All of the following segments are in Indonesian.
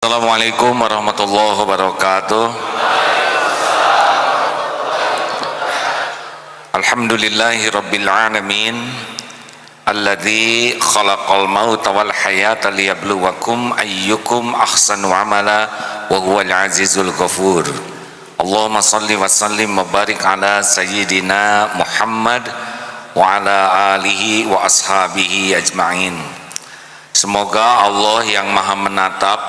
Assalamualaikum warahmatullahi wabarakatuh. Alhamdulillahi rabbil alamin, alladzi khalaqal mauta wal hayata liyabluwakum ayyukum ahsanu amala wa huwal azizul ghafur. Allahumma salli wa sallim wa barik ala sayyidina Muhammad wa ala alihi wa ashabihi ajma'in. Semoga Allah yang maha menatap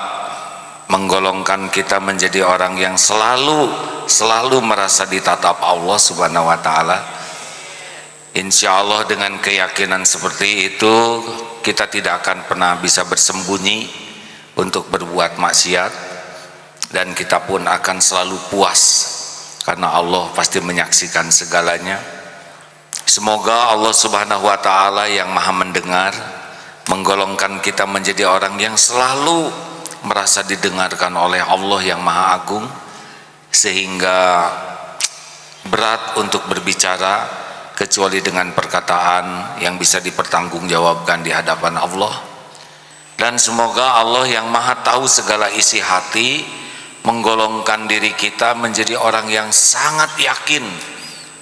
menggolongkan kita menjadi orang yang selalu merasa ditatap Allah Subhanahu wa taala. Insya Allah dengan keyakinan seperti itu kita tidak akan pernah bisa bersembunyi untuk berbuat maksiat, dan kita pun akan selalu puas karena Allah pasti menyaksikan segalanya. Semoga Allah Subhanahu wa taala yang maha mendengar menggolongkan kita menjadi orang yang selalu merasa didengarkan oleh Allah yang maha agung, sehingga berat untuk berbicara kecuali dengan perkataan yang bisa dipertanggungjawabkan di hadapan Allah. Dan semoga Allah yang maha tahu segala isi hati menggolongkan diri kita menjadi orang yang sangat yakin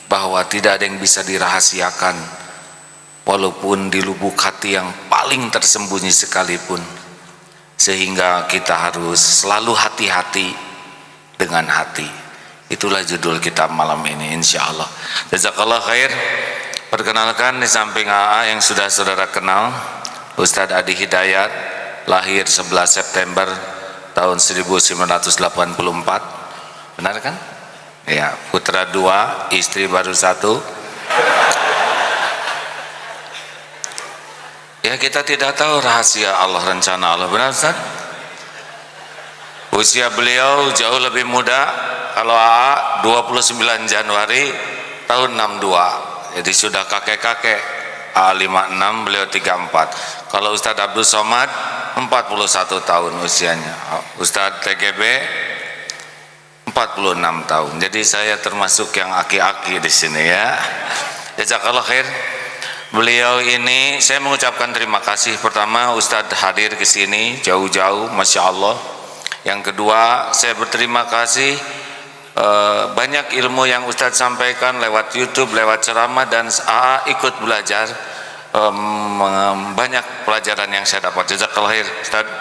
bahwa tidak ada yang bisa dirahasiakan, walaupun di lubuk hati yang paling tersembunyi sekalipun, sehingga kita harus selalu hati-hati dengan hati. Itulah judul kita malam ini insyaallah. Jazakallah khair. Perkenalkan, di samping AA yang sudah saudara kenal, Ustadz Adi Hidayat, lahir 11 September tahun 1984. Benar kan? Ya, putra 2, istri baru 1. Ya, kita tidak tahu rahasia Allah, rencana Allah. Benar Ustaz? Usia beliau jauh lebih muda. Kalau AA 29 Januari tahun 62, jadi sudah kakek-kakek. AA 56, beliau 34. Kalau Ustaz Abdul Somad 41 tahun usianya. Ustaz TGB 46 tahun. Jadi saya termasuk yang aki-aki di sini ya. Jazakallah khair. Beliau ini saya mengucapkan terima kasih. Pertama, Ustadz hadir ke sini jauh-jauh, Masya Allah. Yang kedua, saya berterima kasih banyak ilmu yang Ustadz sampaikan lewat YouTube, lewat ceramah, dan AA ikut belajar. Banyak pelajaran yang saya dapat. Jazakallah khair Ustadz,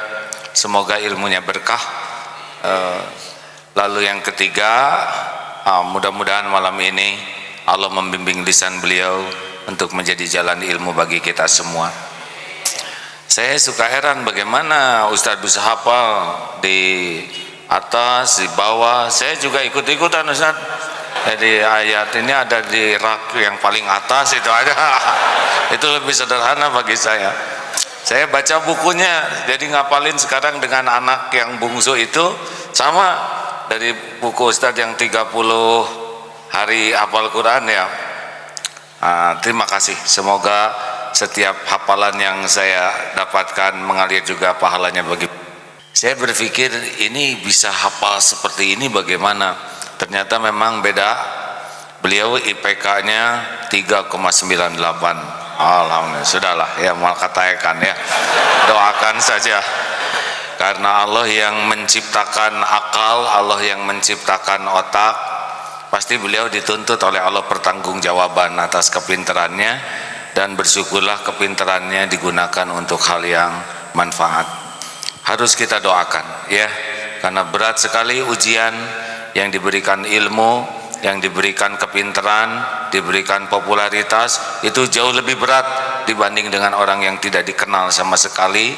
semoga ilmunya berkah. Lalu yang ketiga, mudah-mudahan malam ini Allah membimbing lisan beliau untuk menjadi jalan ilmu bagi kita semua. Saya suka heran bagaimana Ustadz bisa hafal di atas, di bawah. Saya juga ikut-ikutan Ustadz. Jadi ayat ini ada di rak yang paling atas, itu ada. Itu lebih sederhana bagi saya. Saya baca bukunya, jadi ngapalin sekarang dengan anak yang bungsu itu sama. Dari buku Ustadz yang 30 hari hafal Quran ya. Terima kasih. Semoga setiap hafalan yang saya dapatkan mengalir juga pahalanya bagi. Saya berpikir ini bisa hafal seperti ini bagaimana? Ternyata memang beda. Beliau IPK-nya 3,98. Alhamdulillah. Sudahlah ya, mau katakan ya. Doakan saja. Karena Allah yang menciptakan akal, Allah yang menciptakan otak, pasti beliau dituntut oleh Allah pertanggungjawaban atas kepintarannya, dan bersyukurlah kepintarannya digunakan untuk hal yang manfaat. Harus kita doakan ya, karena berat sekali ujian yang diberikan ilmu, yang diberikan kepintaran, diberikan popularitas, itu jauh lebih berat dibanding dengan orang yang tidak dikenal sama sekali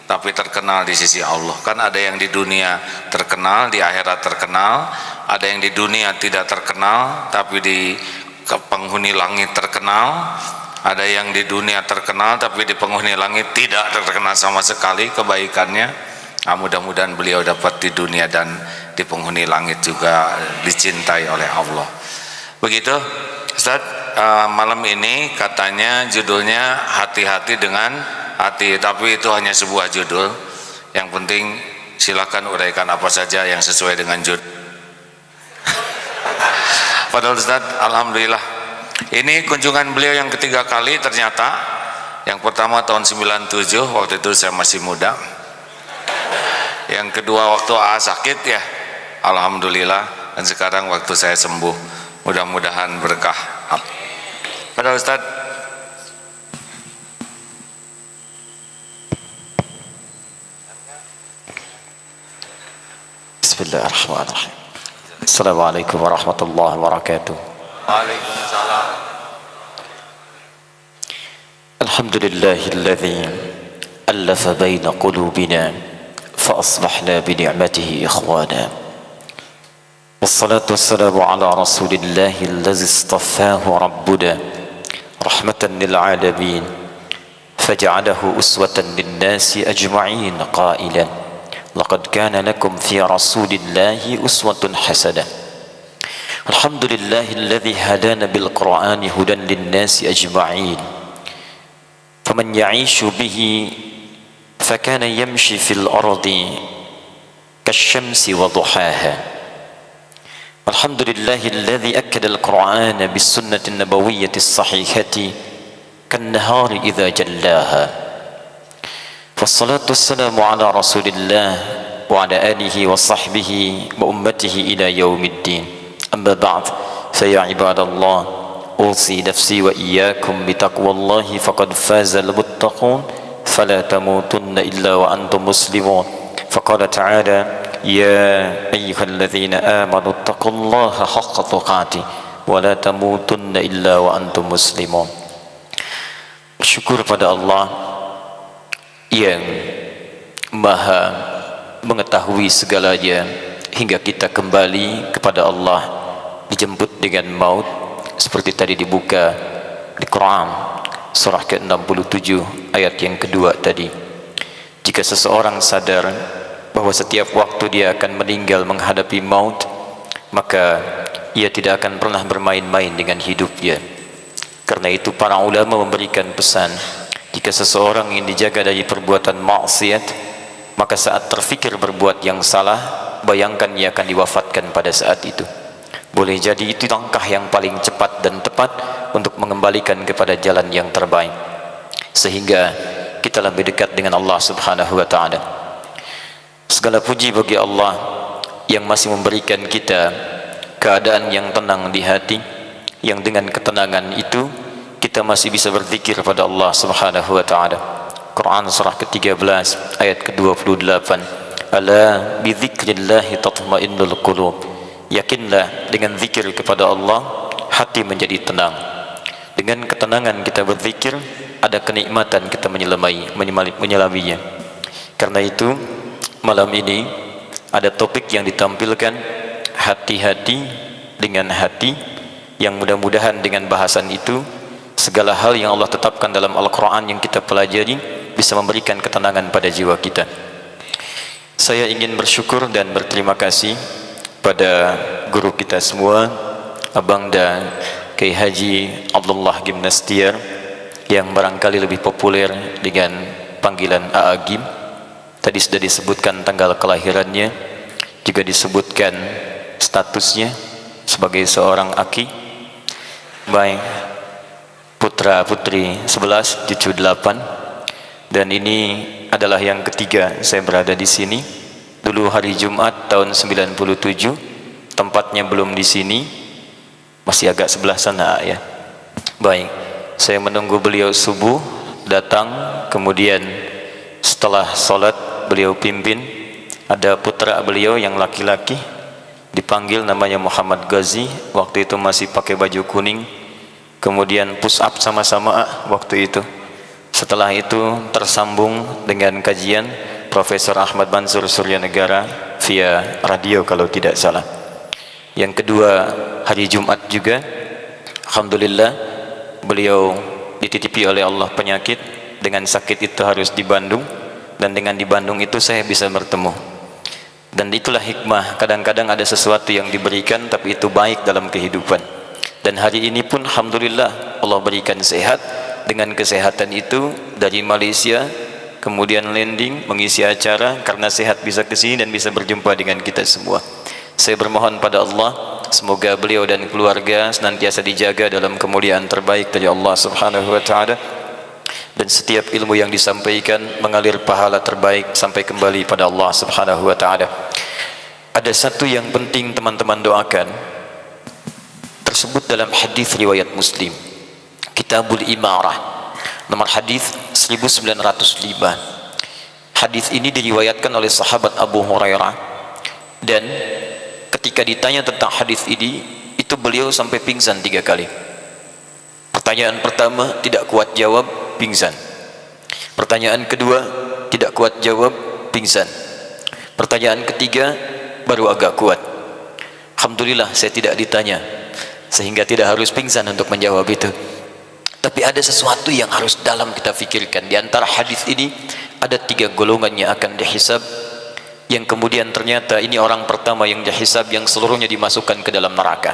tapi terkenal di sisi Allah. Kan ada yang di dunia terkenal, di akhirat terkenal. Ada yang di dunia tidak terkenal tapi di penghuni langit terkenal. Ada yang di dunia terkenal tapi di penghuni langit tidak terkenal sama sekali kebaikannya. Mudah-mudahan beliau dapat di dunia dan di penghuni langit juga dicintai oleh Allah. Begitu Ustaz, malam ini katanya judulnya hati-hati dengan hati, tapi itu hanya sebuah judul. Yang penting silakan uraikan apa saja yang sesuai dengan judul. Padahal Ustaz, alhamdulillah ini kunjungan beliau yang ketiga kali ternyata. Yang pertama tahun 97, waktu itu saya masih muda. Yang kedua waktu sakit ya, alhamdulillah, dan sekarang waktu saya sembuh, mudah-mudahan berkah. Pada Ustaz. Bismillahirrahmanirrahim. Assalamualaikum warahmatullahi wabarakatuh. Waalaikumsalam. Alhamdulillahilladzi allafa baina qulubina fa asbahna bi ni'matihi ikhwana. Wassalatu wassalamu ala rasulillahi allazi istaffahu rabbuna rahmatan lil alamin faj'alahu uswatan lin nasi ajma'in qailan laqad kana lakum fi rasulillahi uswatun hasanah. Alhamdulillahilladzi hadana bil qur'ani hudan lin nasi ajma'in faman ya'ishu bihi fakana yamshi fil ardi kasyamsi wa duhaha. Alhamdulillahilladzi akkada al-Qur'ana bis sunnati nabawiyyati as-sahihati kan nahari idza jallaha. Wassalatu wassalamu ala rasulillah wa ala alihi wa sahbihi wa ummatihi ila yaumiddin. Amma ba'd, fa ya ibadallah, usi nafsi wa iyyakum bi taqwallahi faqad faza al-muttaqun fala tamutunna illa wa antum muslimun. Faqala ta'ala يا أيها الذين آمنوا اتقوا الله حق تقاته ولا تموتن إلا وأنتم مسلمون. Bersyukur pada Allah yang maha mengetahui segalanya hingga kita kembali kepada Allah dijemput dengan maut, seperti tadi dibuka di Quran surah ke-67 ayat yang kedua tadi. Jika seseorang sadar bahwa setiap waktu dia akan meninggal menghadapi maut, maka ia tidak akan pernah bermain-main dengan hidupnya. Karena itu para ulama memberikan pesan, jika seseorang ingin dijaga dari perbuatan maksiat, maka saat terfikir berbuat yang salah, bayangkan ia akan diwafatkan pada saat itu. Boleh jadi itu langkah yang paling cepat dan tepat untuk mengembalikan kepada jalan yang terbaik, sehingga kita lebih dekat dengan Allah Subhanahu wa ta'ala. Segala puji bagi Allah yang masih memberikan kita keadaan yang tenang di hati, yang dengan ketenangan itu kita masih bisa berzikir pada Allah Subhanahu wa ta'ala. Quran surah ke-13 ayat ke-28, ala bi dzikrillahi tatma'innul qulub. Yakinlah dengan zikir kepada Allah hati menjadi tenang. Dengan ketenangan kita berzikir, ada kenikmatan kita menyelaminya. Karena itu malam ini ada topik yang ditampilkan, hati-hati dengan hati, yang mudah-mudahan dengan bahasan itu segala hal yang Allah tetapkan dalam Al-Quran yang kita pelajari bisa memberikan ketenangan pada jiwa kita. Saya ingin bersyukur dan berterima kasih pada guru kita semua, Abangda Kiai Haji Abdullah Gimnastiar, yang barangkali lebih populer dengan panggilan Aagim. Tadi sudah disebutkan tanggal kelahirannya, juga disebutkan statusnya sebagai seorang aki, baik putra putri 11 cucu 8, dan ini adalah yang ketiga saya berada di sini. Dulu hari Jumat tahun 97, tempatnya belum di sini, masih agak sebelah sana ya. Baik, saya menunggu beliau subuh datang, kemudian setelah sholat beliau pimpin, ada putra beliau yang laki-laki dipanggil namanya Muhammad Ghazi, waktu itu masih pakai baju kuning, kemudian push up sama-sama waktu itu. Setelah itu tersambung dengan kajian Profesor Ahmad Mansur Suryanegara via radio kalau tidak salah. Yang kedua hari Jumat juga, alhamdulillah beliau dititipi oleh Allah penyakit, dengan sakit itu harus di Bandung, dan dengan di Bandung itu saya bisa bertemu. Dan itulah hikmah, kadang-kadang ada sesuatu yang diberikan tapi itu baik dalam kehidupan. Dan hari ini pun alhamdulillah Allah berikan sehat. Dengan kesehatan itu dari Malaysia kemudian landing mengisi acara, karena sehat bisa kesini dan bisa berjumpa dengan kita semua. Saya bermohon pada Allah semoga beliau dan keluarga senantiasa dijaga dalam kemuliaan terbaik dari Allah Subhanahu wa ta'ala. dan setiap ilmu yang disampaikan mengalir pahala terbaik sampai kembali pada Allah Subhanahu wa taala. Ada satu yang penting teman-teman doakan, tersebut dalam hadis riwayat Muslim, Kitabul Imarah, nomor hadis 1905. Hadis ini diriwayatkan oleh sahabat Abu Hurairah, dan ketika ditanya tentang hadis ini, itu beliau sampai pingsan 3 kali. Pertanyaan pertama tidak kuat jawab, pingsan. Pertanyaan kedua tidak kuat jawab, pingsan. Pertanyaan ketiga baru agak kuat. Alhamdulillah saya tidak ditanya, sehingga tidak harus pingsan untuk menjawab itu. Tapi ada sesuatu yang harus dalam kita fikirkan. Di antara hadis ini ada 3 golongan yang akan dihisab, yang kemudian ternyata ini orang pertama yang dihisab yang seluruhnya dimasukkan ke dalam neraka.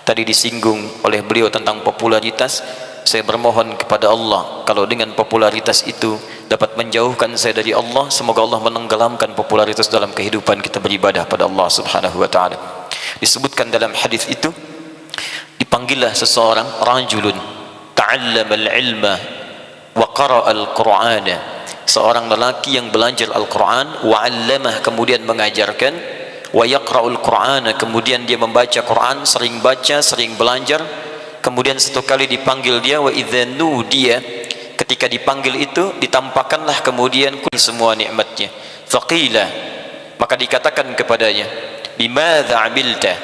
Tadi disinggung oleh beliau tentang popularitas. Saya bermohon kepada Allah, kalau dengan popularitas itu dapat menjauhkan saya dari Allah, semoga Allah menenggelamkan popularitas dalam kehidupan kita beribadah pada Allah Subhanahu wa taala. Disebutkan dalam hadis itu, dipanggillah seseorang, rajulun ta'allama al-ilma wa qara'a al-Qur'ana, seorang lelaki yang belajar Al-Quran, wa 'allamah, kemudian mengajarkan, wa yaqra'ul Qur'ana, kemudian dia membaca Quran, sering baca, sering belajar. Kemudian satu kali dipanggil dia, wa idza nudiya, ketika dipanggil itu ditampakkanlah kemudian semua nikmatnya. Faqila, maka dikatakan kepadanya, bimadza 'amilta,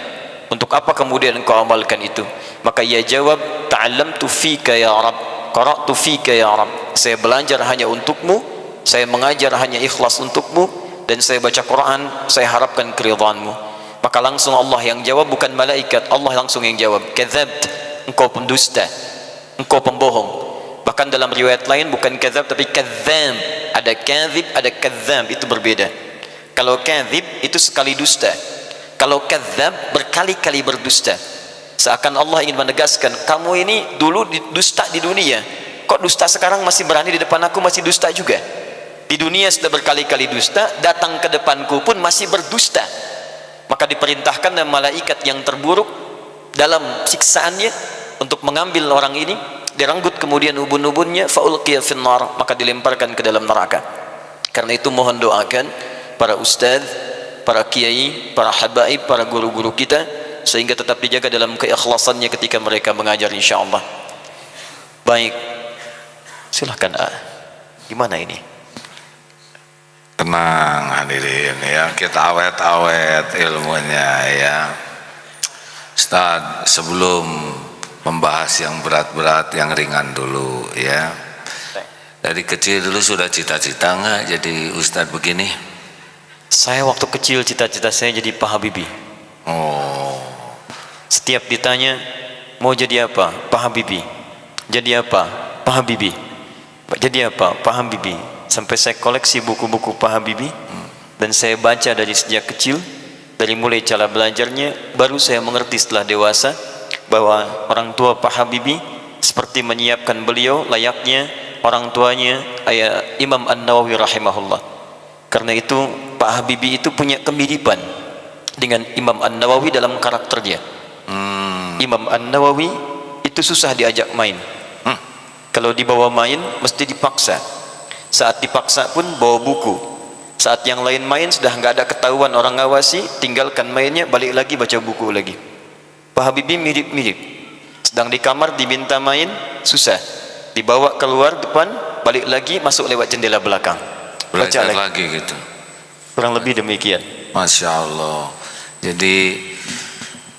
untuk apa kemudian engkau amalkan itu? Maka ia jawab, ta'allamtu fika ya Rabb, qara'tu fika ya Rabb, saya belajar hanya untukmu, saya mengajar hanya ikhlas untukmu, dan saya baca Quran, saya harapkan keridhaanmu. Maka langsung Allah yang jawab, bukan malaikat, Allah langsung yang jawab, kadzabt, engkau pendusta, engkau pembohong. Bahkan dalam riwayat lain bukan kadzab tapi kadzdzab, ada kadzib, ada kadzdzab, itu berbeda. Kalau kadzib itu sekali dusta, kalau kadzdzab berkali-kali berdusta. Seakan Allah ingin menegaskan, kamu ini dulu dusta di dunia, kok dusta sekarang masih berani di depan aku, masih dusta juga. Di dunia sudah berkali-kali dusta, datang ke depanku pun masih berdusta. Maka diperintahkan dan malaikat yang terburuk dalam siksaannya untuk mengambil orang ini, direnggut kemudian ubun-ubunnya, faulqiya finnar, maka dilemparkan ke dalam neraka. Karena itu mohon doakan para ustadz, para kiai, para habaib, para guru-guru kita, sehingga tetap dijaga dalam keikhlasannya ketika mereka mengajar, insyaallah. Baik, silahkan gimana ini? Tenang hadirin ya, kita awet-awet ilmunya ya. Ustaz, sebelum membahas yang berat-berat, yang ringan dulu ya. Dari kecil dulu sudah cita-cita nggak jadi Ustaz begini? Saya waktu kecil cita-cita saya jadi Pak Habibie. Oh. Setiap ditanya mau jadi apa, Pak Habibie. Jadi apa, Pak Habibie. Jadi apa, Pak Habibie. Sampai saya koleksi buku-buku Pak Habibie, dan saya baca dari sejak kecil. Dari mulai cara belajarnya, baru saya mengerti setelah dewasa bahwa orang tua Pak Habibie seperti menyiapkan beliau layaknya orang tuanya Imam An-Nawawi rahimahullah. Karena itu Pak Habibie itu punya kemiripan dengan Imam An-Nawawi dalam karakternya. Imam An-Nawawi itu susah diajak main. Kalau dibawa main mesti dipaksa. Saat dipaksa pun bawa buku. Saat yang lain main sudah nggak ada ketahuan orang ngawasi, tinggalkan mainnya, balik lagi baca buku lagi. Pak Habibie mirip-mirip. Sedang di kamar diminta main, susah. Dibawa keluar depan, balik lagi masuk lewat jendela belakang. Baca lagi gitu. Kurang lebih demikian. Masya Allah. Jadi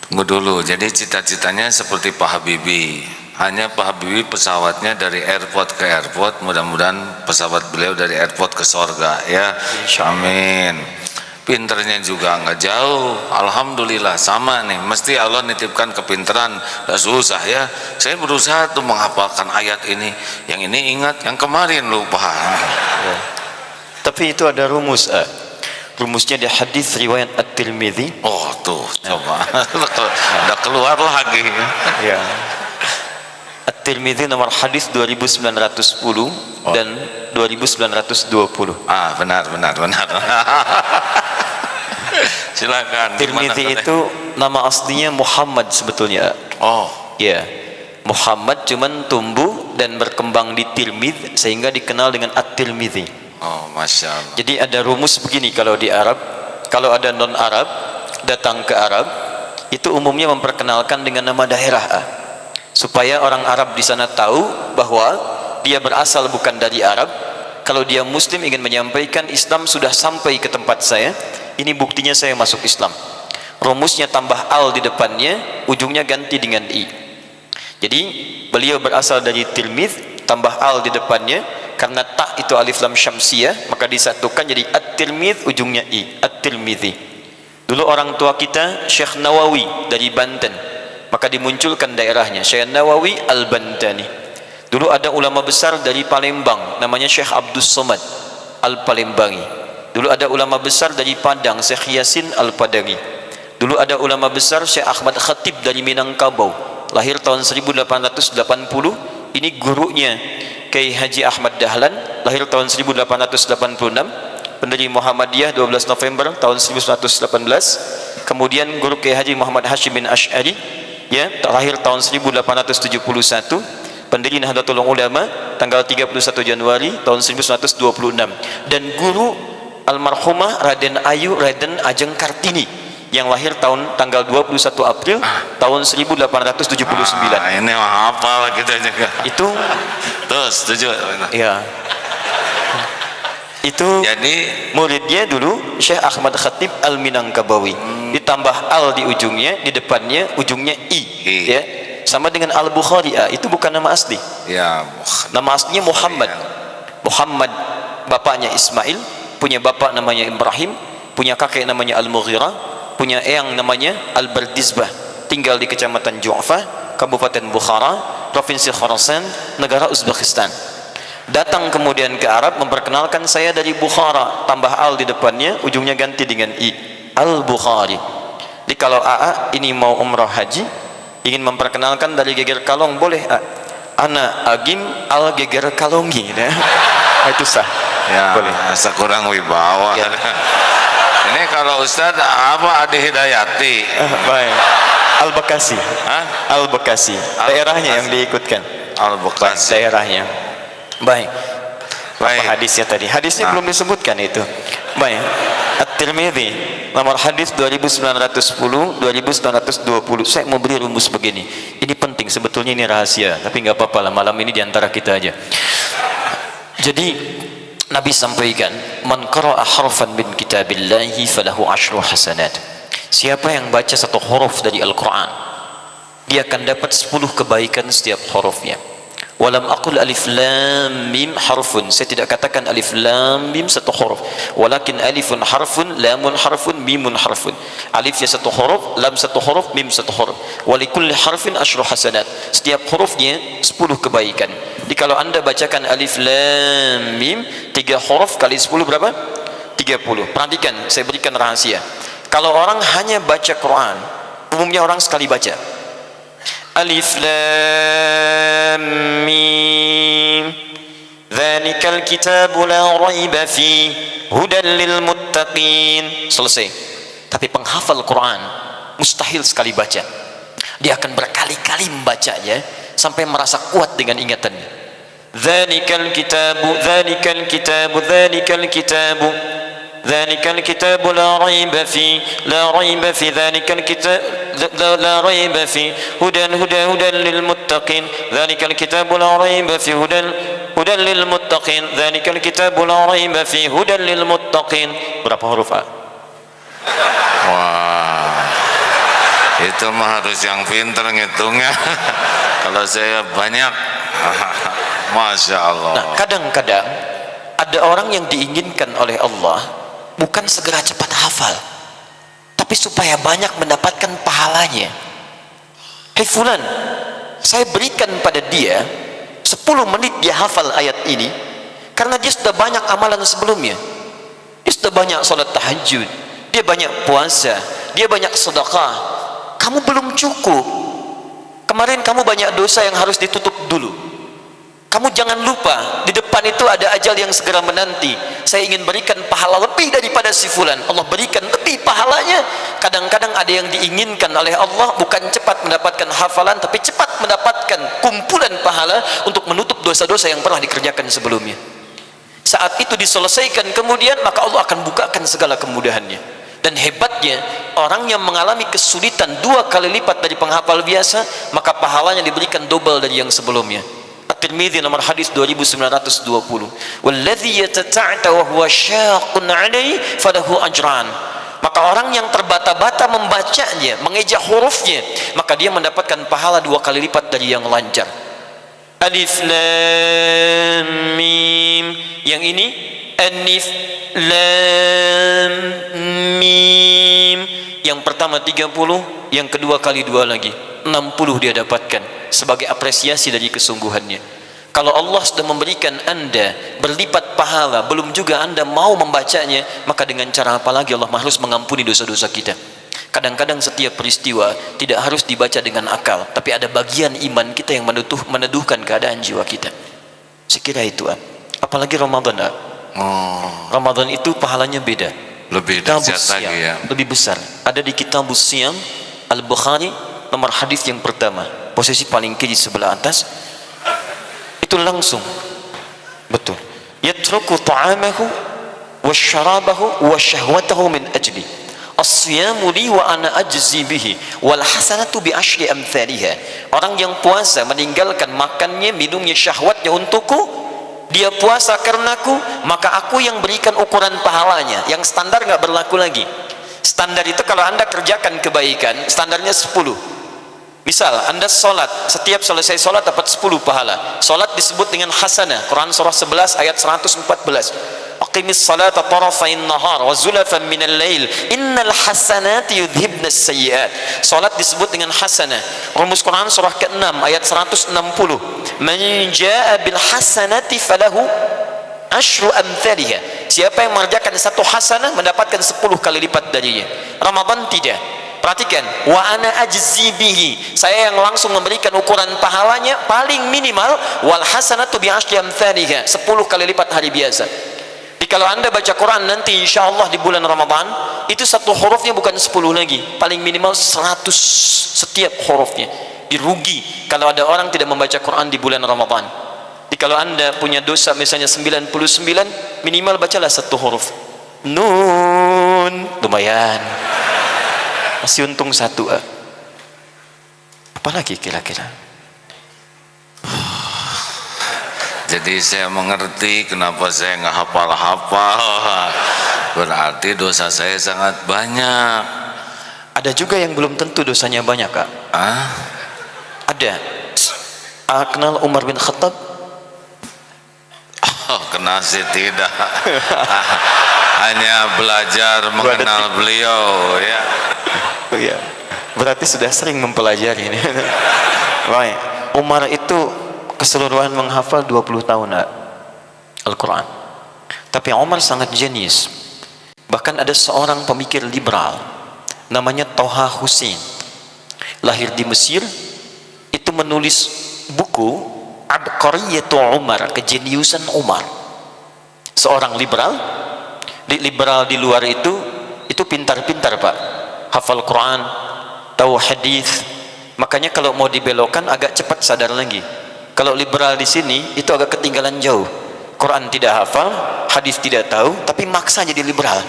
tunggu dulu. Jadi cita-citanya seperti Pak Habibie. Hanya Pak Habibie pesawatnya dari airport ke airport, mudah-mudahan pesawat beliau dari airport ke sorga ya. Amin. Pinternya juga nggak jauh, alhamdulillah sama nih. Mesti Allah nitipkan kepinteran, gak susah ya. Saya berusaha tuh menghafalkan ayat ini, yang ini ingat, yang kemarin lupa. Ya. Tapi itu ada rumus. Rumusnya di hadis riwayat At-Tirmidzi. Oh tuh, coba udah keluar lagi. Ya. At-Tirmidzi nomor hadis 2910 dan 2920. Benar. Silakan. Tirmidzi itu nama aslinya Muhammad sebetulnya. Oh, ya. Muhammad cuman tumbuh dan berkembang di Tirmidz sehingga dikenal dengan At-Tirmidzi. Oh, Masya Allah. Jadi ada rumus begini kalau di Arab, kalau ada non Arab datang ke Arab, itu umumnya memperkenalkan dengan nama daerah A, supaya orang Arab di sana tahu bahwa dia berasal bukan dari Arab. Kalau dia Muslim ingin menyampaikan Islam sudah sampai ke tempat saya, ini buktinya saya masuk Islam. Rumusnya tambah al di depannya, ujungnya ganti dengan i. Jadi beliau berasal dari Tirmidz, tambah al di depannya, karena ta itu alif lam syamsiyah, maka disatukan jadi At-Tirmidz, ujungnya i, At-Tirmidzi. Dulu orang tua kita Syekh Nawawi dari Banten, maka dimunculkan daerahnya Syekh Nawawi Al-Bantani. Dulu ada ulama besar dari Palembang namanya Syekh Abdus Somad Al-Palembangi. Dulu ada ulama besar dari Padang Syekh Yasin Al-Padangi. Dulu ada ulama besar Syekh Ahmad Khatib dari Minangkabau, lahir tahun 1880. Ini gurunya Kiai Haji Ahmad Dahlan, lahir tahun 1886, pendiri Muhammadiyah 12 November tahun 1918. Kemudian guru Kiai Haji Muhammad Hashim bin Asy'ari, ya, lahir tahun 1871, pendiri Nahdlatul Ulama tanggal 31 Januari tahun 1926. Dan guru almarhumah Raden Ayu Raden Ajeng Kartini yang lahir tanggal 21 April tahun 1879. Ini hafal kita juga. Itu Terus setuju. ya. Itu Jadi muridnya dulu Syekh Ahmad Khatib Al-Minangkabawi. Ditambah al di ujungnya, di depannya ujungnya i. Ya. Sama dengan Al-Bukhari, itu bukan nama asli. ya, Nama aslinya Muhammad. Muhammad bapaknya Ismail, punya bapak namanya Ibrahim, punya kakek namanya Al-Mughirah, punya eyang namanya Al-Bardizbah, tinggal di Kecamatan Ju'fah, Kabupaten Bukhara, Provinsi Khorasan, negara Uzbekistan. Datang kemudian ke Arab memperkenalkan saya dari Bukhara, tambah al di depannya, ujungnya ganti dengan i, Al-Bukhari. Jadi kalau AA ini mau umrah haji, ingin memperkenalkan dari Geger Kalong, boleh Ana Agim Al Geger Kalongi, itu sah, ya, boleh. sekurang wibawa. Ya. Ini kalau Ustadz apa Adi Hidayati? Baik. Al-Bekasi. Al-Bekasi. Daerahnya yang diikutkan. Al-Bekasi. Daerahnya. Baik. Baik. Apa hadisnya tadi? Hadisnya belum disebutkan itu. Baik. At-Tirmidzi, nomor hadis 2910, 2920. Saya mau beri rumus begini. Ini penting, sebetulnya ini rahasia, tapi nggak apa-apa lah, malam ini diantara kita aja. Jadi Nabi sampaikan, man qara'a harfan min kitabillahi falahu asyru hasanat. Siapa yang baca satu huruf dari Al-Quran, dia akan dapat 10 kebaikan setiap hurufnya. Walam aqul alif lam mim harfun, saya tidak katakan alif lam mim satu huruf, walakin alifun harfun, lamun harfun, mimun harfun. Alifnya satu huruf, lam satu huruf, mim satu huruf. Walikulli harfin asyru hasanat, setiap hurufnya 10 kebaikan. Jadi kalau anda bacakan alif lam mim 3 huruf kali 10 berapa? 30. Perhatikan, saya berikan rahasia. Kalau orang hanya baca Quran, umumnya orang sekali baca alif lam mim dzalikal kitabu la raiba fi hudan lil muttaqin, selesai. Tapi penghafal Quran mustahil sekali baca, dia akan berkali-kali membacanya sampai merasa kuat dengan ingatannya. Dzalikal kitabu, dzalikal kitabu, dzalikal kitabu, dzalikal kitabu la raiba fi, la raiba fi dzalikal kitab, la raiba fi hudan lil muttaqin, dzalikal kitabu la raiba fi hudan lil muttaqin, dzalikal kitabu la raiba fi hudan lil muttaqin. Berapa huruf? Wah, itu mah harus yang pinter ngitungnya. Kalau saya banyak. Masya Allah. Nah, kadang-kadang ada orang yang diinginkan oleh Allah bukan segera cepat hafal, tapi supaya banyak mendapatkan pahalanya. Hei fulan, saya berikan pada dia 10 menit dia hafal ayat ini, karena dia sudah banyak amalan sebelumnya. Dia sudah banyak salat tahajud, dia banyak puasa, dia banyak sedekah. Kamu belum cukup. Kemarin kamu banyak dosa yang harus ditutup dulu. Kamu jangan lupa, di depan itu ada ajal yang segera menanti. Saya ingin berikan pahala lebih daripada si fulan. Allah berikan lebih pahalanya. Kadang-kadang ada yang diinginkan oleh Allah bukan cepat mendapatkan hafalan, tapi cepat mendapatkan kumpulan pahala untuk menutup dosa-dosa yang pernah dikerjakan sebelumnya. Saat itu diselesaikan kemudian, maka Allah akan bukakan segala kemudahannya. Dan hebatnya, orang yang mengalami kesulitan 2 kali lipat dari penghafal biasa, maka pahalanya diberikan double dari yang sebelumnya. At-Tirmidzi nomor hadis 2920. Walladzi yatata'ta wa huwa syaqqun 'alaihi falahu ajran. Maka orang yang terbata-bata membacanya, mengeja hurufnya, maka dia mendapatkan pahala 2 kali lipat dari yang lancar. Alif lam mim. Yang ini alif lam mim. Yang pertama 30, yang kedua kali 2 lagi 60 dia dapatkan sebagai apresiasi dari kesungguhannya. Kalau Allah sudah memberikan Anda berlipat pahala, belum juga Anda mau membacanya, maka dengan cara apa lagi Allah harus mengampuni dosa-dosa kita. Kadang-kadang setiap peristiwa tidak harus dibaca dengan akal, tapi ada bagian iman kita yang meneduhkan keadaan jiwa kita. Sekira itu, apalagi Ramadan. Ramadan itu pahalanya beda, lebih dahsyat lagi ya, lebih besar. Ada di Kitabus Siyam Al-Bukhari nomor hadis yang pertama, posisi paling kiri sebelah atas, itu langsung betul, yatruku ta'amahu wasyarabahu wasyahwatahu min ajli as-siyamu li wa ana ajzi bihi wal hasanatu bi asyri amthaliha. Orang yang puasa meninggalkan makannya, minumnya, syahwatnya untukku, dia puasa karenaku, maka aku yang berikan ukuran pahalanya. Yang standar nggak berlaku lagi. Standar itu kalau Anda kerjakan kebaikan, standarnya 10. Misal Anda sholat, setiap selesai sholat dapat 10 pahala. Sholat disebut dengan hasanah. Quran surah 11 ayat 114. Aqimis salata tarafain nahar wa zulafan minal lail innal hasanati yudhibnas sayyiat. Sholat disebut dengan hasanah. Rumus Quran surah ke-6 ayat 160. Man jaa bil hasanati falahu asyru amthaliha. Siapa yang mengerjakan satu hasanah mendapatkan 10 kali lipat darinya. Ramadan tidak. Perhatikan, wa ana ajzi bihi, saya yang langsung memberikan ukuran pahalanya paling minimal, wal hasanatu bi asyri amthaliha, 10 kali lipat hari biasa. Jadi kalau Anda baca Quran nanti insyaallah di bulan Ramadan, itu satu hurufnya bukan 10 lagi, paling minimal 100 setiap hurufnya. Dirugi kalau ada orang tidak membaca Quran di bulan Ramadan. Jadi kalau Anda punya dosa misalnya 99, minimal bacalah satu huruf. Nun, lumayan. Masih untung 1. Apalagi kira-kira? Jadi saya mengerti kenapa saya nggak hafal-hafal. Berarti dosa saya sangat banyak. Ada juga yang belum tentu dosanya banyak, Kak. Ada. Kenal Umar bin Khattab? Oh, kenal sih tidak. Hanya belajar mengenal beliau ya. Oh iya, berarti sudah sering mempelajari ini. Baik, Umar itu keseluruhan menghafal 20 tahun Al-Quran. Tapi Umar sangat jenius. Bahkan ada seorang pemikir liberal namanya Toha Hussein, lahir di Mesir, itu menulis buku Abqariyatu Umar, kejeniusan Umar. Seorang liberal di luar itu pintar-pintar, Pak. Hafal Quran, tahu hadis. Makanya kalau mau dibelokkan agak cepat sadar lagi. Kalau liberal di sini itu agak ketinggalan jauh. Quran tidak hafal, hadis tidak tahu, tapi maksa jadi liberal.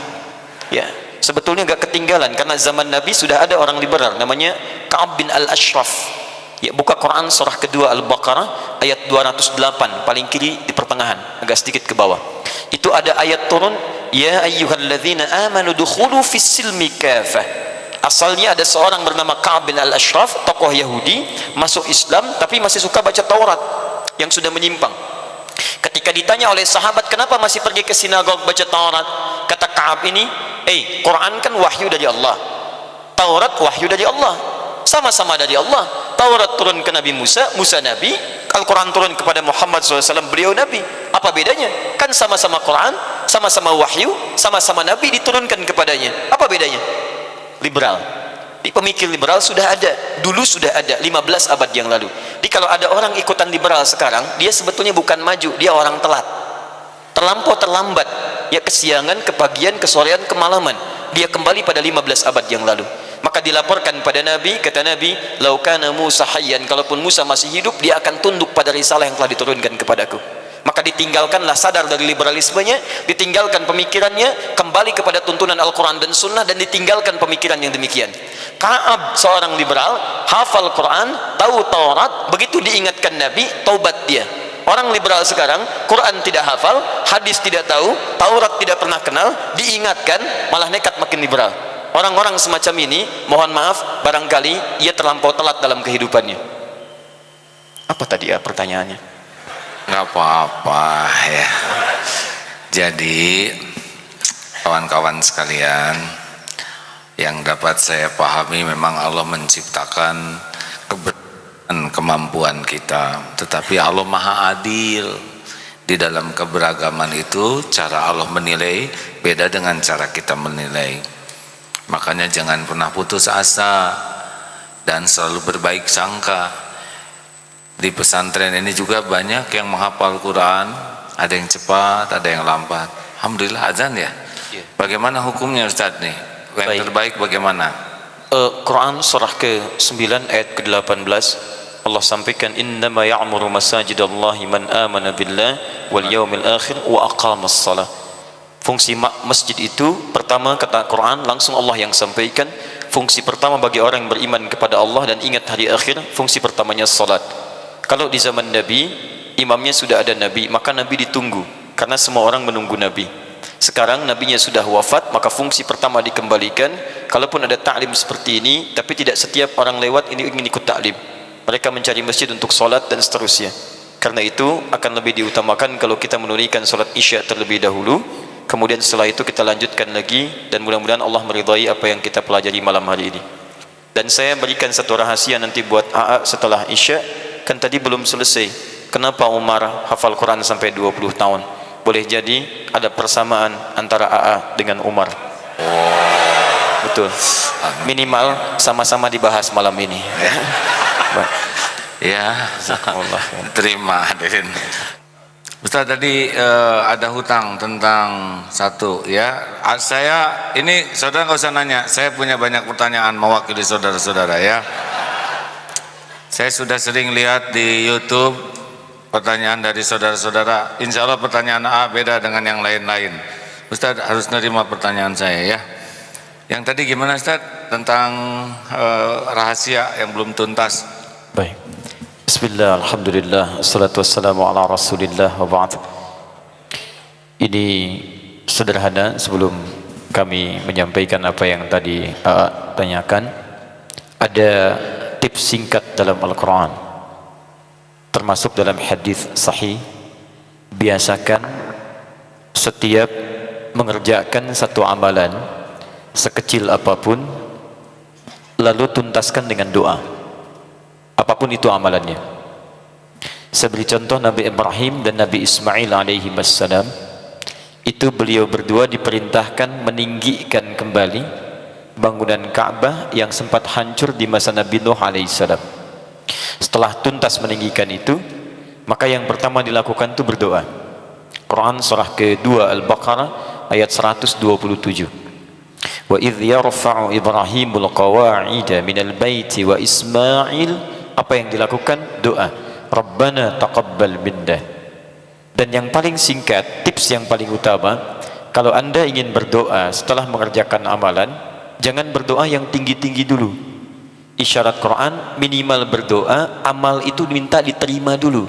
Ya, sebetulnya agak ketinggalan karena zaman Nabi sudah ada orang liberal namanya Ka'ab bin Al-Ashraf. Ya, buka Quran surah kedua Al-Baqarah ayat 208 paling kiri di pertengahan, agak sedikit ke bawah. Itu ada ayat turun, ya ayyuhalladzina amanu dukhulu fis silmi kafah. Asalnya ada seorang bernama Ka'ab bin Al-Ashraf, tokoh Yahudi, masuk Islam tapi masih suka baca Taurat yang sudah menyimpang. Ketika ditanya oleh sahabat, kenapa masih pergi ke sinagog baca Taurat? Kata Ka'ab ini, Quran kan wahyu dari Allah, Taurat wahyu dari Allah, sama-sama dari Allah. Taurat turun ke Nabi Musa, Musa Nabi. Al-Quran turun kepada Muhammad SAW, beliau Nabi. Apa bedanya? Kan sama-sama Quran, sama-sama wahyu, sama-sama Nabi diturunkan kepadanya. Apa bedanya? Liberal. Di pemikir liberal sudah ada, dulu sudah ada 15 abad yang lalu. Jadi kalau ada orang ikutan liberal sekarang, dia sebetulnya bukan maju, dia orang telat, terlampau terlambat, ya, kesiangan, kepagian, kesorean, kemalaman. Dia kembali pada 15 abad yang lalu. Maka dilaporkan pada Nabi, kata Nabi, "Lau kana Musa hayyan," kalaupun Musa masih hidup, dia akan tunduk pada risalah yang telah diturunkan kepadaku. Maka ditinggalkanlah, sadar dari liberalismenya, ditinggalkan pemikirannya, kembali kepada tuntunan Al-Quran dan Sunnah, dan ditinggalkan pemikiran yang demikian. Ka'ab seorang liberal, hafal Quran, tahu Taurat, begitu diingatkan Nabi, taubat dia. Orang liberal sekarang, Quran tidak hafal, hadis tidak tahu, Taurat tidak pernah kenal, diingatkan, malah nekat makin liberal. Orang-orang semacam ini, mohon maaf, barangkali ia terlampau telat dalam kehidupannya. Apa tadi ya pertanyaannya? Nggak apa-apa ya. Jadi kawan-kawan sekalian, yang dapat saya pahami memang Allah menciptakan kemampuan kita, tetapi Allah Maha Adil. Di dalam keberagaman itu cara Allah menilai beda dengan cara kita menilai. Makanya jangan pernah putus asa dan selalu berbaik sangka. Di pesantren ini juga banyak yang menghafal Quran, ada yang cepat, ada yang lambat. Alhamdulillah azan ya. Bagaimana hukumnya Ustadz nih? Yang terbaik bagaimana? Quran surah ke-9 ayat ke-18 Allah sampaikan, "Innama ya'muru masajidallahi man amana billah wal yawmil akhir wa aqamas salah." Fungsi masjid itu pertama, kata Quran, langsung Allah yang sampaikan, fungsi pertama bagi orang yang beriman kepada Allah dan ingat hari akhir, fungsi pertamanya salat. Kalau di zaman Nabi, imamnya sudah ada Nabi, maka Nabi ditunggu, karena semua orang menunggu Nabi. Sekarang Nabinya sudah wafat, maka fungsi pertama dikembalikan. Kalaupun ada ta'lim seperti ini, tapi tidak setiap orang lewat ini ingin ikut ta'lim. Mereka mencari masjid untuk sholat dan seterusnya. Karena itu akan lebih diutamakan kalau kita menunaikan sholat isya terlebih dahulu, kemudian setelah itu kita lanjutkan lagi, dan mudah-mudahan Allah meridai apa yang kita pelajari malam hari ini. Dan saya berikan satu rahasia nanti buat AA setelah isya. Kan tadi belum selesai, kenapa Umar hafal Quran sampai 20 tahun? Boleh jadi ada persamaan antara AA dengan Umar. Betul. Minimal sama-sama dibahas malam ini. Ya, terima hadirin. Ustaz tadi ada hutang tentang satu ya. Saya ini saudara nggak usah nanya, saya punya banyak pertanyaan mewakili saudara-saudara ya. Saya sudah sering lihat di YouTube pertanyaan dari saudara-saudara. Insya Allah pertanyaan A beda dengan yang lain-lain. Ustaz harus nerima pertanyaan saya ya. Yang tadi gimana Ustaz tentang rahasia yang belum tuntas? Baik. Bismillah, alhamdulillah, assalatu wassalamu ala rasulillah wa ba'd. Ini sederhana, sebelum kami menyampaikan apa yang tadi tanyakan, ada tips singkat dalam Al-Quran, termasuk dalam hadis sahih. Biasakan setiap mengerjakan satu amalan sekecil apapun, lalu tuntaskan dengan doa, apapun itu amalannya. Saya beri contoh Nabi Ibrahim dan Nabi Ismail alaihi wassalam. Itu beliau berdua diperintahkan meninggikan kembali bangunan Ka'bah yang sempat hancur di masa Nabi Nuh alaihissalam. Setelah tuntas meninggikan itu, maka yang pertama dilakukan itu berdoa. Quran surah ke-2 Al-Baqarah ayat 127. Wa idh yarfa'u Ibrahimul qawa'ida minal baiti wa Ismail. Apa yang dilakukan? Doa. Rabbana taqabbal minna. Dan yang paling singkat, tips yang paling utama, kalau Anda ingin berdoa setelah mengerjakan amalan, jangan berdoa yang tinggi-tinggi dulu. Isyarat Quran, minimal berdoa, amal itu minta diterima dulu.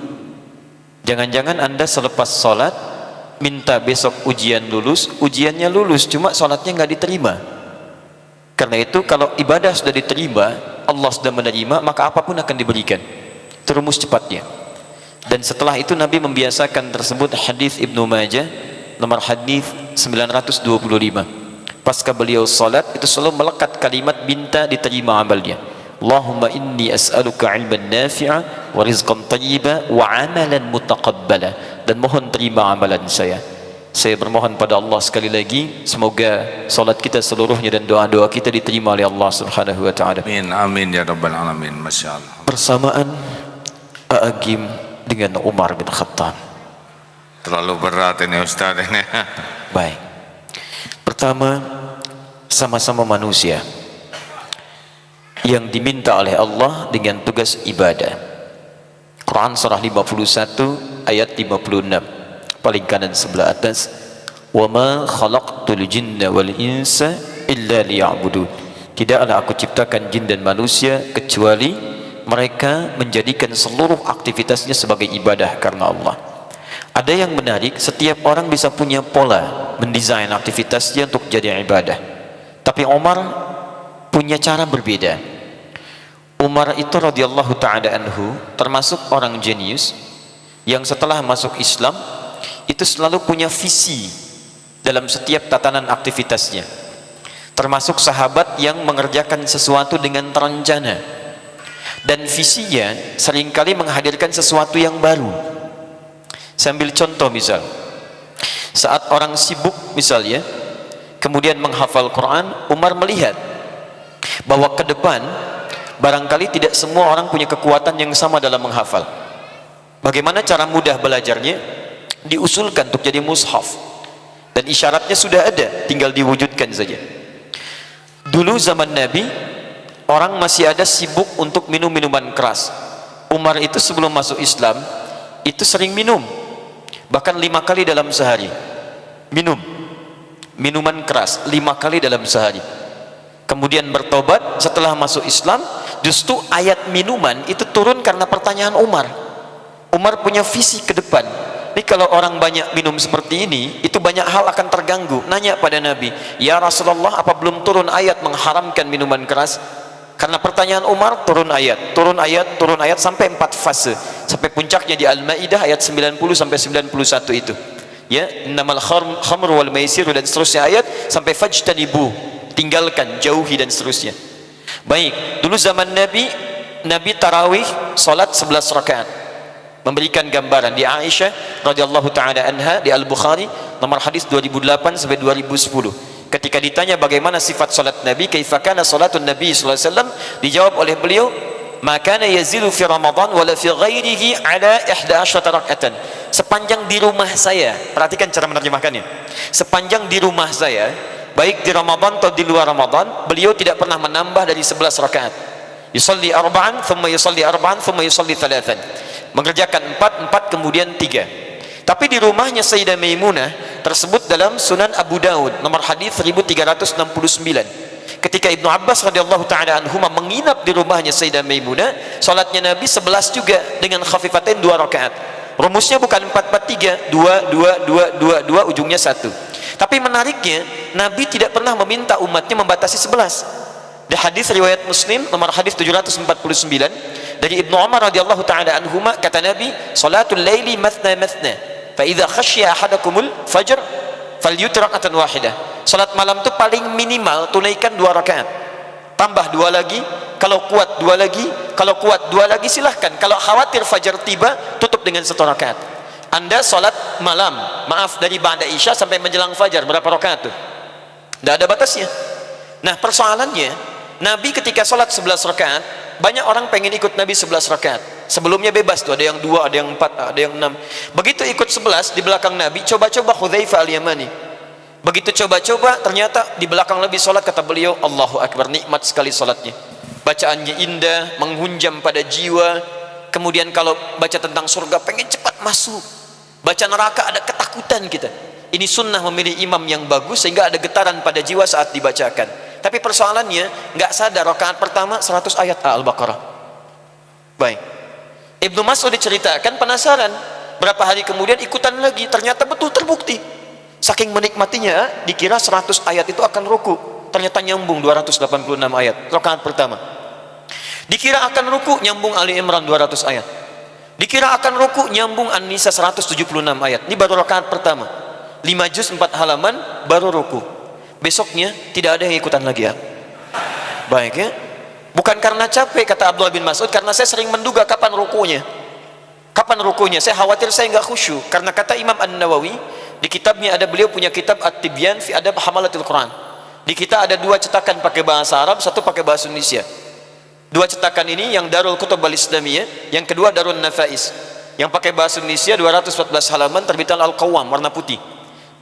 Jangan-jangan Anda selepas sholat minta besok ujian lulus, ujiannya lulus, cuma sholatnya nggak diterima. Karena itu kalau ibadah sudah diterima, Allah sudah menerima, maka apapun akan diberikan. Terumus cepatnya. Dan setelah itu Nabi membiasakan tersebut. Hadis Ibnu Majah nomor hadis 925. Pasca beliau salat itu selalu melekat kalimat minta diterima amalnya. Allahumma inni as'aluka ilman nafi'a wa rizqan tayyiba wa amalan mutaqabbala. Dan mohon terima amalan saya. Saya bermohon pada Allah sekali lagi, semoga salat kita seluruhnya dan doa-doa kita diterima oleh Allah Subhanahu wa taala. Amin amin ya rabbal alamin. Masyaallah. Persamaan A'agim dengan Umar bin Khattab. Terlalu berat ini Ustaz ini. Baik. Pertama, sama-sama manusia. yang diminta oleh Allah dengan tugas ibadah. Quran surah 51 ayat 56 paling kanan sebelah atas, wa ma khalaqtul jinna wal insa illa liya'budun. Tidaklah aku ciptakan jin dan manusia kecuali mereka menjadikan seluruh aktivitasnya sebagai ibadah karena Allah. Ada yang menarik, setiap orang bisa punya pola mendesain aktivitasnya untuk jadi ibadah, tapi Umar punya cara berbeda. Umar itu radhiyallahu ta'ala anhu termasuk orang jenius yang setelah masuk Islam itu selalu punya visi dalam setiap tatanan aktivitasnya, termasuk sahabat yang mengerjakan sesuatu dengan terencana, dan visinya seringkali menghadirkan sesuatu yang baru. Saya ambil contoh, misal saat orang sibuk misalnya kemudian menghafal Quran, Umar melihat bahwa ke depan barangkali tidak semua orang punya kekuatan yang sama dalam menghafal. Bagaimana cara mudah belajarnya? Diusulkan untuk jadi mushaf, dan isyaratnya sudah ada, tinggal diwujudkan saja. Dulu zaman Nabi, orang masih ada sibuk untuk minum minuman keras. Umar itu sebelum masuk Islam itu sering minum, bahkan 5 kali dalam sehari minum minuman keras 5 kali dalam sehari. Kemudian bertobat setelah masuk Islam. Justru ayat minuman itu turun karena pertanyaan Umar. Umar punya visi ke depan. Ini kalau orang banyak minum seperti ini, itu banyak hal akan terganggu. Nanya pada Nabi, ya Rasulullah, apa belum turun ayat mengharamkan minuman keras? Karena pertanyaan Umar, turun ayat, turun ayat, turun ayat sampai 4 fase, sampai puncaknya di Al-Maidah ayat 90 sampai 91 itu. Ya, innamal khamru wal maisir dan seterusnya ayat sampai fajtanibu, tinggalkan, jauhi dan seterusnya. Baik, dulu zaman Nabi tarawih salat 11 rakaat. Memberikan gambaran di Aisyah radhiyallahu taala anha di Al-Bukhari nomor hadis 2008 sampai 2010. Ketika ditanya bagaimana sifat salat Nabi, kaifa kana salatun Nabi sallallahu alaihi wasallam, dijawab oleh beliau, maka yazilu fi Ramadan wala fi ghairihi ala 11 raka'atan. Sepanjang di rumah saya, perhatikan cara menerjemahkannya. Sepanjang di rumah saya, baik di Ramadan atau di luar Ramadan, beliau tidak pernah menambah dari 11 rakaat. Yusalli arba'an, thumma yusalli arba'an, thumma yusalli thalathan. Mengerjakan 4 kemudian 3. Tapi di rumahnya Sayyidah Maimunah tersebut dalam Sunan Abu Daud nomor hadis 1369. Ketika Ibnu Abbas radhiyallahu taala anhuma menginap di rumahnya Sayyidah Maimunah, salatnya Nabi 11 juga dengan khafifatain 2 rakaat. Rumusnya bukan 4-4-3, 2 ujungnya 1. Tapi menariknya, Nabi tidak pernah meminta umatnya membatasi 11. Di hadis riwayat Muslim nomor hadis 749 dari Ibnu Umar radhiyallahu taala anhuma, kata Nabi, salatul laili mathna mathna, fa idza khashiya ahadakumul fajr falyutir rak'atan wahidah. Salat malam itu paling minimal tunaikan 2 rakaat. Tambah 2 lagi, kalau kuat 2 lagi, kalau kuat 2 lagi silahkan. Kalau khawatir fajar tiba, tutup dengan 1 rakaat. Anda salat malam, maaf, dari ba'da isya sampai menjelang fajar, berapa rakaat tuh? Tidak ada batasnya. Nah, persoalannya, Nabi ketika salat 11 rakaat, banyak orang pengen ikut Nabi 11 rakaat. Sebelumnya bebas tuh, ada yang 2, ada yang 4, ada yang 6. Begitu ikut 11 di belakang Nabi, coba-coba Hudzaifah al-Yamani. Begitu coba-coba, ternyata di belakang Nabi salat, kata beliau, Allahu Akbar, nikmat sekali salatnya. Bacaannya indah, menghunjam pada jiwa. Kemudian kalau baca tentang surga, pengen cepat masuk. Baca neraka, ada ketakutan kita. Ini sunnah memilih imam yang bagus sehingga ada getaran pada jiwa saat dibacakan. Tapi persoalannya, nggak sadar rakaat pertama 100 ayat Al-Baqarah. Baik, Ibnu Mas'ud diceritakan, penasaran, berapa hari kemudian ikutan lagi, ternyata betul terbukti. Saking menikmatinya, dikira 100 ayat itu akan ruku, ternyata nyambung 286 ayat rakaat pertama. Dikira akan ruku, nyambung Ali Imran 200 ayat. Dikira akan ruku, nyambung An-Nisa 176 ayat. Ini baru rakaat pertama, 5 juz 4 halaman baru ruku. Besoknya tidak ada yang ikutan lagi ya. Baik ya. Bukan karena capek, kata Abdullah bin Mas'ud, karena saya sering menduga kapan rukunya. Kapan rukunya? Saya khawatir saya nggak khusyuk. Karena kata Imam An-Nawawi, di kitabnya ada, beliau punya kitab At-Tibyan fi Adab Hamalatil Quran. Di kita ada 2 cetakan pakai bahasa Arab, 1 pakai bahasa Indonesia. 2 cetakan ini yang Darul Kutub Al-Islamiyah, yang kedua Darul Nafais. Yang pakai bahasa Indonesia 214 halaman, terbitan Al-Qawwam warna putih.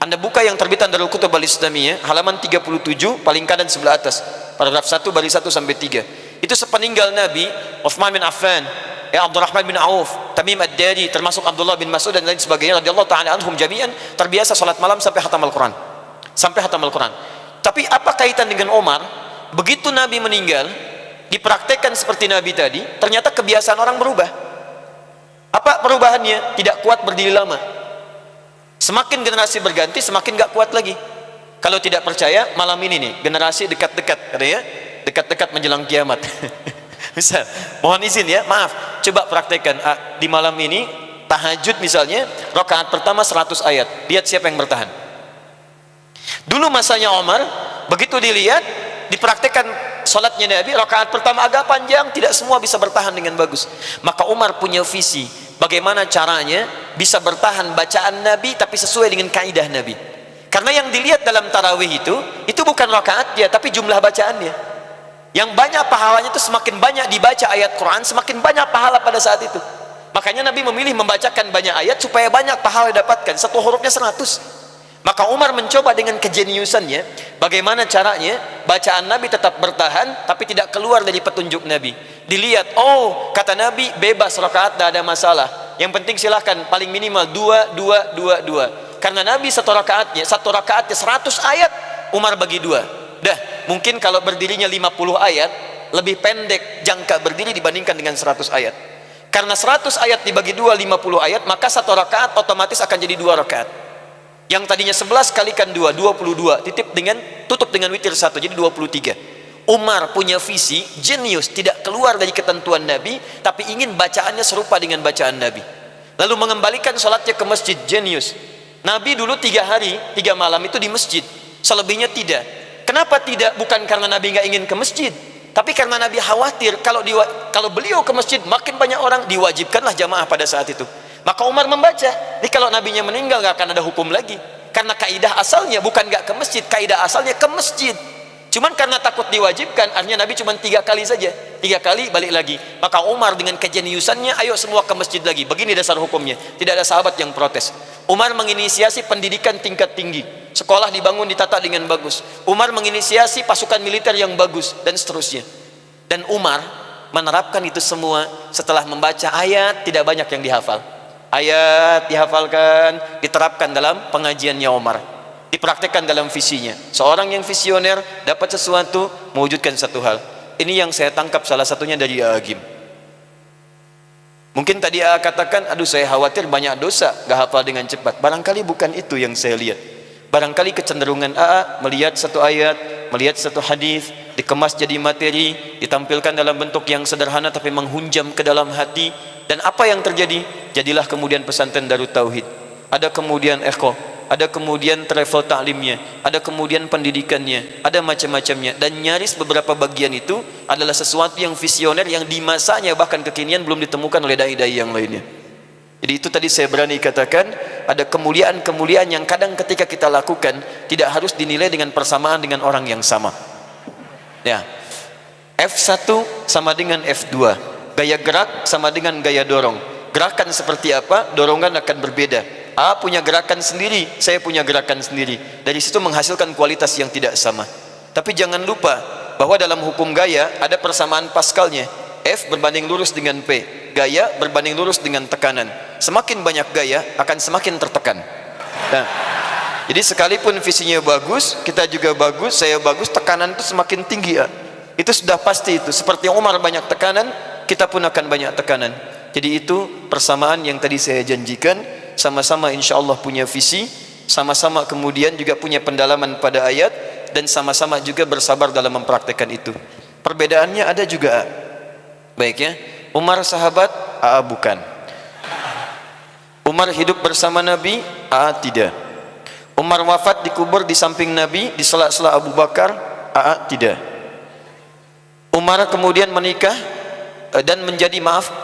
Anda buka yang terbitan Darul Kutub Al-Islamiyah, halaman 37 paling kanan sebelah atas, paragraf 1 baris 1 sampai 3. Itu sepeninggal Nabi, Utsman bin Affan, Abdurrahman bin Auf, Tamim Ad-Dari, termasuk Abdullah bin Mas'ud dan lain sebagainya radhiyallahu taala anhum jami'an, terbiasa salat malam sampai khatam Al-Quran. Sampai khatam Al-Quran. Tapi apa kaitan dengan Umar? Begitu Nabi meninggal, dipraktekkan seperti Nabi tadi, ternyata kebiasaan orang berubah. Apa perubahannya? Tidak kuat berdiri lama. Semakin generasi berganti, semakin gak kuat lagi. Kalau tidak percaya, malam ini nih, generasi dekat-dekat, katanya, dekat-dekat menjelang kiamat. Misal, mohon izin ya, maaf, coba praktekkan di malam ini, tahajud misalnya, rakaat pertama 100 ayat. Lihat siapa yang bertahan. Dulu masanya Umar, begitu dilihat, dipraktekkan salatnya Nabi, rakaat pertama agak panjang, tidak semua bisa bertahan dengan bagus. Maka Umar punya visi, bagaimana caranya bisa bertahan bacaan Nabi tapi sesuai dengan kaidah Nabi. Karena yang dilihat dalam tarawih itu bukan rakaatnya tapi jumlah bacaannya. Yang banyak pahalanya itu semakin banyak dibaca ayat Quran, semakin banyak pahala pada saat itu. Makanya Nabi memilih membacakan banyak ayat supaya banyak pahala didapatkan. Satu hurufnya 100. Maka Umar mencoba dengan kejeniusannya, bagaimana caranya bacaan Nabi tetap bertahan tapi tidak keluar dari petunjuk Nabi. Dilihat, oh kata Nabi bebas rakaat, tidak ada masalah. Yang penting silahkan paling minimal 2. Karena Nabi satu rakaatnya 100 ayat, Umar bagi 2. Dah, mungkin kalau berdirinya 50 ayat, lebih pendek jangka berdiri dibandingkan dengan 100 ayat. Karena 100 ayat dibagi 2, 50 ayat, maka satu rakaat otomatis akan jadi 2 rakaat. Yang tadinya 11 kalikan 2, 22, tutup dengan witir 1, jadi 23. Umar punya visi, jenius, tidak keluar dari ketentuan Nabi, tapi ingin bacaannya serupa dengan bacaan Nabi. Lalu mengembalikan sholatnya ke masjid, jenius. Nabi dulu 3 hari, 3 malam itu di masjid, selebihnya tidak. Kenapa tidak? Bukan karena Nabi nggak ingin ke masjid, tapi karena Nabi khawatir kalau beliau ke masjid makin banyak orang, diwajibkanlah jamaah pada saat itu. Maka Umar membaca. Jadi kalau nabinya meninggal nggak akan ada hukum lagi. Karena kaidah asalnya bukan nggak ke masjid, kaidah asalnya ke masjid. Cuman karena takut diwajibkan, artinya Nabi cuma 3 kali saja. 3 kali balik lagi. Maka Umar dengan kejeniusannya, ayo semua ke masjid lagi. Begini dasar hukumnya. Tidak ada sahabat yang protes. Umar menginisiasi pendidikan tingkat tinggi. Sekolah dibangun, ditata dengan bagus. Umar menginisiasi pasukan militer yang bagus dan seterusnya. Dan Umar menerapkan itu semua setelah membaca ayat tidak banyak yang dihafal. Ayat dihafalkan, diterapkan dalam pengajiannya Umar, dipraktekkan dalam visinya. Seorang yang visioner dapat sesuatu, mewujudkan satu hal. Ini yang saya tangkap salah satunya dari Agim. Mungkin tadi katakan, aduh saya khawatir banyak dosa, gak hafal dengan cepat. Barangkali bukan itu yang saya lihat. Barangkali kecenderungan melihat satu ayat, melihat satu hadis, dikemas jadi materi, ditampilkan dalam bentuk yang sederhana tapi menghunjam ke dalam hati. Dan apa yang terjadi? Jadilah kemudian pesantren Darut Tauhid. Ada kemudian Eko, ada kemudian travel taklimnya, ada kemudian pendidikannya, ada macam-macamnya. Dan nyaris beberapa bagian itu adalah sesuatu yang visioner yang di masanya bahkan kekinian belum ditemukan oleh dai-dai yang lainnya. Jadi itu tadi saya berani katakan, ada kemuliaan-kemuliaan yang kadang ketika kita lakukan tidak harus dinilai dengan persamaan dengan orang yang sama. Ya, F1 sama dengan F2. Gaya gerak sama dengan gaya dorong. Gerakan seperti apa, dorongan akan berbeda. A punya gerakan sendiri, saya punya gerakan sendiri. Dari situ menghasilkan kualitas yang tidak sama. Tapi jangan lupa bahwa dalam hukum gaya ada persamaan paskalnya. F berbanding lurus dengan P. Gaya berbanding lurus dengan tekanan. Semakin banyak gaya akan semakin tertekan. Nah, jadi sekalipun visinya bagus, kita juga bagus, saya bagus, tekanan itu semakin tinggi ya. Itu sudah pasti itu. Seperti Umar banyak tekanan, kita pun akan banyak tekanan. Jadi itu persamaan yang tadi saya janjikan. Sama-sama insya Allah punya visi, sama-sama kemudian juga punya pendalaman pada ayat, dan sama-sama juga bersabar dalam mempraktekkan itu. Perbedaannya ada juga. Baik ya, Umar sahabat, bukan. Umar hidup bersama Nabi, tidak. Umar wafat dikubur di samping Nabi, di sela-sela Abu Bakar, tidak. Umar kemudian menikah dan menjadi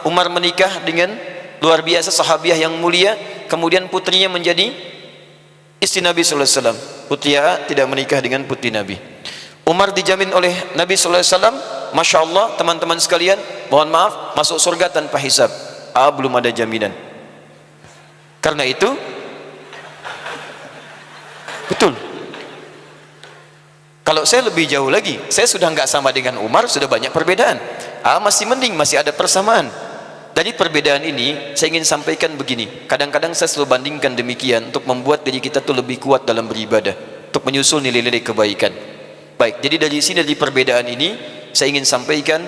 Umar menikah dengan luar biasa sahabiah yang mulia, kemudian putrinya menjadi istri Nabi sallallahu alaihi wasallam. Putri tidak menikah dengan putri Nabi. Umar dijamin oleh Nabi sallallahu alaihi wasallam, Masya Allah teman-teman sekalian, mohon maaf, masuk surga tanpa hisab. Belum ada jaminan. Karena itu betul, Kalau saya lebih jauh lagi, saya sudah nggak sama dengan Umar, sudah banyak perbedaan. Masih mending, masih ada persamaan. Dari perbedaan ini saya ingin sampaikan begini, kadang-kadang saya selalu bandingkan demikian untuk membuat diri kita tuh lebih kuat dalam beribadah, untuk menyusul nilai-nilai kebaikan. Baik, jadi dari sini, dari perbedaan ini saya ingin sampaikan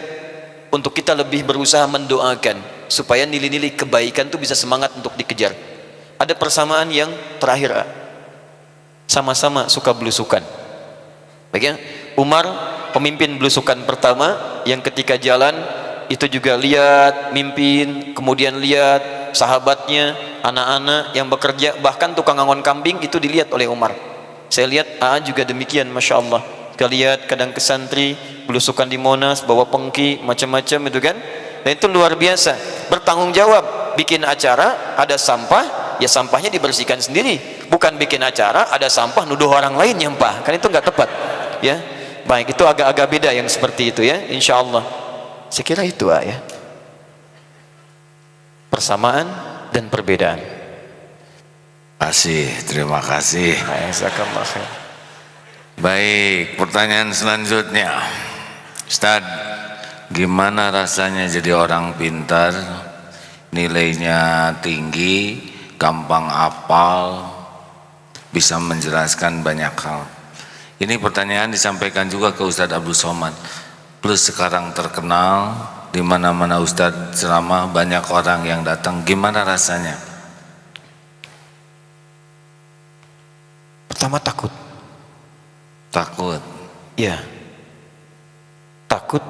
untuk kita lebih berusaha mendoakan supaya nilai-nilai kebaikan itu bisa semangat untuk dikejar. Ada persamaan yang terakhir, sama-sama suka belusukan. Baik ya, Umar pemimpin belusukan pertama yang ketika jalan itu juga lihat, mimpin, kemudian lihat sahabatnya, anak-anak yang bekerja, bahkan tukang angon kambing itu dilihat oleh Umar. Saya lihat juga demikian, Masya Allah. Kita lihat kadang ke santri belusukan di Monas, bawa pengki, macam-macam itu kan. Dan itu luar biasa, bertanggung jawab. Bikin acara, ada sampah, ya sampahnya dibersihkan sendiri. Bukan bikin acara, ada sampah, nuduh orang lain nyampah, kan itu nggak tepat ya. Baik, itu agak-agak beda yang seperti itu ya, insya Allah. Saya kira itu ya, persamaan dan perbedaan. Terima kasih. Baik, pertanyaan selanjutnya, Ustaz, gimana rasanya jadi orang pintar, nilainya tinggi, gampang hafal, bisa menjelaskan banyak hal? Ini pertanyaan disampaikan juga ke Ustadz Abdul Somad. Plus sekarang terkenal di mana-mana Ustadz ceramah, banyak orang yang datang. Gimana rasanya? Pertama takut. Takut. Ya. Takut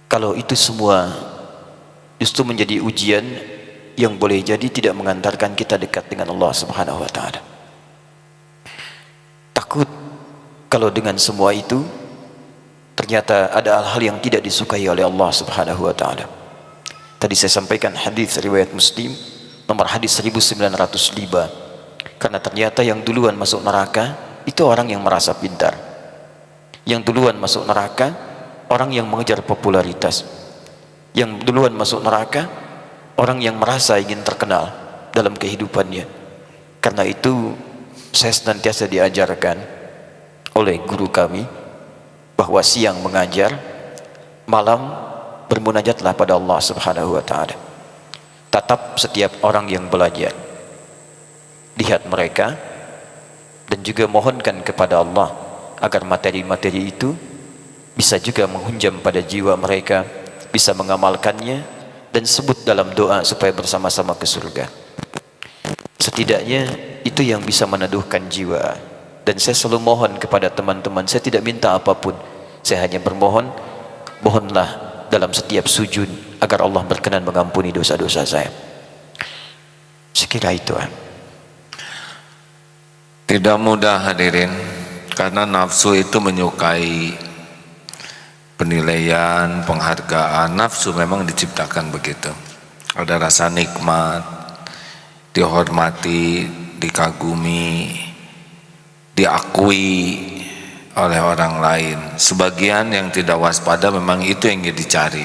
kalau itu semua justru menjadi ujian yang boleh jadi tidak mengantarkan kita dekat dengan Allah Subhanahu wa taala. Takut kalau dengan semua itu ternyata ada hal-hal yang tidak disukai oleh Allah Subhanahu wa taala. Tadi saya sampaikan hadis riwayat Muslim nomor hadis 1905, karena ternyata yang duluan masuk neraka itu orang yang merasa pintar. Yang duluan masuk neraka orang yang mengejar popularitas. Yang duluan masuk neraka orang yang merasa ingin terkenal dalam kehidupannya. Karena itu saya senantiasa diajarkan oleh guru kami bahwa siang mengajar, malam bermunajatlah pada Allah Subhanahu wa taala. Tatap setiap orang yang belajar, lihat mereka dan juga mohonkan kepada Allah agar materi-materi itu bisa juga menghunjam pada jiwa mereka, bisa mengamalkannya, dan sebut dalam doa supaya bersama-sama ke surga. Setidaknya itu yang bisa meneduhkan jiwa. Dan saya selalu mohon kepada teman-teman, saya tidak minta apapun, saya hanya bermohon, mohonlah dalam setiap sujud agar Allah berkenan mengampuni dosa-dosa saya. Sekira itu. Tidak mudah hadirin, karena nafsu itu menyukai penilaian, penghargaan. Nafsu memang diciptakan begitu. Ada rasa nikmat, dihormati, dikagumi, diakui oleh orang lain. Sebagian yang tidak waspada memang itu yang dicari.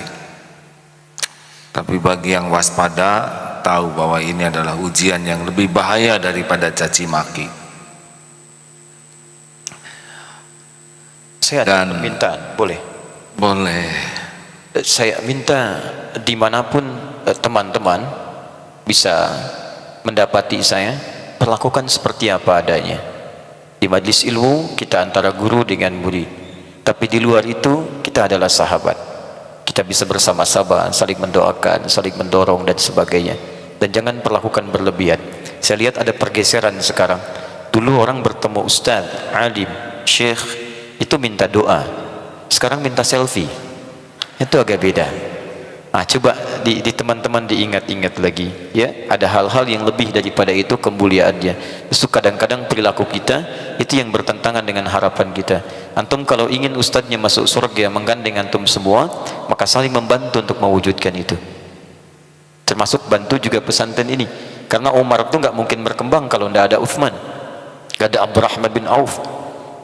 Tapi bagi yang waspada, tahu bahwa ini adalah ujian yang lebih bahaya daripada caci maki. Saya ada permintaan, boleh? Boleh. Saya minta dimanapun teman-teman bisa mendapati saya, perlakukan seperti apa adanya. Di majlis ilmu kita antara guru dengan murid, tapi di luar itu kita adalah sahabat. Kita bisa bersama-sama saling mendoakan, saling mendorong dan sebagainya. Dan jangan perlakukan berlebihan. Saya lihat ada pergeseran sekarang. Dulu orang bertemu ustaz, alim, syekh itu minta doa, sekarang minta selfie. Itu agak beda. Coba di teman-teman diingat-ingat lagi ya, ada hal-hal yang lebih daripada itu kemuliaannya. Justru kadang-kadang perilaku kita itu yang bertentangan dengan harapan kita. Antum kalau ingin ustadznya masuk surga menggandeng antum semua, maka saling membantu untuk mewujudkan itu. Termasuk bantu juga pesantren ini, karena Umar itu nggak mungkin berkembang kalau tidak ada Uthman, nggak ada Abdurrahman bin Auf.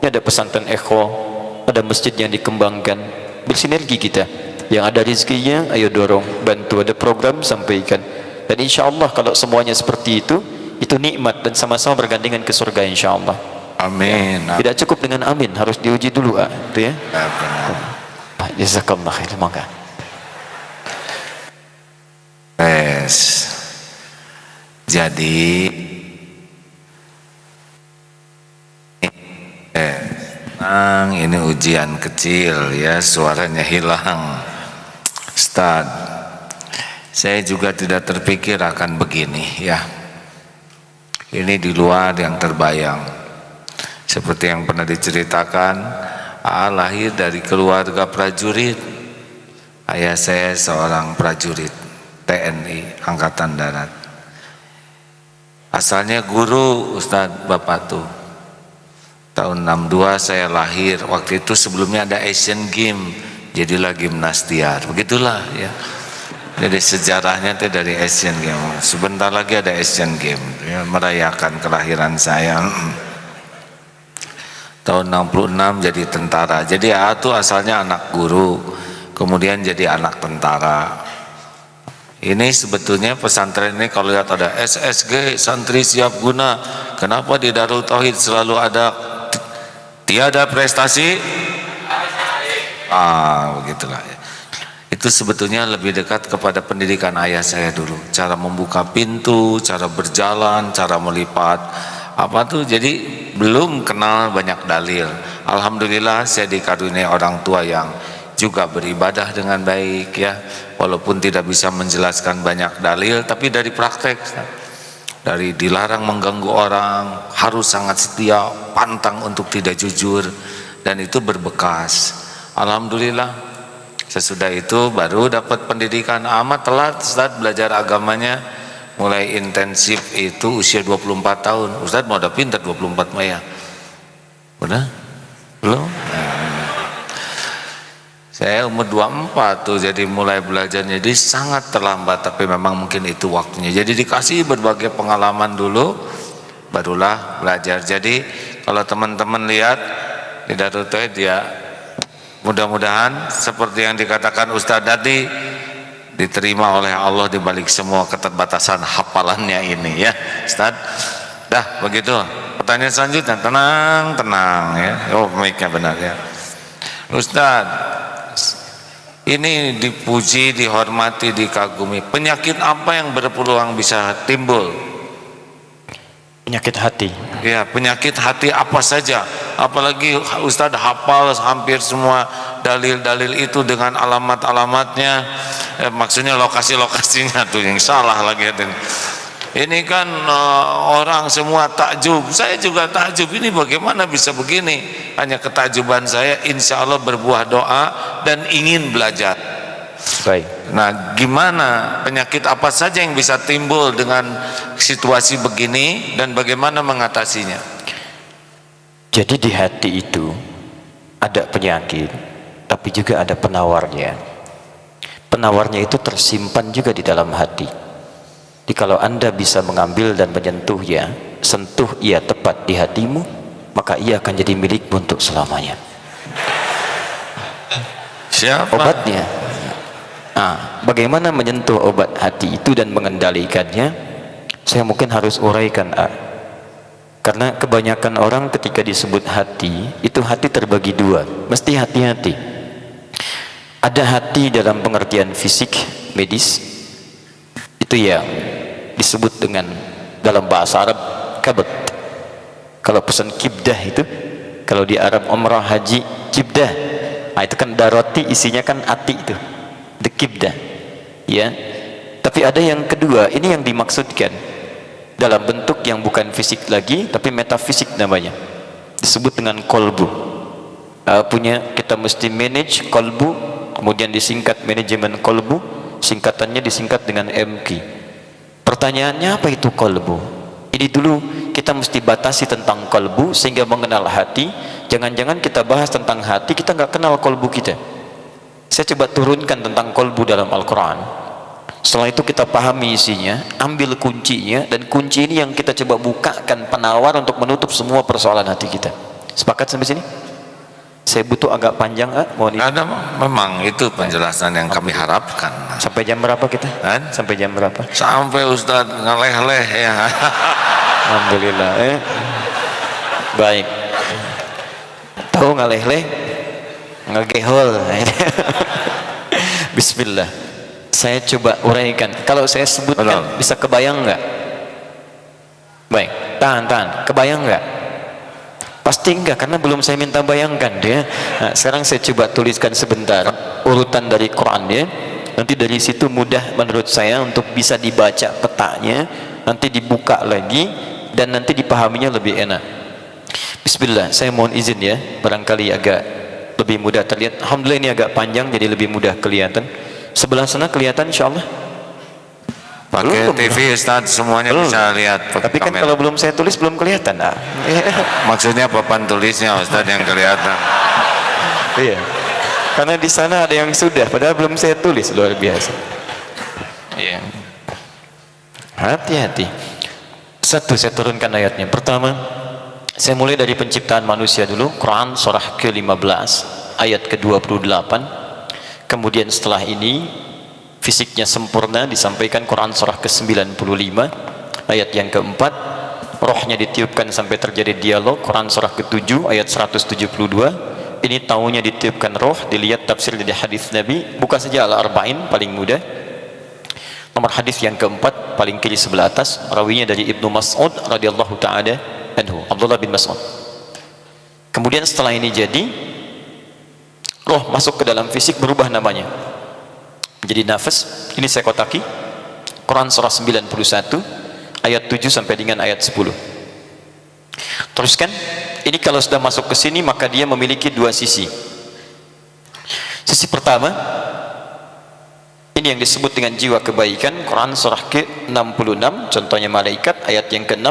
Ini ada pesantren Eko, ada masjid yang dikembangkan, bersinergi kita. Yang ada rezekinya, ayo dorong, bantu, ada program, sampaikan. Dan insya Allah kalau semuanya seperti itu nikmat dan sama-sama bergandengan ke surga insya Allah. Amin. Tidak cukup dengan amin, harus diuji dulu, itu ya. Ya, benar. Jazakallah khair, maka. Jadi ini ujian kecil ya, suaranya hilang. Ustaz, saya juga tidak terpikir akan begini ya. Ini di luar yang terbayang. Seperti yang pernah diceritakan, lahir dari keluarga prajurit. Ayah saya seorang prajurit TNI Angkatan Darat. Asalnya guru Ustadz Bapak tuh. Tahun 62 saya lahir. Waktu itu sebelumnya ada Asian Games, jadilah gimnastiar. Begitulah ya. Jadi sejarahnya itu dari Asian Games. Sebentar lagi ada Asian Games ya, merayakan kelahiran saya. Tahun 66 jadi tentara. Jadi tuh asalnya anak guru, kemudian jadi anak tentara. Ini sebetulnya pesantren ini kalau lihat ada SSG, santri siap guna. Kenapa di Darul Tauhid selalu ada tiada prestasi? Begitulah ya. Itu sebetulnya lebih dekat kepada pendidikan ayah saya dulu. Cara membuka pintu, cara berjalan, cara melipat. Jadi belum kenal banyak dalil. Alhamdulillah saya dikaruniai orang tua yang juga beribadah dengan baik ya, walaupun tidak bisa menjelaskan banyak dalil, tapi dari praktek, dari dilarang mengganggu orang, harus sangat setia, pantang untuk tidak jujur, dan itu berbekas. Alhamdulillah sesudah itu baru dapat pendidikan. Amat telat Ustaz belajar agamanya, mulai intensif itu usia 24 tahun. Ustaz mau udah pintar 24 Maya udah? Belum? Saya umur 24 tuh jadi mulai belajar, jadi sangat terlambat, tapi memang mungkin itu waktunya. Jadi dikasih berbagai pengalaman dulu, barulah belajar. Jadi kalau teman-teman lihat di Darul Tauhid ya, mudah-mudahan seperti yang dikatakan Ustadz tadi, diterima oleh Allah di balik semua keterbatasan hafalannya ini ya, Ustadz. Dah begitu. Pertanyaan selanjutnya, tenang ya. Oh, mic-nya benar ya. Ustadz, ini dipuji, dihormati, dikagumi. Penyakit apa yang berpeluang bisa timbul? Penyakit hati. Ya, penyakit hati apa saja? Apalagi Ustadz hafal hampir semua dalil-dalil itu dengan alamat-alamatnya. Maksudnya lokasi-lokasinya tuh yang salah lagi. Ini kan orang semua takjub. Saya juga takjub. Ini bagaimana bisa begini? Hanya ketakjuban saya, insya Allah berbuah doa dan ingin belajar. Baik. Nah, gimana, penyakit apa saja yang bisa timbul dengan situasi begini dan bagaimana mengatasinya? Jadi di hati itu ada penyakit, tapi juga ada penawarnya. Penawarnya itu tersimpan juga di dalam hati. Jadi kalau Anda bisa mengambil dan menyentuhnya, sentuh ia tepat di hatimu, maka ia akan jadi milikmu untuk selamanya. Siapa? Obatnya. Bagaimana menyentuh obat hati itu dan mengendalikannya? Saya mungkin harus uraikan, karena kebanyakan orang ketika disebut hati, itu hati terbagi dua. Mesti hati-hati. Ada hati dalam pengertian fisik, medis, itu ya disebut dengan dalam bahasa Arab kabad. Kalau pesan kibdah itu, kalau di Arab umrah haji kibdah, itu kan daroti, isinya kan hati itu, the kibdah ya. Tapi ada yang kedua, ini yang dimaksudkan dalam bentuk yang bukan fisik lagi, tapi metafisik namanya, disebut dengan kolbu. Kita mesti manage kolbu, kemudian disingkat manajemen kolbu, singkatannya disingkat dengan MQ. Pertanyaannya, apa itu kolbu? Ini dulu kita mesti batasi tentang kolbu sehingga mengenal hati. Jangan-jangan kita bahas tentang hati, kita nggak kenal kolbu kita. Saya coba turunkan tentang kolbu dalam Al-Quran. Setelah itu kita pahami isinya, ambil kuncinya, dan kunci ini yang kita coba bukakan penawar untuk menutup semua persoalan hati kita. Sepakat sampai sini? Saya butuh agak panjang, mohon Ada, memang itu penjelasan yang kami harapkan. Sampai jam berapa kita? Sampai jam berapa? Sampai Ustadz ngeleh-leh ya. Alhamdulillah. Baik. Tahu ngaleh-leh ngegehol. Bismillah. Saya coba uraikan. Kalau saya sebutkan bisa kebayang nggak? Baik, tahan. Kebayang nggak? Pasti enggak, karena belum saya minta bayangkan dia. Nah, sekarang saya coba tuliskan sebentar urutan dari Quran dia. Nanti dari situ mudah menurut saya untuk bisa dibaca petanya, nanti dibuka lagi dan nanti dipahaminya lebih enak. Bismillah, saya mohon izin ya, barangkali agak lebih mudah terlihat. Alhamdulillah ini agak panjang jadi lebih mudah kelihatan. Sebelah sana kelihatan insyaallah. Pakai TV Ustaz, semuanya bisa lihat. Tapi kan kamera. kalau belum saya tulis belum kelihatan. Maksudnya papan tulisnya Ustaz yang kelihatan. Iya. Karena di sana ada yang sudah, padahal belum saya tulis, luar biasa. Iya. Hati-hati. Satu, saya turunkan ayatnya. Pertama, saya mulai dari penciptaan manusia dulu. Quran surah ke-15 ayat ke-28. Kemudian setelah ini fisiknya sempurna disampaikan Quran surah ke-95 ayat yang keempat. Rohnya ditiupkan sampai terjadi dialog. Quran surah ke-7 ayat 172. Ini taunya ditiupkan roh, dilihat tafsir dari hadis Nabi. Buka saja Al-Arba'in paling mudah. Nomor hadis yang keempat paling kiri sebelah atas, rawinya dari Ibnu Mas'ud radhiyallahu taala anhu, Abdullah bin Mas'ud. Kemudian setelah ini jadi roh masuk ke dalam fisik, berubah namanya menjadi nafas. Ini saya kotaki Quran surah 91 ayat 7 sampai dengan ayat 10. Teruskan. Ini kalau sudah masuk ke sini maka dia memiliki dua sisi. Sisi pertama, ini yang disebut dengan jiwa kebaikan. Quran surah ke-66 contohnya malaikat ayat yang ke-6.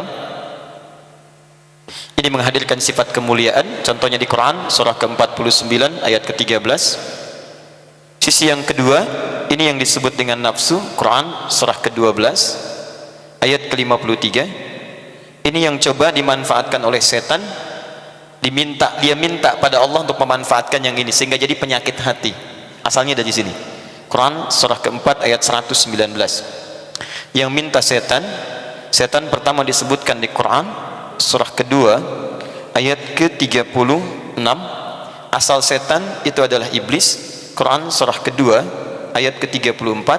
Ini menghadirkan sifat kemuliaan, contohnya di Quran surah ke-49 ayat ke-13. Sisi yang kedua, ini yang disebut dengan nafsu. Quran surah ke-12 ayat ke-53. Ini yang coba dimanfaatkan oleh setan. Dia minta pada Allah untuk memanfaatkan yang ini sehingga jadi penyakit hati. Asalnya dari sini. Quran surah ke-4 ayat 119. Yang minta setan pertama disebutkan di Quran surah kedua ayat ke-36. Asal setan itu adalah iblis. Quran surah kedua ayat ke-34.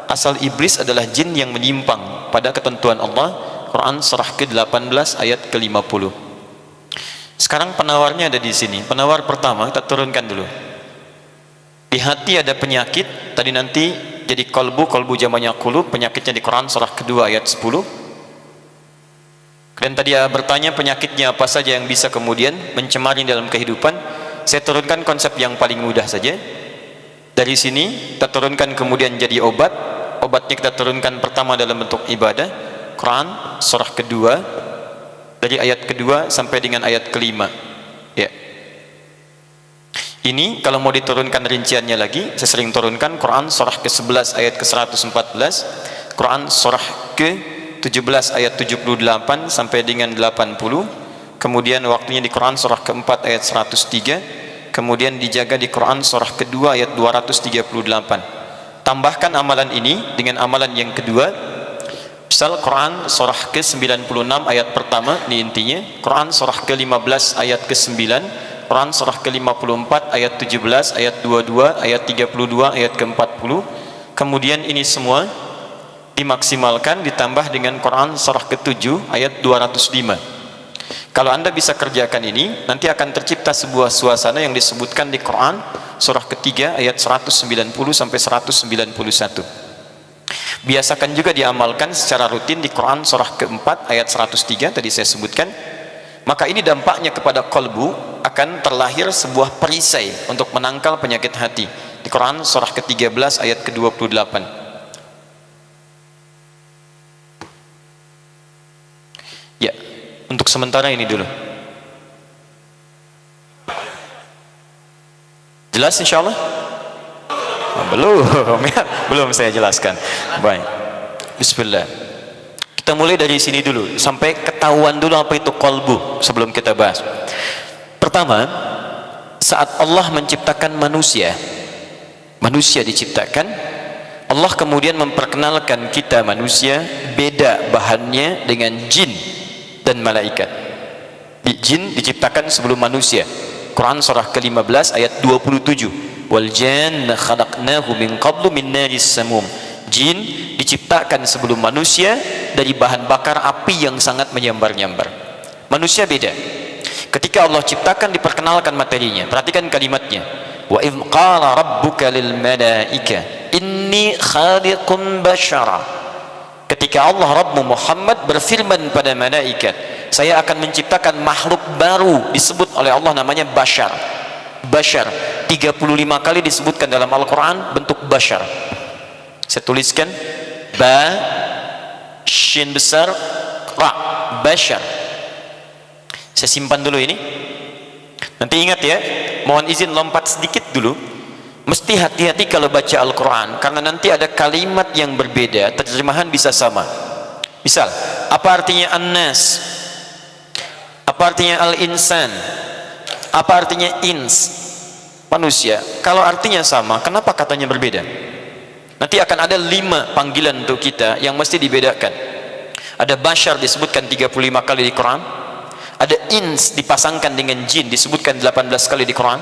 Asal iblis adalah jin yang menyimpang pada ketentuan Allah. Quran surah ke-18 ayat ke-50. Sekarang penawarnya ada di sini. Penawar pertama kita turunkan dulu. Di hati ada penyakit. Tadi nanti jadi kolbu jamannya qulub. Penyakitnya di Quran surah kedua ayat 10. Dan tadi bertanya penyakitnya apa saja yang bisa kemudian mencemari dalam kehidupan. Saya turunkan konsep yang paling mudah saja. Dari sini kita turunkan kemudian jadi obat. Obatnya kita turunkan pertama dalam bentuk ibadah. Quran surah kedua dari ayat kedua sampai dengan ayat kelima. Ya. Ini kalau mau diturunkan rinciannya lagi, saya sering turunkan Quran surah ke-11 ayat ke-114, Quran surah ke-17 ayat 78 sampai dengan 80, kemudian waktunya di Quran surah ke-4 ayat 103, kemudian dijaga di Quran surah kedua ayat 238. Tambahkan amalan ini dengan amalan yang kedua. Misal Quran surah ke-96 ayat pertama, ini intinya. Quran surah ke-15 ayat ke-9, Quran surah ke-54 ayat 17, ayat 22, ayat 32, ayat ke-40. Kemudian ini semua dimaksimalkan ditambah dengan Quran surah ke-7 ayat 205. Kalau Anda bisa kerjakan ini, nanti akan tercipta sebuah suasana yang disebutkan di Quran surah ketiga ayat 190 sampai 191. Biasakan juga diamalkan secara rutin di Quran surah ke-4 ayat 103 tadi saya sebutkan. Maka ini dampaknya kepada kolbu akan terlahir sebuah perisai untuk menangkal penyakit hati. Di Quran surah ke-13 ayat ke-28. Ya, untuk sementara ini dulu. Jelas insyaallah? Belum saya jelaskan. Baik. Bismillah. Kita mulai dari sini dulu sampai ketahuan dulu apa itu qalbu sebelum kita bahas. Pertama, saat Allah menciptakan manusia diciptakan, Allah kemudian memperkenalkan kita manusia beda bahannya dengan jin dan malaikat. Jin diciptakan sebelum manusia. Quran surah ke-15 ayat 27. Wal janna khalaqnahu min qablu min naris samum. Jin diciptakan sebelum manusia dari bahan bakar api yang sangat menyambar-nyambar. Manusia beda. Ketika Allah ciptakan diperkenalkan materinya. Perhatikan kalimatnya. Wa idh qala rabbuka lil malaika inni khaliqun bashara. Ketika Allah Rabbmu Muhammad berfirman pada malaikat, saya akan menciptakan makhluk baru, disebut oleh Allah namanya bashar. Bashar 35 kali disebutkan dalam Al-Quran bentuk bashar. Saya tuliskan ba shin besar ra, bashar. Saya simpan dulu ini. Nanti ingat ya, mohon izin lompat sedikit dulu. Mesti hati-hati kalau baca Al-Quran, karena nanti ada kalimat yang berbeda, terjemahan bisa sama. Misal, apa artinya an-nas? Apa artinya al-insan? Apa artinya ins? Manusia. Kalau artinya sama, kenapa katanya berbeda? Nanti akan ada 5 panggilan untuk kita yang mesti dibedakan. Ada bashar disebutkan 35 kali di Quran. Ada ins dipasangkan dengan jin disebutkan 18 kali di Quran.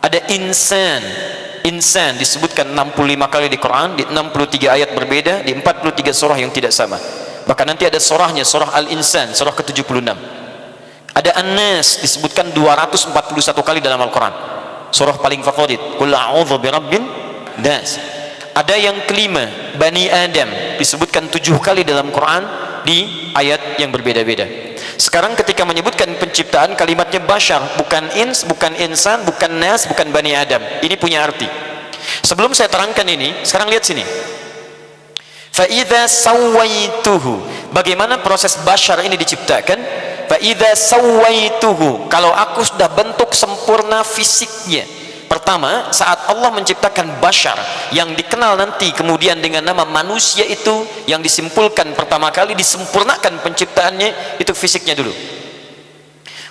Ada insan disebutkan 65 kali di Quran, di 63 ayat berbeda, di 43 surah yang tidak sama. Bahkan nanti ada surahnya, surah Al-Insan, surah ke-76. Ada An-Nas disebutkan 241 kali dalam Al-Quran, surah paling favorit, Qul a'udzu birabbin nas. Ada yang kelima, Bani Adam, disebutkan 7 kali dalam Quran di ayat yang berbeda-beda. Sekarang ketika menyebutkan penciptaan, kalimatnya bashar, bukan ins, bukan insan, bukan nas, bukan Bani Adam. Ini punya arti. Sebelum saya terangkan ini, sekarang lihat sini. Fa idza sawaituhu. Bagaimana proses bashar ini diciptakan? Fa idza sawaituhu. Kalau aku sudah bentuk sempurna fisiknya. Pertama, saat Allah menciptakan bashar yang dikenal nanti kemudian dengan nama manusia itu, yang disimpulkan pertama kali disempurnakan penciptaannya itu fisiknya dulu.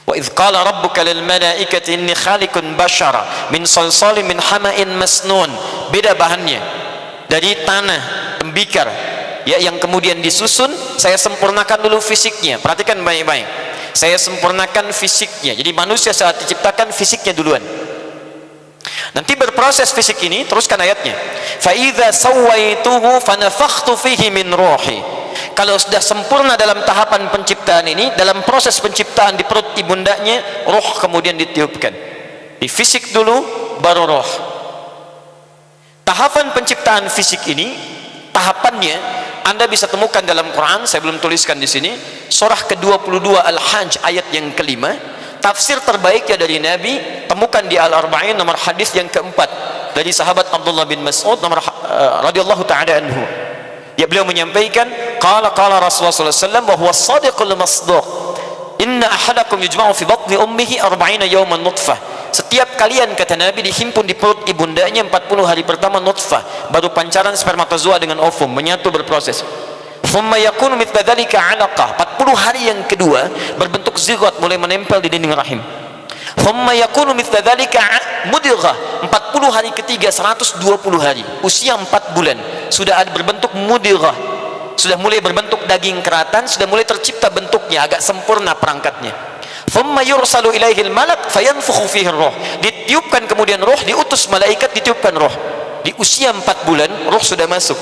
Wa idz qala rabbuka lil malaikati inni khaliqun bashara min salsalin min hama'in masnun. Beda bahannya. Dari tanah tembikar ya, yang kemudian disusun, saya sempurnakan dulu fisiknya. Perhatikan baik-baik. Saya sempurnakan fisiknya. Jadi manusia saat diciptakan fisiknya duluan. Nanti berproses fisik ini, teruskan ayatnya. Fa idza sawaituhu fanafakhtu fihi min ruhi. Kalau sudah sempurna dalam tahapan penciptaan ini, dalam proses penciptaan di perut ibundanya, roh kemudian ditiupkan. Di fisik dulu baru roh. Tahapan penciptaan fisik ini, tahapannya Anda bisa temukan dalam Quran, saya belum tuliskan di sini, surah ke-22 Al-Hajj ayat yang kelima. Tafsir terbaiknya dari Nabi temukan di Al-Arba'in nomor hadis yang keempat dari sahabat Abdullah bin Mas'ud nomor radhiyallahu ta'ala anhu. Ya, beliau menyampaikan qala Rasulullah sallallahu alaihi wasallam wa huwa shadiqul masduq inna ahadakum yujma'u fi batni ummihi 40 yawman nutfah. Setiap kalian, kata Nabi, dihimpun di perut ibundanya 40 hari pertama nutfah, baru pancaran spermatozoa dengan ovum menyatu berproses. Thumma yakunu mithla dhalika 'alaqah. 40 hari yang kedua berbentuk zigot, mulai menempel di dinding rahim. Thumma yakunu mithla dhalika mudghah. 40 hari ketiga 120 hari. Usia 4 bulan sudah ada berbentuk mudghah. Sudah mulai berbentuk daging keratan, sudah mulai tercipta bentuknya, agak sempurna perangkatnya. Thumma yursalu ilaihi al-malak fayanfukhu fihi ar-ruh. Ditiupkan kemudian roh, diutus malaikat ditiupkan roh. Di usia 4 bulan roh sudah masuk.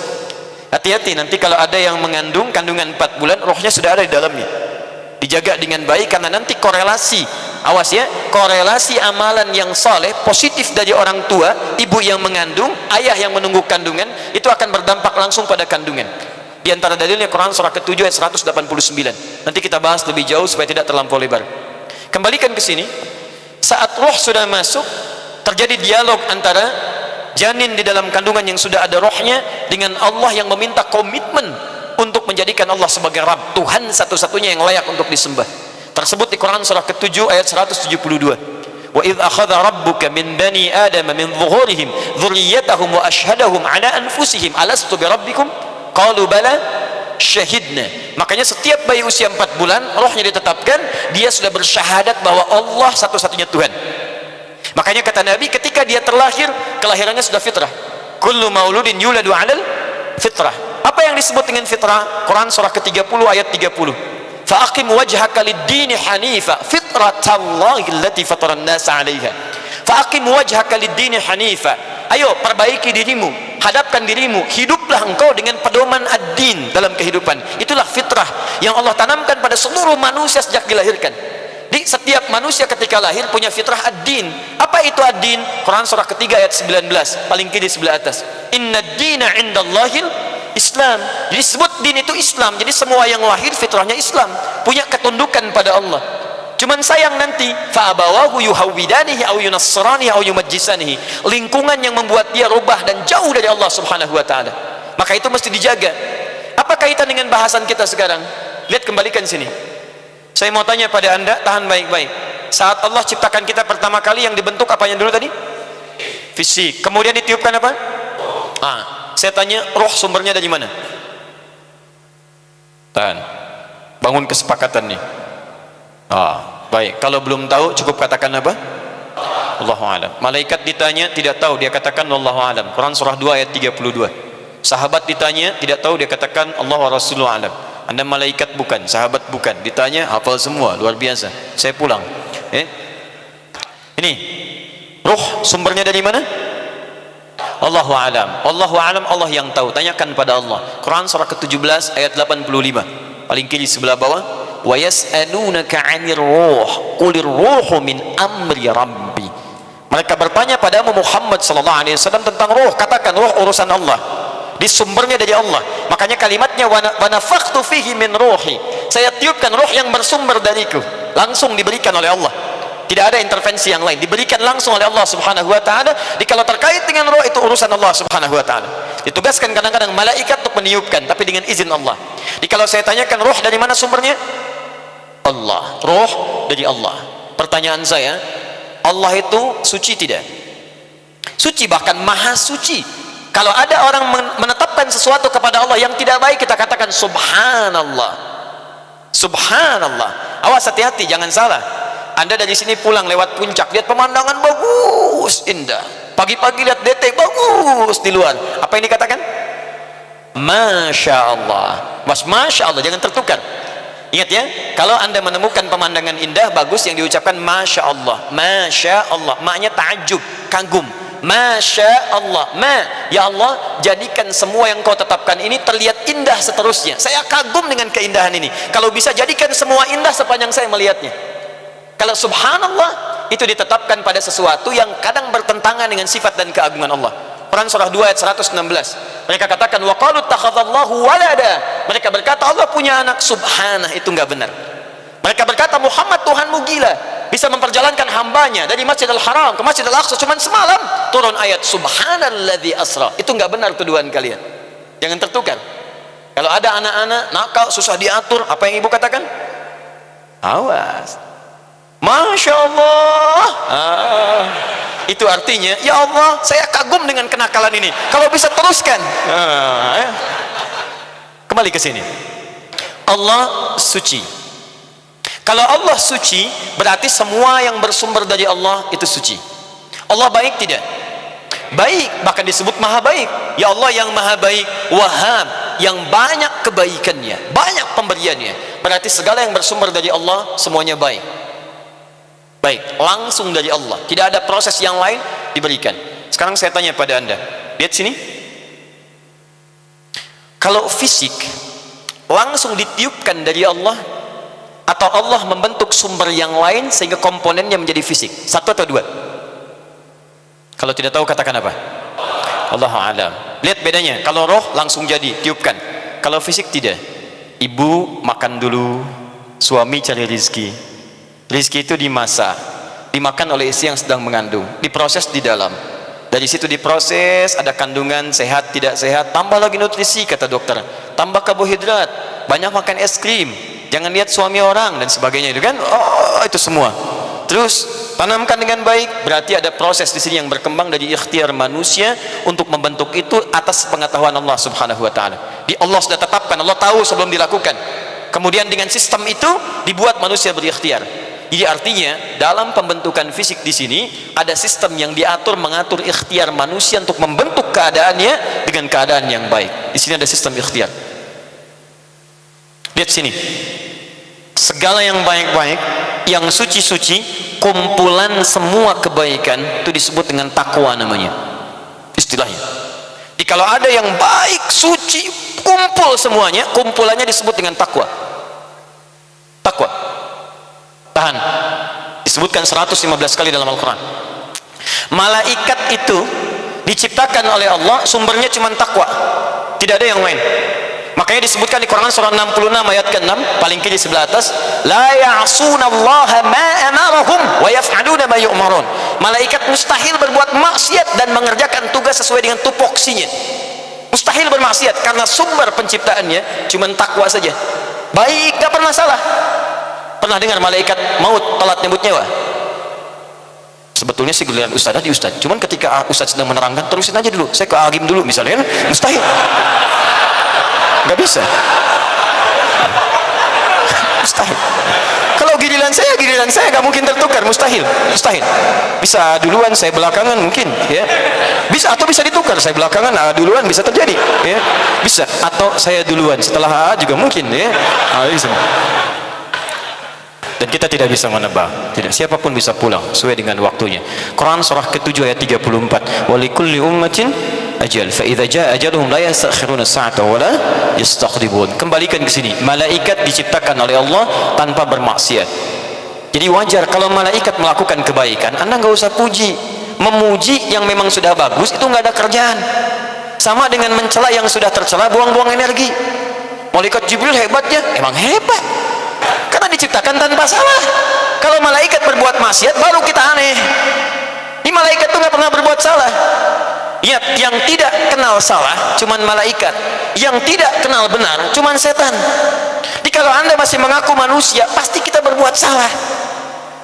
Hati-hati nanti kalau ada yang mengandung kandungan 4 bulan, rohnya sudah ada di dalamnya. Dijaga dengan baik, karena nanti korelasi, awas ya, korelasi amalan yang saleh positif dari orang tua, ibu yang mengandung, ayah yang menunggu kandungan, itu akan berdampak langsung pada kandungan. Di antara dalilnya Quran surah ke-7 ayat 189. Nanti kita bahas lebih jauh supaya tidak terlampau lebar. Kembalikan ke sini. Saat roh sudah masuk, terjadi dialog antara janin di dalam kandungan yang sudah ada rohnya dengan Allah yang meminta komitmen untuk menjadikan Allah sebagai Rabb, Tuhan satu-satunya yang layak untuk disembah. Tersebut di Quran surah ke-7 ayat 172. Wa idh akhadha rabbuka min bani adama min zuhurihim dzurriyyatahum wa ashhadahum ala anfusihim alastu bi rabbikum qalu bala syahidna. Makanya setiap bayi usia 4 bulan rohnya ditetapkan, dia sudah bersyahadat bahwa Allah satu-satunya Tuhan. Makanya kata Nabi, ketika dia terlahir, kelahirannya sudah fitrah. Kullu mauludin yuladu 'alal fitrah. Apa yang disebut dengan fitrah? Quran surah ke-30 ayat 30. Fa'aqim wajhaka lid-dini hanifa fitratallahi allati fataran nasa 'alaiha. Fa'aqim wajhaka lid-dini hanifa. Ayo perbaiki dirimu, hadapkan dirimu, hiduplah engkau dengan pedoman ad-din dalam kehidupan. Itulah fitrah yang Allah tanamkan pada seluruh manusia sejak dilahirkan. Di setiap manusia ketika lahir punya fitrah ad-din. Apa itu ad-din? Quran surah ketiga ayat 19, paling kiri sebelah atas. Inna ad-dina 'indallahil Islam. Jadi sebut din itu Islam. Jadi semua yang lahir fitrahnya Islam, punya ketundukan pada Allah. Cuman sayang nanti fa'abawahu yuhawwidanihi aw yunassranihi aw yumajjisanihi. Lingkungan yang membuat dia rubah dan jauh dari Allah Subhanahu wa taala. Maka itu mesti dijaga. Apa kaitan dengan bahasan kita sekarang? Lihat, kembalikan sini. Saya mau tanya pada Anda, tahan baik-baik. Saat Allah ciptakan kita pertama kali yang dibentuk apanya dulu tadi? Fisik. Kemudian ditiupkan apa? Saya tanya, roh sumbernya dari mana? Tahan. Bangun kesepakatan nih. Baik. Kalau belum tahu cukup katakan apa? Allahu a'lam. Malaikat ditanya tidak tahu, dia katakan wallahu a'lam. Quran surah 2 ayat 32. Sahabat ditanya tidak tahu, dia katakan Allah wa Rasulullah a'lam. Anda malaikat bukan, sahabat bukan. Ditanya hafal semua, luar biasa. Saya pulang. Ini roh sumbernya dari mana? Allahu a'lam. Allahu a'lam, Allah yang tahu. Tanyakan pada Allah. Quran surah ke-17 ayat 85. Paling kiri sebelah bawah. Wa yas'alunaka 'anir ruh qulir ruhu min amri rabbi. Mereka bertanya padamu Muhammad sallallahu alaihi wasallam tentang ruh. Katakan ruh urusan Allah. Di sumbernya dari Allah. Makanya kalimatnya wa nafakhtu fihi min ruhi. Saya tiupkan ruh yang bersumber dariku. Langsung diberikan oleh Allah. Tidak ada intervensi yang lain, diberikan langsung oleh Allah Subhanahu wa taala. Kalau terkait dengan roh itu urusan Allah Subhanahu wa taala. Ditugaskan kadang-kadang malaikat untuk meniupkan, tapi dengan izin Allah. Kalau saya tanyakan roh dari mana sumbernya? Allah. Roh dari Allah. Pertanyaan saya, Allah itu suci tidak? Suci, bahkan maha suci. Kalau ada orang menetapkan sesuatu kepada Allah yang tidak baik, kita katakan subhanallah. Subhanallah. Awas, hati-hati, jangan salah. Anda dari sini pulang lewat puncak, lihat pemandangan bagus, indah. Pagi-pagi lihat detik bagus di luar. Apa yang dikatakan? Masya Allah. Masya Allah, jangan tertukar. Ingat ya, kalau Anda menemukan pemandangan indah bagus yang diucapkan Masya Allah. Masya Allah, maknya ta'ajub, kagum. Masya Allah, ya Allah, jadikan semua yang kau tetapkan ini terlihat indah seterusnya. Saya kagum dengan keindahan ini. Kalau bisa jadikan semua indah sepanjang saya melihatnya. Kalau subhanallah itu ditetapkan pada sesuatu yang kadang bertentangan dengan sifat dan keagungan Allah. Quran surah 2 ayat 116. Mereka katakan wa qalu takhadzallahu walada. Mereka berkata Allah punya anak. Subhanah, itu enggak benar. Mereka berkata Muhammad Tuhanmu gila, bisa memperjalankan hambanya dari Masjidil Haram ke Masjidil Aqsa cuma semalam. Turun ayat subhanalladzi asra. Itu enggak benar tuduhan kalian. Jangan tertukar. Kalau ada anak-anak nakal susah diatur, apa yang ibu katakan? Awas. Masya Allah. Itu artinya ya Allah, saya kagum dengan kenakalan ini. Kalau bisa teruskan. Kembali ke sini. Allah suci. Kalau Allah suci, berarti semua yang bersumber dari Allah itu suci. Allah baik tidak? Baik, bahkan disebut maha baik. Ya Allah yang maha baik, Wahhab, yang banyak kebaikannya, banyak pemberiannya. Berarti segala yang bersumber dari Allah semuanya baik. Baik, langsung dari Allah, tidak ada proses yang lain diberikan. Sekarang saya tanya pada Anda, lihat sini. Kalau fisik langsung ditiupkan dari Allah, atau Allah membentuk sumber yang lain sehingga komponennya menjadi fisik? Satu atau dua? Kalau tidak tahu katakan apa? Allahu a'lam. Lihat bedanya. Kalau roh langsung jadi, tiupkan. Kalau fisik tidak. Ibu makan dulu, suami cari rizki. Rizki itu dimasak, dimakan oleh istri yang sedang mengandung, diproses di dalam. Dari situ diproses, ada kandungan sehat tidak sehat, tambah lagi nutrisi kata dokter, tambah karbohidrat, banyak makan es krim, jangan lihat suami orang dan sebagainya, itu kan? Itu semua. Terus tanamkan dengan baik, berarti ada proses di sini yang berkembang dari ikhtiar manusia untuk membentuk itu atas pengetahuan Allah Subhanahu wa taala. Allah sudah tetapkan, Allah tahu sebelum dilakukan. Kemudian dengan sistem itu dibuat manusia berikhtiar. Jadi artinya dalam pembentukan fisik di sini ada sistem yang diatur, mengatur ikhtiar manusia untuk membentuk keadaannya dengan keadaan yang baik. Di sini ada sistem ikhtiar. Lihat sini. segala yang baik-baik, yang suci-suci, kumpulan semua kebaikan itu disebut dengan takwa namanya, istilahnya. Jadi kalau ada yang baik, suci, kumpul semuanya, kumpulannya disebut dengan takwa. Takwa. Tahan. Disebutkan 115 kali dalam Al-Quran. Malaikat itu diciptakan oleh Allah, sumbernya cuma takwa, tidak ada yang lain. Makanya disebutkan di Quran surah 66 ayat ke-6 paling kiri sebelah atas, la ya'sunallaha ma amarahum wa yaf'aluna ma yu'marun. Malaikat mustahil berbuat maksiat dan mengerjakan tugas sesuai dengan tupoksinya. Mustahil bermaksiat karena sumber penciptaannya cuma takwa saja. Baik, gak pernah salah. Pernah dengar malaikat maut telat nyebut nyawa? Sebetulnya sih giliran ustaz tadi ustaz, cuman ketika ustaz sedang menerangkan, terusin aja dulu, saya ke agim dulu misalnya, mustahil. Nggak bisa, mustahil. Kalau giliran saya nggak mungkin tertukar, mustahil. Bisa duluan, saya belakangan mungkin, ya. Bisa, atau bisa ditukar, saya belakangan, duluan bisa terjadi, ya. Bisa, atau saya duluan setelah juga mungkin, ya. Bisa. Dan kita tidak bisa menebak, tidak, siapapun bisa pulang sesuai dengan waktunya. Quran surah ke-7 ayat 34, wa likulli ummatin ajal fa idza jaa ajaluhum la yastakhiruna sa'ata wa la yastaqdimun. Kembalikan ke sini, malaikat diciptakan oleh Allah tanpa bermaksiat. Jadi wajar kalau malaikat melakukan kebaikan, Anda nggak usah puji. Memuji yang memang sudah bagus itu nggak ada kerjaan. Sama dengan mencela yang sudah tercela, buang-buang energi. Malaikat Jibril hebatnya, emang hebat karena diciptakan tanpa salah. Kalau malaikat berbuat maksiat baru kita aneh. Ini malaikat tuh nggak pernah berbuat salah. Ya, yang tidak kenal salah cuman malaikat, yang tidak kenal benar cuman setan. Jadi kalau Anda masih mengaku manusia, pasti kita berbuat salah.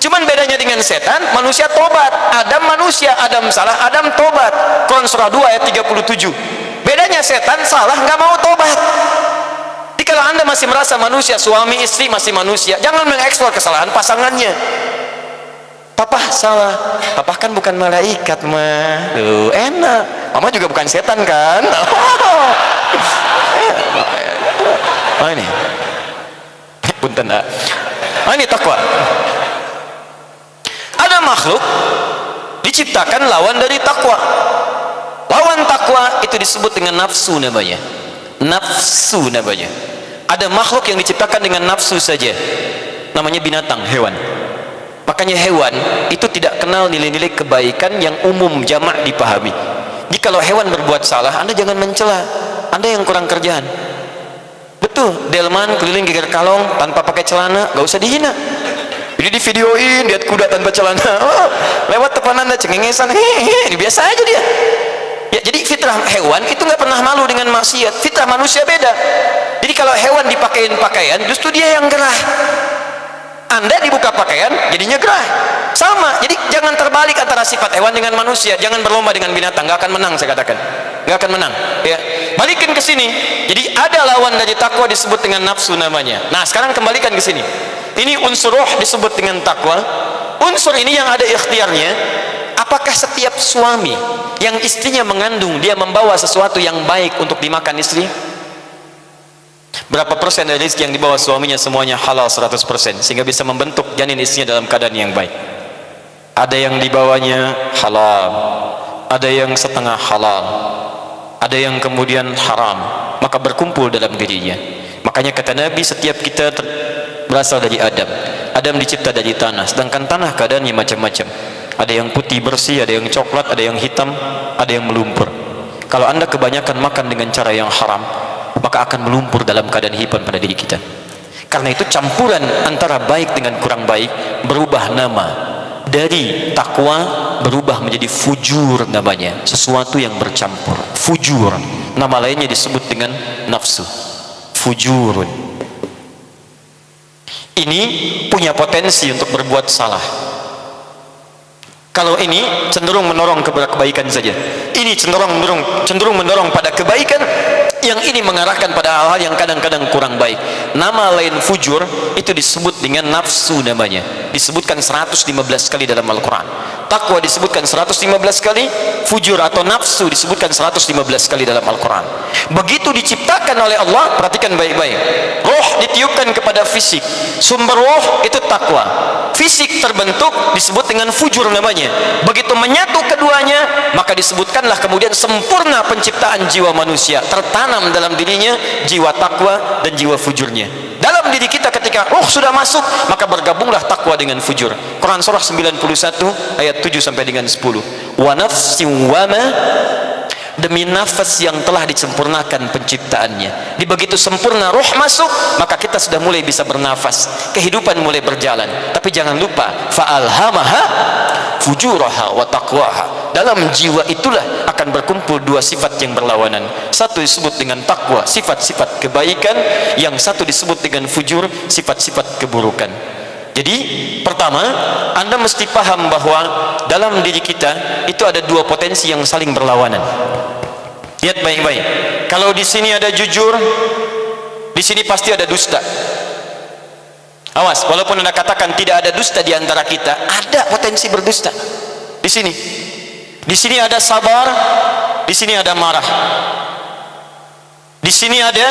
Cuman bedanya dengan setan, manusia tobat. Adam manusia, Adam salah, Adam tobat. Quran surah 2 ayat 37. Bedanya setan salah nggak mau tobat. Jadi kalau Anda masih merasa manusia, suami istri masih manusia, jangan mengeksplor kesalahan pasangannya. Papa salah, papa kan bukan malaikat mah. Enak, mama juga bukan setan kan. Oh ini punten, ini takwa. Ada makhluk diciptakan lawan dari takwa. Lawan takwa itu disebut dengan nafsu namanya. Nafsu namanya. Ada makhluk yang diciptakan dengan nafsu saja, namanya binatang, hewan. Makanya hewan itu tidak kenal nilai-nilai kebaikan yang umum jamak dipahami. Jadi kalau hewan berbuat salah, Anda jangan mencela, Anda yang kurang kerjaan. Betul, delman keliling geger kalong tanpa pakai celana, gak usah dihina. Jadi di videoin lihat kuda tanpa celana, oh, lewat depan Anda cengengesan, hehehe, biasa aja dia. Ya, jadi fitrah hewan itu nggak pernah malu dengan maksiat. Fitrah manusia beda. Jadi kalau hewan dipakein pakaian, justru dia yang gerah. Anda dibuka pakaian, jadinya gerah. Sama. Jadi jangan terbalik antara sifat hewan dengan manusia. Jangan berlomba dengan binatang, nggak akan menang, saya katakan. Nggak akan menang. Ya. Balikin ke sini. Jadi ada lawan dari takwa disebut dengan nafsu namanya. Nah, sekarang kembalikan ke sini. Ini unsur roh disebut dengan takwa. Unsur ini yang ada ikhtiarnya. Apakah setiap suami yang istrinya mengandung, dia membawa sesuatu yang baik untuk dimakan istri? Berapa persen dari rezeki yang dibawa suaminya semuanya halal 100%, sehingga bisa membentuk janin istrinya dalam keadaan yang baik? Ada yang dibawanya halal, ada yang setengah halal, ada yang kemudian haram, maka berkumpul dalam dirinya. Makanya kata Nabi, setiap kita berasal dari Adam. Adam dicipta dari tanah, sedangkan tanah keadaannya macam-macam. Ada yang putih bersih, ada yang coklat, ada yang hitam, ada yang melumpur. Kalau Anda kebanyakan makan dengan cara yang haram, maka akan melumpur dalam keadaan hitam pada diri kita. Karena itu campuran antara baik dengan kurang baik berubah nama. Dari takwa berubah menjadi fujur namanya, sesuatu yang bercampur. Fujur, nama lainnya disebut dengan nafsu. Fujurun. Ini punya potensi untuk berbuat salah. Kalau ini cenderung mendorong kepada kebaikan saja, ini cenderung mendorong pada kebaikan, yang ini mengarahkan pada hal-hal yang kadang-kadang kurang baik. Nama lain fujur itu disebut dengan nafsu namanya. Disebutkan 115 kali dalam Al-Quran. Takwa disebutkan 115 kali, fujur atau nafsu disebutkan 115 kali dalam Al-Quran. Begitu diciptakan oleh Allah, perhatikan baik-baik. Roh ditiupkan kepada fisik. Sumber roh itu takwa. Fisik terbentuk disebut dengan fujur namanya. Begitu menyatu keduanya, maka disebutkanlah kemudian sempurna penciptaan jiwa manusia. Tertanam dalam dirinya jiwa takwa dan jiwa fujurnya. Dalam diri kita ketika roh sudah masuk, maka bergabunglah takwa dengan fujur. Quran surah 91 ayat 7 sampai dengan 10. Wa nafsin wama, demi nafas yang telah disempurnakan penciptaannya. Di begitu sempurna roh masuk, maka kita sudah mulai bisa bernafas, kehidupan mulai berjalan. Tapi jangan lupa, fa'alhamaha fujuraha wa taqwaha. Dalam jiwa itulah akan berkumpul dua sifat yang berlawanan. Satu disebut dengan takwa, sifat-sifat kebaikan. Yang satu disebut dengan fujur, sifat-sifat keburukan. Jadi pertama, Anda mesti paham bahwa dalam diri kita itu ada dua potensi yang saling berlawanan. Lihat baik-baik. Kalau di sini ada jujur, di sini pasti ada dusta. Awas, walaupun Anda katakan tidak ada dusta di antara kita, ada potensi berdusta. Di sini. Di sini ada sabar, di sini ada marah. Di sini ada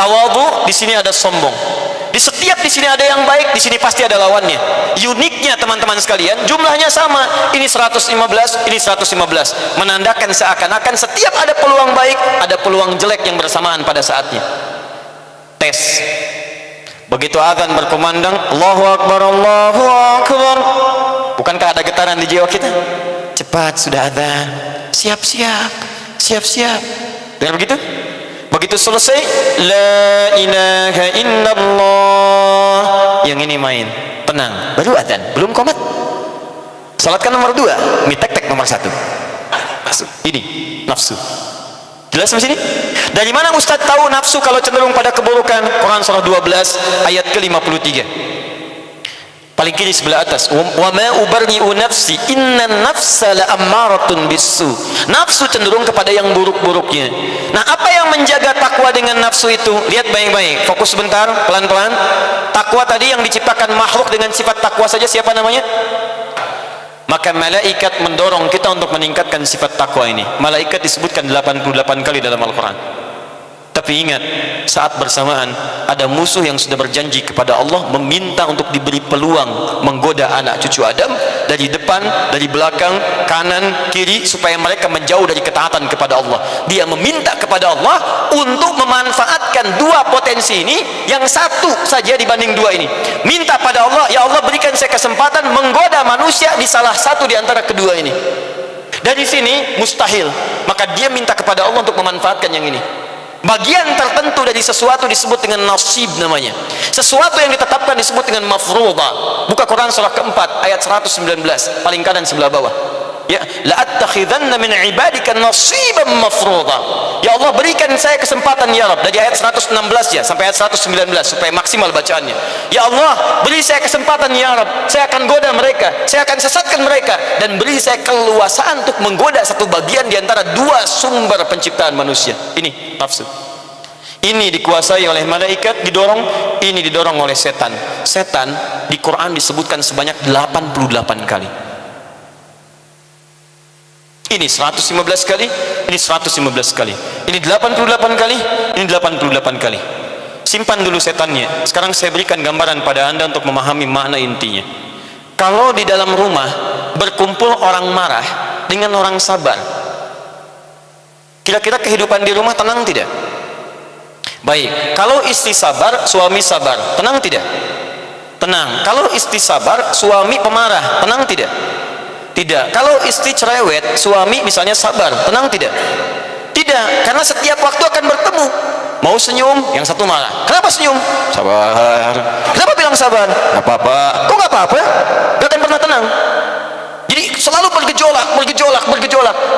tawadhu, di sini ada sombong. Di setiap di sini ada yang baik, di sini pasti ada lawannya. Uniknya teman-teman sekalian, jumlahnya sama. Ini 115, ini 115. Menandakan seakan-akan setiap ada peluang baik, ada peluang jelek yang bersamaan pada saatnya. Tes. Begitu azan berkumandang, Allahu Akbar, Allahu Akbar. Bukankah ada getaran di jiwa kita? Cepat sudah azan. Siap-siap, siap-siap. Dengar begitu? Begitu selesai, la ilaha illallah, yang ini main, tenang, baru adzan, belum qomat. Salatkan nomor 2, mie tek-tek nomor 1. Masuk. Ini nafsu. Jelas sampai sini? Dari mana Ustaz tahu nafsu kalau cenderung pada keburukan? Quran surah 12 ayat ke-53. Paling kiri sebelah atas, wa ma ubarri'u nafsi innan nafsa la'ammaratun bisu. Nafsu cenderung kepada yang buruk-buruknya. Nah, apa yang menjaga takwa dengan nafsu itu? Lihat baik-baik, fokus sebentar, pelan-pelan. Takwa tadi yang diciptakan makhluk dengan sifat takwa saja, siapa namanya? Maka malaikat mendorong kita untuk meningkatkan sifat takwa ini. Malaikat disebutkan 88 kali dalam Al-Quran. Tapi ingat, saat bersamaan ada musuh yang sudah berjanji kepada Allah meminta untuk diberi peluang menggoda anak cucu Adam dari depan, dari belakang, kanan, kiri, supaya mereka menjauh dari ketaatan kepada Allah. Dia meminta kepada Allah untuk memanfaatkan dua potensi ini, yang satu saja dibanding dua ini. Minta pada Allah, ya Allah berikan saya kesempatan menggoda manusia di salah satu di antara kedua ini. Dari sini mustahil, maka dia minta kepada Allah untuk memanfaatkan yang ini. Bagian tertentu dari sesuatu disebut dengan nasib namanya. Sesuatu yang ditetapkan disebut dengan mafruḍah. Buka Quran surah keempat ayat 119, paling kanan sebelah bawah. Ya, la'attakhidanna min ibadika nasiban mafruḍah. Ya Allah berikan saya kesempatan ya Rabb, dari ayat 116 ya sampai ayat 119 supaya maksimal bacaannya. Ya Allah, beri saya kesempatan ya Rabb, saya akan goda mereka, saya akan sesatkan mereka, dan beri saya keleluasaan untuk menggoda satu bagian di antara dua sumber penciptaan manusia. Ini nafsu. Ini dikuasai oleh malaikat, didorong, ini didorong oleh setan. Setan di Quran disebutkan sebanyak 88 kali. Ini 115 kali, ini 115 kali, ini 88 kali, ini 88 kali. Simpan dulu setannya. Sekarang saya berikan gambaran pada Anda untuk memahami makna intinya. Kalau di dalam rumah berkumpul orang marah dengan orang sabar, kira-kira kehidupan di rumah tenang tidak? Baik, kalau istri sabar, suami sabar, tenang tidak? Tenang. Kalau istri sabar, suami pemarah, tenang tidak? Tidak. Kalau istri cerewet, suami misalnya sabar, tenang tidak? Tidak, karena setiap waktu akan bertemu. Mau senyum, yang satu marah. Kenapa senyum? Sabar. Kenapa bilang sabar? Gak apa-apa. Kok gak apa-apa? Gak akan pernah tenang. Jadi selalu bergejolak.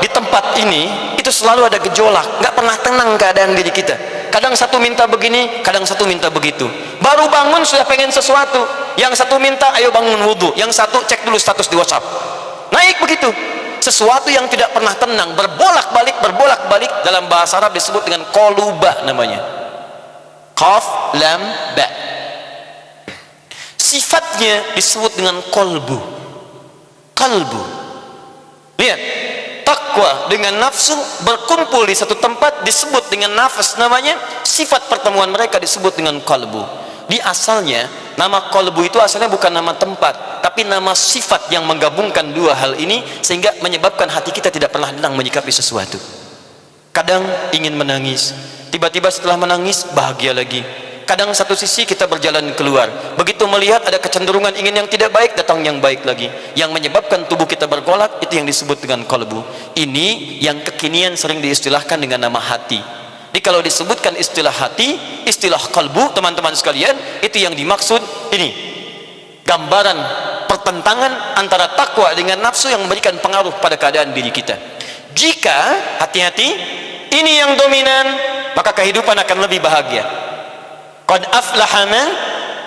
Di tempat ini, itu selalu ada gejolak. Gak pernah tenang keadaan diri kita. Kadang satu minta begini, kadang satu minta begitu. Baru bangun sudah pengen sesuatu. Yang satu minta, ayo bangun wudhu. Yang satu cek dulu status di WhatsApp. Naik begitu. sesuatu yang tidak pernah tenang, berbolak-balik, dalam bahasa Arab disebut dengan qoluba namanya. Qaf lam ba. Sifatnya disebut dengan qalbu. Lihat, takwa dengan nafsu berkumpul di satu tempat disebut dengan nafas namanya. Sifat pertemuan mereka disebut dengan qalbu. Di asalnya nama qalbu itu asalnya bukan nama tempat, tapi nama sifat yang menggabungkan dua hal ini sehingga menyebabkan hati kita tidak pernah tenang menyikapi sesuatu. Kadang ingin menangis, tiba-tiba setelah menangis bahagia lagi. Kadang satu sisi kita berjalan keluar, begitu melihat ada kecenderungan ingin yang tidak baik, datang yang baik lagi. Yang menyebabkan tubuh kita bergolak, itu yang disebut dengan qalbu. Ini yang kekinian sering diistilahkan dengan nama hati. Jadi kalau disebutkan istilah hati, istilah qalbu, teman-teman sekalian, itu yang dimaksud ini. Gambaran pertentangan antara takwa dengan nafsu yang memberikan pengaruh pada keadaan diri kita. Jika hati-hati ini yang dominan, maka kehidupan akan lebih bahagia. Qad aflaha man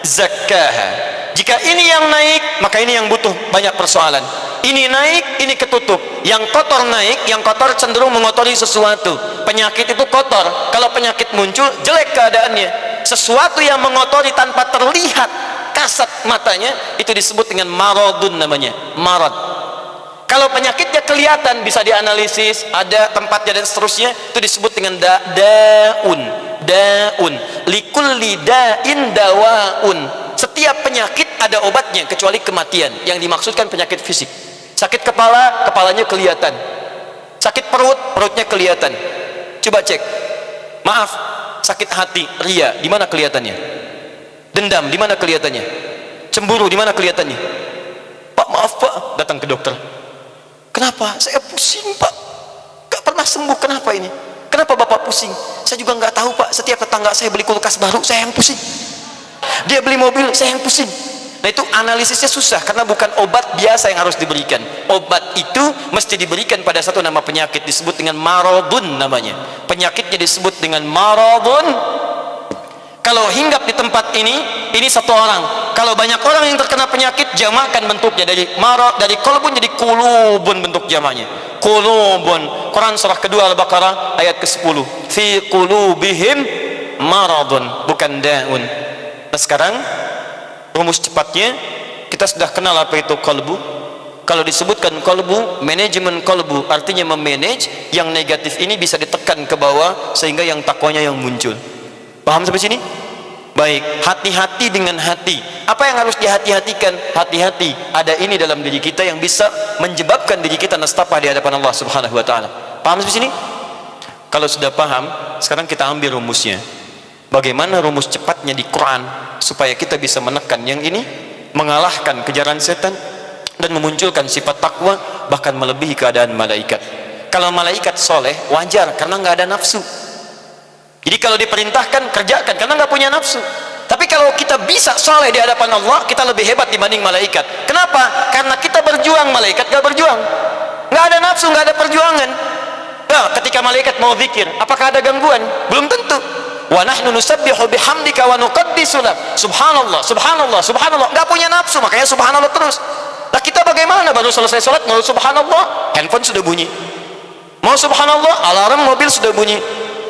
zakkaha. Jika ini yang naik, maka ini yang butuh banyak persoalan. Ini naik, ini ketutup. Yang kotor naik, yang kotor cenderung mengotori sesuatu. Penyakit itu kotor. Kalau penyakit muncul, jelek keadaannya. Sesuatu yang mengotori tanpa terlihat kasat matanya, itu disebut dengan maradun namanya. Marad. Kalau penyakitnya kelihatan, bisa dianalisis, ada tempatnya dan seterusnya, itu disebut dengan daun. Likulli da'in dawaun. Setiap penyakit ada obatnya kecuali kematian. Yang dimaksudkan penyakit fisik. Sakit kepala, kepalanya kelihatan. Sakit perut, perutnya kelihatan. Coba cek. Maaf, sakit hati, ria, di mana kelihatannya? Dendam, di mana kelihatannya? Cemburu, di mana kelihatannya? Pak, maaf Pak, datang ke dokter. Kenapa? Saya pusing Pak, gak pernah sembuh. Kenapa ini? Kenapa Bapak pusing? Saya juga nggak tahu Pak. Setiap tetangga saya beli kulkas baru, saya yang pusing. Dia beli mobil, saya yang pusing. Nah itu analisisnya susah karena bukan obat biasa yang harus diberikan. Obat itu mesti diberikan pada satu nama penyakit, disebut dengan maradun namanya. Penyakitnya disebut dengan maradun. Kalau hinggap di tempat ini satu orang. Kalau banyak orang yang terkena penyakit, jamakan bentuknya dari marad, dari qalbun jadi qulubun bentuk jamaknya. Qulubun. Quran surah kedua Al-Baqarah ayat ke-10. Fi qulubihim maradun, bukan daun. Nah sekarang rumus cepatnya, kita sudah kenal apa itu qalbu. Kalau disebutkan qalbu, manajemen qalbu artinya memanage yang negatif ini bisa ditekan ke bawah sehingga yang takwanya yang muncul. Paham sampai sini? Baik, hati-hati dengan hati. Apa yang harus dihati-hatikan? Hati-hati, ada ini dalam diri kita yang bisa menyebabkan diri kita nastapa di hadapan Allah Subhanahu wa taala. Paham sampai sini? Kalau sudah paham, sekarang kita ambil rumusnya. Bagaimana rumus cepatnya di Quran supaya kita bisa menekan yang ini, mengalahkan kejaran setan dan memunculkan sifat takwa bahkan melebihi keadaan malaikat. Kalau malaikat soleh wajar karena nggak ada nafsu. Jadi kalau diperintahkan kerjakan karena nggak punya nafsu. Tapi kalau kita bisa soleh di hadapan Allah, kita lebih hebat dibanding malaikat. Kenapa? Karena kita berjuang, malaikat nggak berjuang. Nggak ada nafsu, nggak ada perjuangan. Nah, ketika malaikat mau zikir, apakah ada gangguan? Belum tentu. Wa nahnu nusabbihu bihamdika wa nuqaddisu lak. Subhanallah, subhanallah, subhanallah. Enggak punya nafsu, makanya subhanallah terus. Nah, kita bagaimana? Baru selesai salat mau subhanallah, handphone sudah bunyi. Mau subhanallah, alarm mobil sudah bunyi.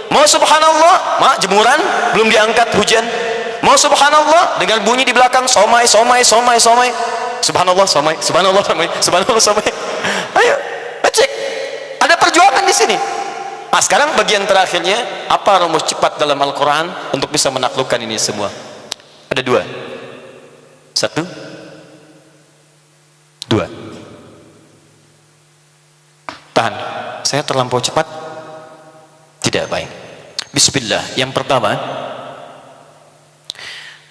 Mau subhanallah, jemuran belum diangkat, hujan. Mau subhanallah, dengan bunyi di belakang somai. Subhanallah, somai, subhanallah, somai, subhanallah, somai. Ayo, cek. Ada perjuangan di sini. Nah sekarang bagian terakhirnya, apa rumus cepat dalam Al-Quran untuk bisa menaklukkan ini semua? Ada dua. Satu, dua. Tahan, saya terlampau cepat? Tidak baik. Bismillah. Yang pertama,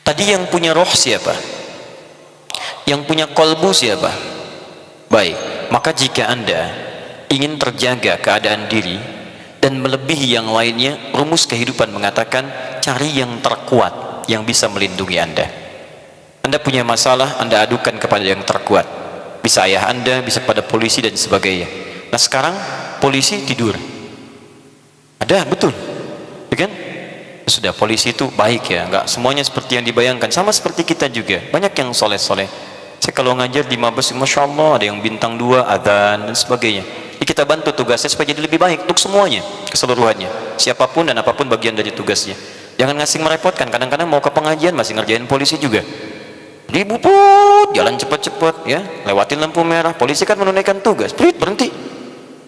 tadi yang punya roh siapa? Yang punya qalbu siapa? Baik, maka jika Anda ingin terjaga keadaan diri dan melebihi yang lainnya, rumus kehidupan mengatakan cari yang terkuat yang bisa melindungi Anda. Anda punya masalah, Anda adukan kepada yang terkuat. Bisa ayah Anda, bisa pada polisi dan sebagainya. Nah sekarang polisi tidur. Ada, betul, ya kan? Sudah, polisi itu baik ya, nggak semuanya seperti yang dibayangkan. Sama seperti kita juga, banyak yang soleh-soleh. Saya kalau ngajar di Mabes, Masya Allah, ada yang bintang 2, adzan dan sebagainya. Kita bantu tugasnya supaya jadi lebih baik untuk semuanya, keseluruhannya, siapapun dan apapun bagian dari tugasnya. Jangan ngasih merepotkan. Kadang-kadang mau ke pengajian masih ngerjain polisi juga, dibuput, jalan cepat-cepat ya, lewatin lampu merah, polisi kan menunaikan tugas, berhenti.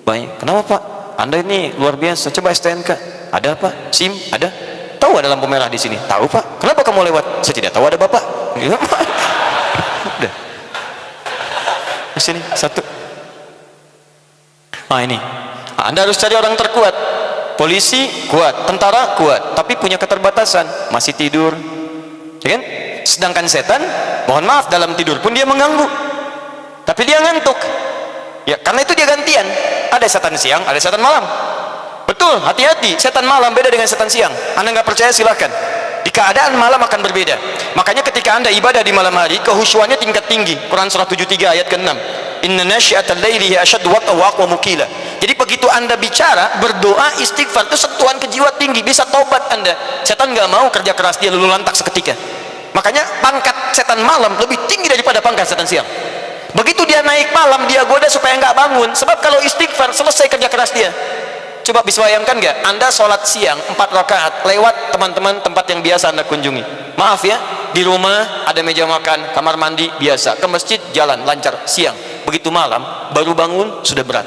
Baik, kenapa Pak? Anda ini luar biasa, coba STNK. Ada Pak? SIM? Ada? Tahu ada lampu merah di sini? Tahu Pak. Kenapa kamu lewat? Saya tidak tahu ada Bapak. Udah. Di sini satu. Nah ini, Anda harus cari orang terkuat. Polisi kuat, tentara kuat, tapi punya keterbatasan, masih tidur, ya kan? Sedangkan setan, mohon maaf, dalam tidur pun dia mengganggu, tapi dia ngantuk. Ya, karena itu dia gantian. Ada setan siang, ada setan malam. Betul, hati-hati. Setan malam beda dengan setan siang. Anda nggak percaya silahkan. Di keadaan malam akan berbeda. Makanya ketika Anda ibadah di malam hari, kehusyuannya tingkat tinggi. Quran surah 73 ayat ke-6. Inna nasyi'atal laili hiya asyaddu wat'an wa aqwa muqila. Jadi begitu Anda bicara, berdoa, istighfar, itu sentuhan ke jiwa tinggi, bisa tobat Anda. Setan nggak mau kerja keras, dia lulu lantak seketika. Makanya pangkat setan malam lebih tinggi daripada pangkat setan siang. Begitu dia naik malam, dia goda supaya nggak bangun. Sebab kalau istighfar, selesai kerja keras dia. Coba bisa bayangkan nggak? Anda sholat siang 4 rakaat lewat teman-teman tempat yang biasa Anda kunjungi. Maaf ya, di rumah ada meja makan, kamar mandi biasa, ke masjid jalan lancar siang. Begitu malam, baru bangun sudah berat.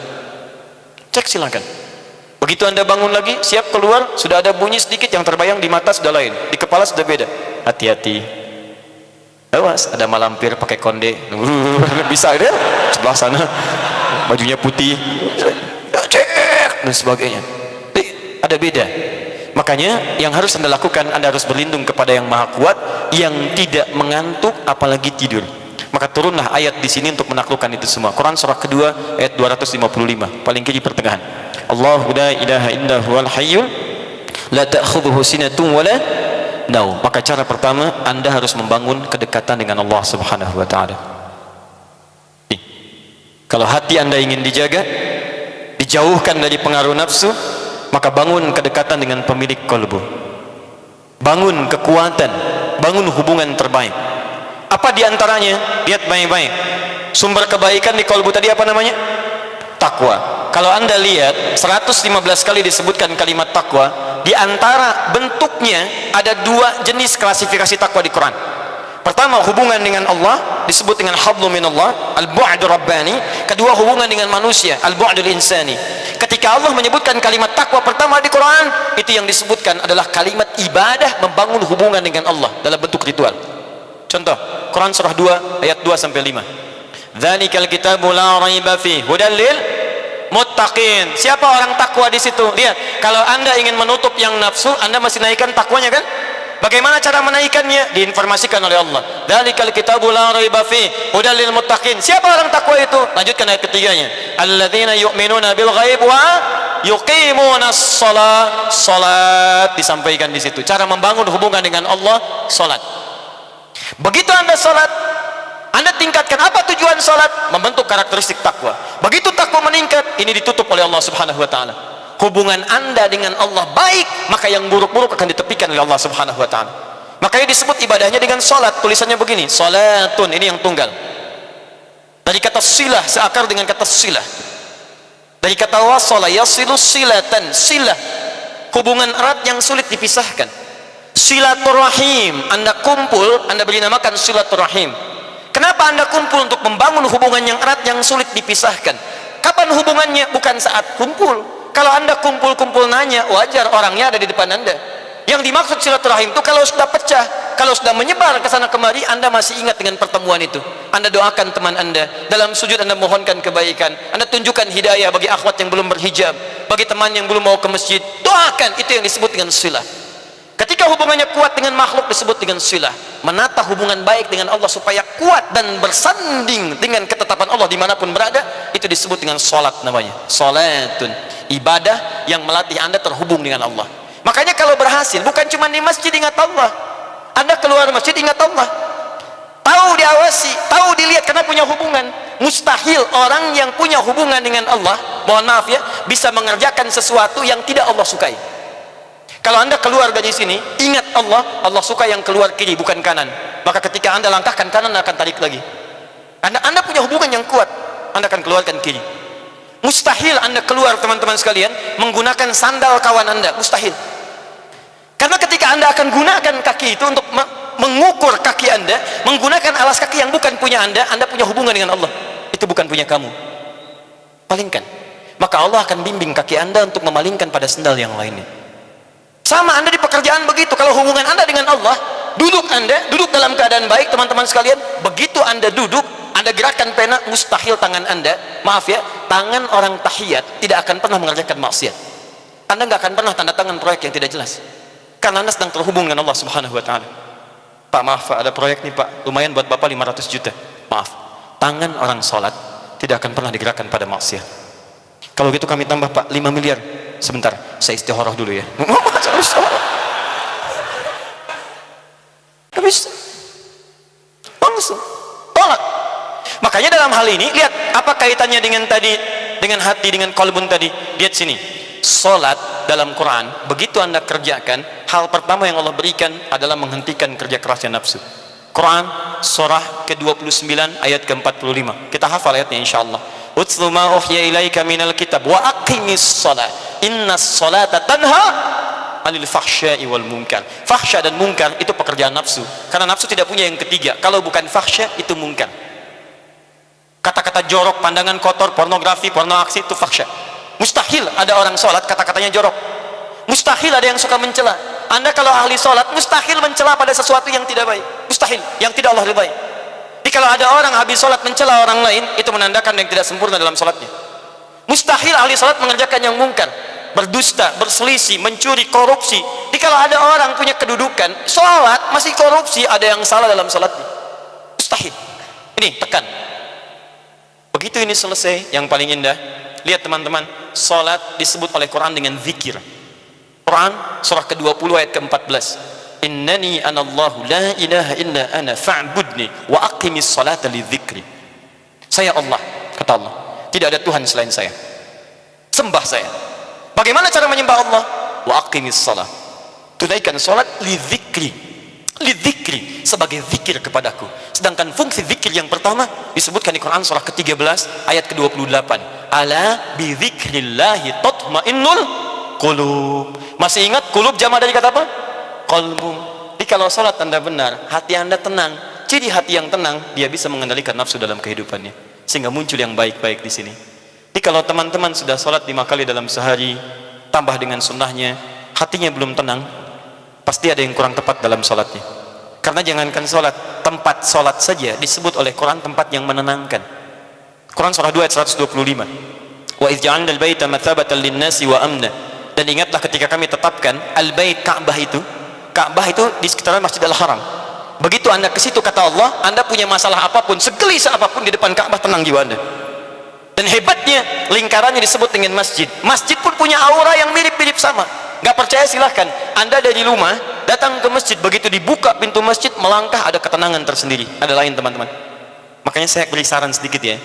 Cek silakan. Begitu Anda bangun lagi, siap keluar, sudah ada bunyi sedikit, yang terbayang di mata sudah lain, di kepala sudah beda. Hati-hati. Awas, ada malampir pakai konde. Bisa dia sebelah sana, bajunya putih. Cek dan sebagainya. Ada beda. Makanya yang harus Anda lakukan, Anda harus berlindung kepada yang Maha Kuat, yang tidak mengantuk apalagi tidur. Maka turunlah ayat di sini untuk menaklukkan itu semua. Quran surah kedua ayat 255, paling kiri pertengahan. Allahu la ilaha illa huwal hayyul la ta'khudhuhu sinatun wala naum. Maka cara pertama, Anda harus membangun kedekatan dengan Allah Subhanahu wa taala. Kalau hati Anda ingin dijaga, dijauhkan dari pengaruh nafsu, maka bangun kedekatan dengan pemilik kalbu. Bangun kekuatan, bangun hubungan terbaik. Apa diantaranya? Lihat baik-baik. Sumber kebaikan di kalbu tadi apa namanya? Takwa. Kalau Anda lihat 115 kali disebutkan kalimat takwa, di antara bentuknya ada 2 jenis klasifikasi takwa di Quran. Pertama, hubungan dengan Allah disebut dengan hablu minallah, al-bu'du rabbani. Kedua, hubungan dengan manusia, al-bu'dul insani. Ketika Allah menyebutkan kalimat takwa pertama di Quran, itu yang disebutkan adalah kalimat ibadah, membangun hubungan dengan Allah dalam bentuk ritual. Contoh, Quran surah 2 ayat 2 sampai 5. Dzalikal kitabu la raiba fi hudal lil muttaqin. Siapa orang takwa di situ? Lihat, kalau Anda ingin menutup yang nafsu, Anda mesti naikkan takwanya kan? Bagaimana cara menaikkannya? Diinformasikan oleh Allah. Dzalikal kitabu la raiba fi hudal lil muttaqin. Siapa orang takwa itu? Lanjutkan ayat ketiganya. Alladzina yu'minuna bil ghaib wa yuqimunas shalah. Salat disampaikan di situ. Cara membangun hubungan dengan Allah, salat. Begitu Anda salat, Anda tingkatkan. Apa tujuan salat? Membentuk karakteristik takwa. Begitu takwa meningkat, ini ditutup oleh Allah Subhanahu wa taala. Hubungan Anda dengan Allah baik, maka yang buruk-buruk akan ditepikan oleh Allah Subhanahu wa taala. Makanya disebut ibadahnya dengan salat. Tulisannya begini, salatun, ini yang tunggal. Dari kata silah, seakar dengan kata silah. Dari kata wasala yasilu silatan, silah, hubungan erat yang sulit dipisahkan. Silaturahim, Anda kumpul, Anda beri namakan silaturahim. Kenapa Anda kumpul? Untuk membangun hubungan yang erat yang sulit dipisahkan. Kapan hubungannya? Bukan saat kumpul. Kalau Anda kumpul-kumpul nanya, wajar, orangnya ada di depan Anda. Yang dimaksud silaturahim itu kalau sudah pecah, kalau sudah menyebar ke sana kemari, Anda masih ingat dengan pertemuan itu. Anda doakan teman Anda, dalam sujud Anda mohonkan kebaikan, Anda tunjukkan hidayah bagi akhwat yang belum berhijab, bagi teman yang belum mau ke masjid, doakan. Itu yang disebut dengan silah. Ketika hubungannya kuat dengan makhluk disebut dengan silah. Menata hubungan baik dengan Allah supaya kuat dan bersanding dengan ketetapan Allah dimanapun berada, itu disebut dengan salat namanya. Salatun, ibadah yang melatih Anda terhubung dengan Allah. Makanya kalau berhasil, bukan cuma di masjid ingat Allah, Anda keluar masjid ingat Allah, tahu diawasi, tahu dilihat, karena punya hubungan. Mustahil orang yang punya hubungan dengan Allah, mohon maaf ya, bisa mengerjakan sesuatu yang tidak Allah sukai. Kalau Anda keluar dari sini, ingat Allah, Allah suka yang keluar kiri bukan kanan. Maka ketika Anda langkahkan kanan, akan tarik lagi. Anda punya hubungan yang kuat, Anda akan keluarkan kiri. Mustahil Anda keluar, teman-teman sekalian, menggunakan sandal kawan Anda, mustahil. Karena ketika Anda akan gunakan kaki itu untuk mengukur kaki Anda, menggunakan alas kaki yang bukan punya Anda punya hubungan dengan Allah, itu bukan punya kamu. Palingkan, maka Allah akan bimbing kaki Anda untuk memalingkan pada sandal yang lainnya. Sama Anda di pekerjaan begitu. Kalau hubungan Anda dengan Allah, duduk dalam keadaan baik, teman-teman sekalian, begitu Anda duduk, Anda gerakkan pena, mustahil tangan Anda, maaf ya, tangan orang tahiyat tidak akan pernah mengerjakan maksiat. Anda nggak akan pernah tanda tangan proyek yang tidak jelas, karena Anda sedang terhubung dengan Allah Subhanahu wa Ta'ala. Pak, maaf Pak, ada proyek nih Pak, lumayan buat Bapak 500 juta. Maaf, tangan orang sholat tidak akan pernah digerakkan pada maksiat. Kalau gitu kami tambah Pak 5 miliar. Sebentar, saya istikharah dulu ya. Gak bisa, langsung tolak. Makanya dalam hal ini, lihat apa kaitannya dengan tadi, dengan hati, dengan qalbun tadi. Lihat sini, salat dalam Quran, begitu Anda kerjakan, hal pertama yang Allah berikan adalah menghentikan kerja kerasnya nafsu. Quran surah ke-29 ayat ke-45, kita hafal ayatnya insyaallah. Utlu ma uhya ilaika minal kitab wa aqimis shalah innas salata tanha anil fahsya'i wal munkar. Fahsya dan munkar itu pekerjaan nafsu, karena nafsu tidak punya yang ketiga. Kalau bukan fahsya, itu munkar. Kata-kata jorok, pandangan kotor, pornografi, porno aksi, itu fahsya. Mustahil ada orang sholat kata-katanya jorok. Mustahil ada yang suka mencela. Anda kalau ahli sholat, mustahil mencela pada sesuatu yang tidak baik. Mustahil, yang tidak Allah ridhai. Jadi kalau ada orang habis sholat mencela orang lain, itu menandakan yang tidak sempurna dalam sholatnya. Mustahil ahli sholat mengerjakan yang mungkar, berdusta, berselisih, mencuri, korupsi. Jadi kalau ada orang punya kedudukan, sholat masih korupsi, ada yang salah dalam sholatnya. Mustahil. Ini tekan. Begitu ini selesai, yang paling indah, lihat teman-teman, sholat disebut oleh Quran dengan zikir. Quran surah ke-20 ayat ke-14, innani anallahu la ilaha illa ana fa'budni wa aqimis salata li dzikri. Saya Allah, kata Allah, tidak ada Tuhan selain saya, sembah saya. Bagaimana cara menyembah Allah? Wa aqimis salat, tunaikan salat li dzikri, sebagai zikir kepadaku. Sedangkan fungsi zikir yang pertama disebutkan di Quran surah ke-13 ayat ke-28, ala bi dzikrillahi tatmainnul qulub. Masih ingat qulub jama dari kata apa? Qalbu. Jadi kalau salat Anda benar, hati Anda tenang. Jadi hati yang tenang, dia bisa mengendalikan nafsu dalam kehidupannya, sehingga muncul yang baik-baik di sini. Jadi kalau teman-teman sudah salat 5 kali dalam sehari, tambah dengan sunnahnya, hatinya belum tenang, pasti ada yang kurang tepat dalam salatnya. Karena jangankan salat, tempat salat saja disebut oleh Quran tempat yang menenangkan. Quran surah 2 ayat 125, wa idh ja'alna al-baita mathabatan lin-nasi wa amna. Dan ingatlah ketika kami tetapkan al-bait, Ka'bah itu di sekitaran Masjid Al-Haram. Begitu Anda ke situ, kata Allah, Anda punya masalah apapun, segelisah apapun di depan Ka'bah, tenang jiwa Anda. Dan hebatnya, lingkarannya disebut dengan masjid. Masjid pun punya aura yang mirip-mirip sama. Gak percaya silahkan, Anda dari rumah datang ke masjid, begitu dibuka pintu masjid, melangkah, ada ketenangan tersendiri. Ada lain teman-teman. Makanya saya beri saran sedikit ya,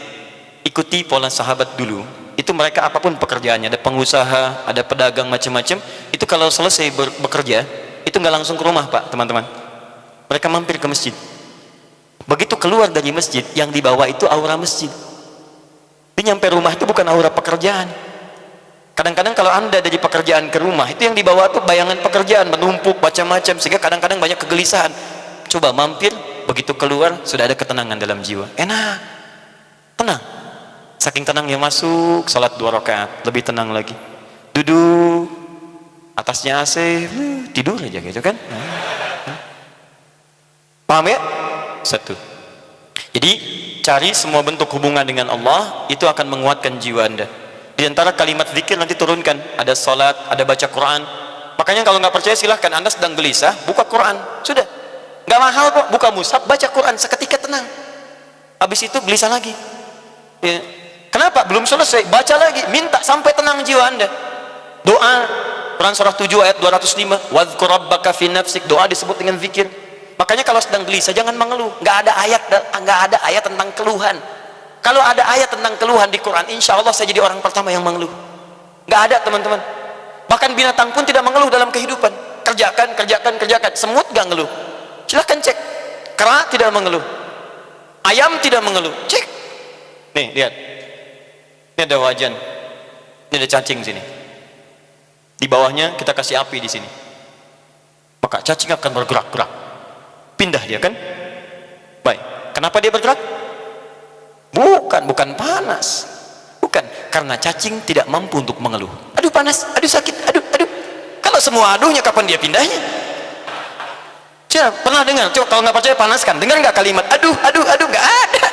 ikuti pola sahabat dulu. Itu mereka apapun pekerjaannya, ada pengusaha, ada pedagang, macam-macam, itu kalau selesai bekerja, itu nggak langsung ke rumah Pak, teman-teman. Mereka mampir ke masjid. Begitu keluar dari masjid, yang dibawa itu aura masjid. Dia nyampe rumah itu bukan aura pekerjaan. Kadang-kadang kalau Anda dari pekerjaan ke rumah, itu yang dibawa tuh bayangan pekerjaan, menumpuk, macam-macam, sehingga kadang-kadang banyak kegelisahan. Coba mampir, begitu keluar, sudah ada ketenangan dalam jiwa. Enak, tenang. Saking tenangnya masuk, salat 2 rakaat, lebih tenang lagi. Duduk, atasnya AC, tidur aja gitu kan. Paham ya? Satu. Jadi cari semua bentuk hubungan dengan Allah, itu akan menguatkan jiwa Anda. Di antara kalimat zikir nanti turunkan, ada salat, ada baca Quran. Makanya kalau nggak percaya silahkan, Anda sedang gelisah, buka Quran, sudah. Nggak mahal kok, buka mushaf, baca Quran, seketika tenang. Habis itu gelisah lagi. Ya. Kenapa? Belum selesai, baca lagi, minta sampai tenang jiwa Anda. Doa, Quran surah 7 ayat 205, wadhkur rabbaka fi nafsik, doa disebut dengan zikir. Makanya kalau sedang gelisah jangan mengeluh. Nggak ada ayat tentang keluhan. Kalau ada ayat tentang keluhan di Quran, insya Allah saya jadi orang pertama yang mengeluh. Nggak ada teman-teman. Bahkan binatang pun tidak mengeluh dalam kehidupan. Kerjakan. Semut nggak ngeluh. Silahkan cek. Kera tidak mengeluh. Ayam tidak mengeluh. Cek. Nih, lihat. Ini ada wajan. Ini ada cacing sini. Di bawahnya kita kasih api di sini. Maka cacing akan bergerak-gerak. Pindah dia kan? Baik. Kenapa dia bergerak? Bukan panas. Bukan, karena cacing tidak mampu untuk mengeluh. Aduh panas, aduh sakit, aduh. Kalau semua aduhnya kapan dia pindahnya? Coba pernah dengar? Coba kalau nggak percaya panaskan. Dengar nggak kalimat aduh, nggak ada.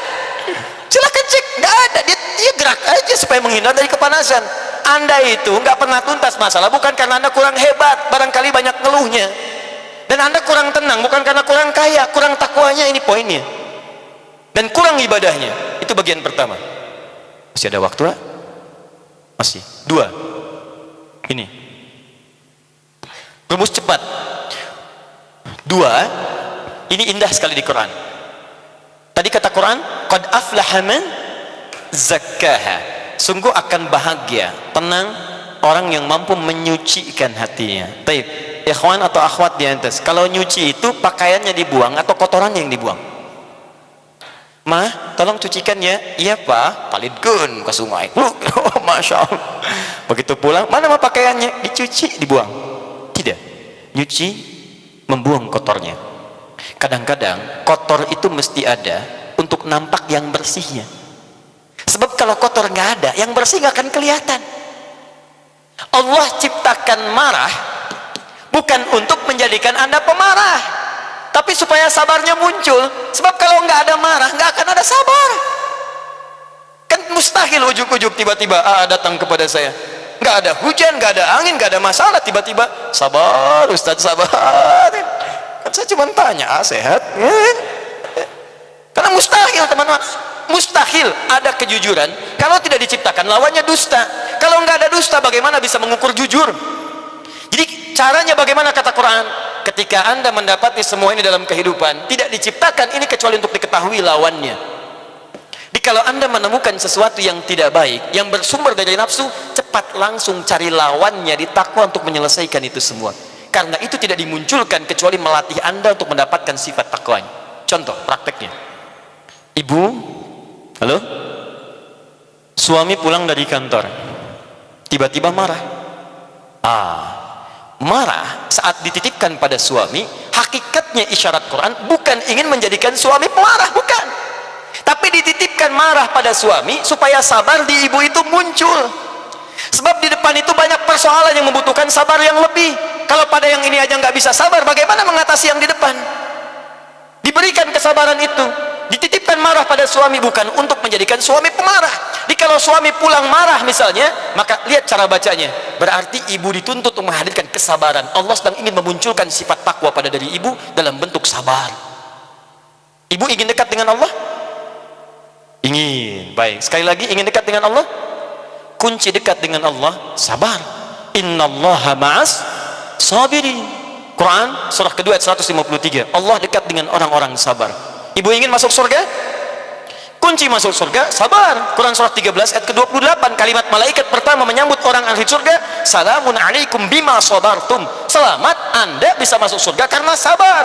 Silakan cek, nggak ada. Dia gerak aja supaya menghindar dari kepanasan. Anda itu nggak pernah tuntas masalah bukan karena Anda kurang hebat, barangkali banyak ngeluhnya. Dan Anda kurang tenang bukan karena kurang kaya, kurang takwanya, ini poinnya. Dan kurang ibadahnya. Itu bagian pertama. Masih ada waktu lah? Masih. 2. Ini. Rumus cepat. 2. Ini indah sekali di Quran. Tadi kata Quran, qad aflaha man zakkaha. Sungguh akan bahagia, tenang orang yang mampu menyucikan hatinya. Baik, ikhwan atau akhwat di atas, kalau nyuci itu pakaiannya dibuang atau kotorannya yang dibuang? Mah, tolong cucikan ya. Iya pak, palidgun ke sungai. Oh, masya Allah. Begitu pulang, mana mah pakaiannya? Dicuci, dibuang. Tidak, nyuci, membuang kotornya. Kadang-kadang kotor itu mesti ada untuk nampak yang bersihnya. Sebab kalau kotor nggak ada, yang bersih nggak akan kelihatan. Allah ciptakan marah bukan untuk menjadikan Anda pemarah, tapi supaya sabarnya muncul. Sebab kalau nggak ada marah, nggak akan ada sabar. Kan mustahil ujuk-ujuk tiba-tiba datang kepada saya. Nggak ada hujan, nggak ada angin, nggak ada masalah, tiba-tiba sabar Ustaz, sabar. Kan saya cuma tanya, sehat? Karena mustahil teman-teman. Mustahil ada kejujuran kalau tidak diciptakan lawannya dusta. Kalau nggak ada dusta, bagaimana bisa mengukur jujur? Jadi caranya bagaimana kata Quran? Ketika Anda mendapati semua ini dalam kehidupan, tidak diciptakan ini kecuali untuk diketahui lawannya. Jadi kalau Anda menemukan sesuatu yang tidak baik, yang bersumber dari nafsu, cepat langsung cari lawannya di takwa untuk menyelesaikan itu semua. Karena itu tidak dimunculkan kecuali melatih Anda untuk mendapatkan sifat takwanya. Contoh prakteknya, ibu, halo, suami pulang dari kantor, tiba-tiba marah. Marah saat dititipkan pada suami, hakikatnya isyarat Quran bukan ingin menjadikan suami pemarah, bukan. Tapi dititipkan marah pada suami supaya sabar di ibu itu muncul. Sebab di depan itu banyak persoalan yang membutuhkan sabar yang lebih. Kalau pada yang ini aja nggak bisa sabar, bagaimana mengatasi yang di depan? Diberikan kesabaran itu. Dititipkan marah pada suami bukan untuk menjadikan suami pemarah. Jadi kalau suami pulang marah misalnya, maka lihat cara bacanya. Berarti ibu dituntut untuk menghadirkan kesabaran. Allah sedang ingin memunculkan sifat takwa pada diri ibu dalam bentuk sabar. Ibu ingin dekat dengan Allah? Ingin. Baik, sekali lagi, ingin dekat dengan Allah? Kunci dekat dengan Allah, sabar. Innallaha ma'as sabirin. Quran surah kedua ayat 153. Allah dekat dengan orang-orang sabar. Ibu ingin masuk surga? Kunci masuk surga, sabar. Quran surah 13 ayat ke-28, kalimat malaikat pertama menyambut orang ahli surga, salamun alaikum bima sabartum. Selamat, Anda bisa masuk surga karena sabar.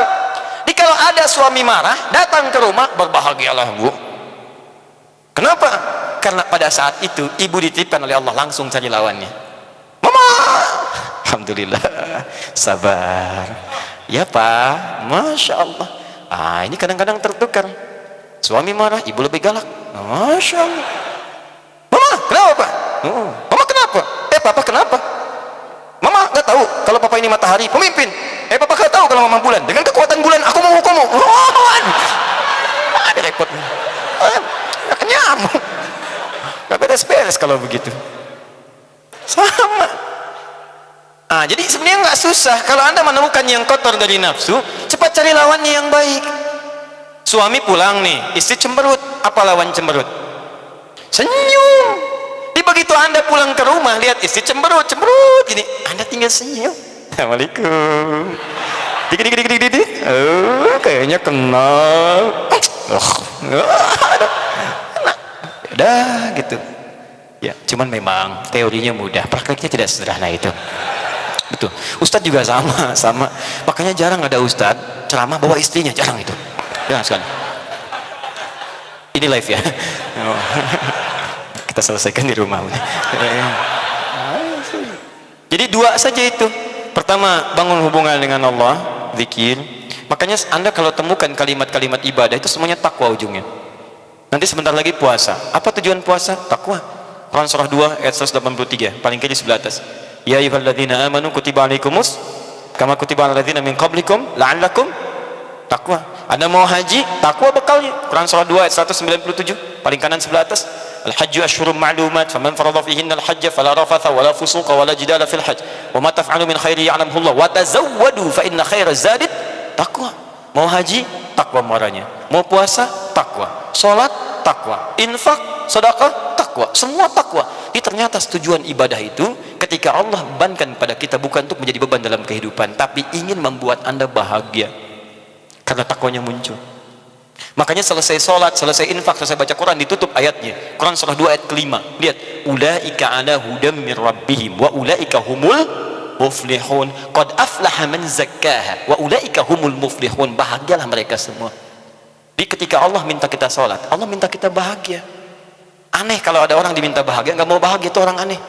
Jadi kalau ada suami marah, datang ke rumah, berbahagialah bu. Kenapa? Karena pada saat itu ibu dititipkan oleh Allah, langsung cari lawannya. Mama, alhamdulillah, sabar. Ya pak, masya Allah. Ini kadang-kadang tertukar. Suami marah, ibu lebih galak. Masya Allah. Mama, kenapa pak? Mama kenapa? Papa kenapa? Mama nggak tahu kalau papa ini matahari, pemimpin. Papa nggak tahu kalau mama bulan. Dengan kekuatan bulan, aku mau hukummu. Ada repot. Nggak nyamuk. Nggak beres-beres kalau begitu. Sama. Jadi sebenarnya nggak susah. Kalau Anda menemukan yang kotor dari nafsu, cepat cari lawannya yang baik. Suami pulang nih, istri cemberut. Apa lawan cemberut? Senyum. Jadi begitu Anda pulang ke rumah, lihat istri cemberut gini, Anda tinggal senyum. Assalamualaikum. Dik. Kayaknya kenal. Udah gitu. Ya, cuman memang teorinya mudah, prakteknya tidak sederhana itu. Betul. Ustadz juga sama. Makanya jarang ada ustadz ceramah bawa istrinya, jarang itu. Jarang sekali. ini live ya. Kita selesaikan di rumah. Jadi dua saja itu. Pertama, bangun hubungan dengan Allah, zikir. Makanya Anda kalau temukan kalimat-kalimat ibadah itu semuanya takwa ujungnya. Nanti sebentar lagi puasa. Apa tujuan puasa? Takwa. Quran surah 2 ayat 183, paling kiri sebelah atas. Ya ayyuhalladzina amanu kutiba alaikumus kama kutiba alal ladzina min qablikum la'allakum takwa. Anda mau haji, takwa bekalnya. Quran surah 2 ayat 197, paling kanan sebelah atas. Al-hajju asyhurun ma'lumat faman farada fihinna al-hajja fala rafatha wala fusuqa wala jidala fil hajj wa ma taf'alu min khairin ya'lamhu Allah wa tazawwadu fa inna khairaz zadi takwa. Mau haji, takwa muaranya. Mau puasa, takwa. Salat, takwa. Infak, sedekah, takwa. Semua takwa. Ini ternyata tujuan ibadah itu ketika Allah bebankan pada kita bukan untuk menjadi beban dalam kehidupan, tapi ingin membuat Anda bahagia. Karena takwanya muncul. Makanya selesai sholat, selesai infak, selesai baca Quran, ditutup ayatnya. Quran surah 2 ayat kelima. Lihat, ulaika ala hudam min rabbihim wa ulaika humul muflihun. Qad aflaha man zakkaha wa ulaika humul muflihun. Bahagialah mereka semua. Jadi ketika Allah minta kita sholat, Allah minta kita bahagia. Aneh kalau ada orang diminta bahagia nggak mau bahagia, itu orang aneh.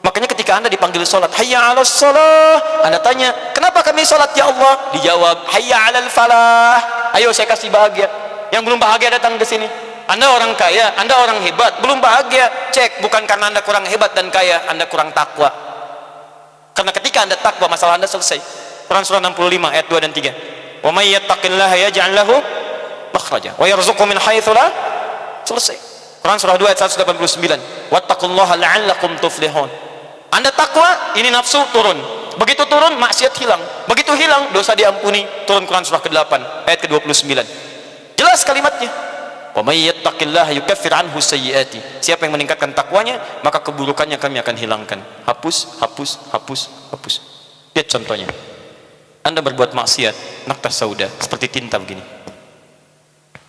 Makanya ketika Anda dipanggil sholat, hayya 'alas shalah, Anda tanya, kenapa kami sholat ya Allah? Dijawab, hayya 'alal falah. Ayo saya kasih bahagia. Yang belum bahagia datang ke sini. Anda orang kaya, Anda orang hebat, belum bahagia. Cek, bukan karena Anda kurang hebat dan kaya, Anda kurang takwa. Karena ketika Anda takwa, masalah Anda selesai. Quran surah 65 ayat 2 dan 3. Wa may yattaqillaha yaj'al lahu makhraja wa yarzuqhu min haitsu la, selesai. Quran surah 2 ayat 189. Wattaqullaha la'allakum tuflihun. Anda takwa, ini nafsu turun. Begitu turun, maksiat hilang. Begitu hilang, dosa diampuni. Turun Quran surah ke-8 ayat ke-29. Jelas kalimatnya. Wa may yattaqillaha yukaffir anhu sayyiati. Siapa yang meningkatkan takwanya, maka keburukannya kami akan hilangkan. Hapus, hapus, hapus, hapus. Lihat contohnya. Anda berbuat maksiat, naktas sauda, seperti tinta begini.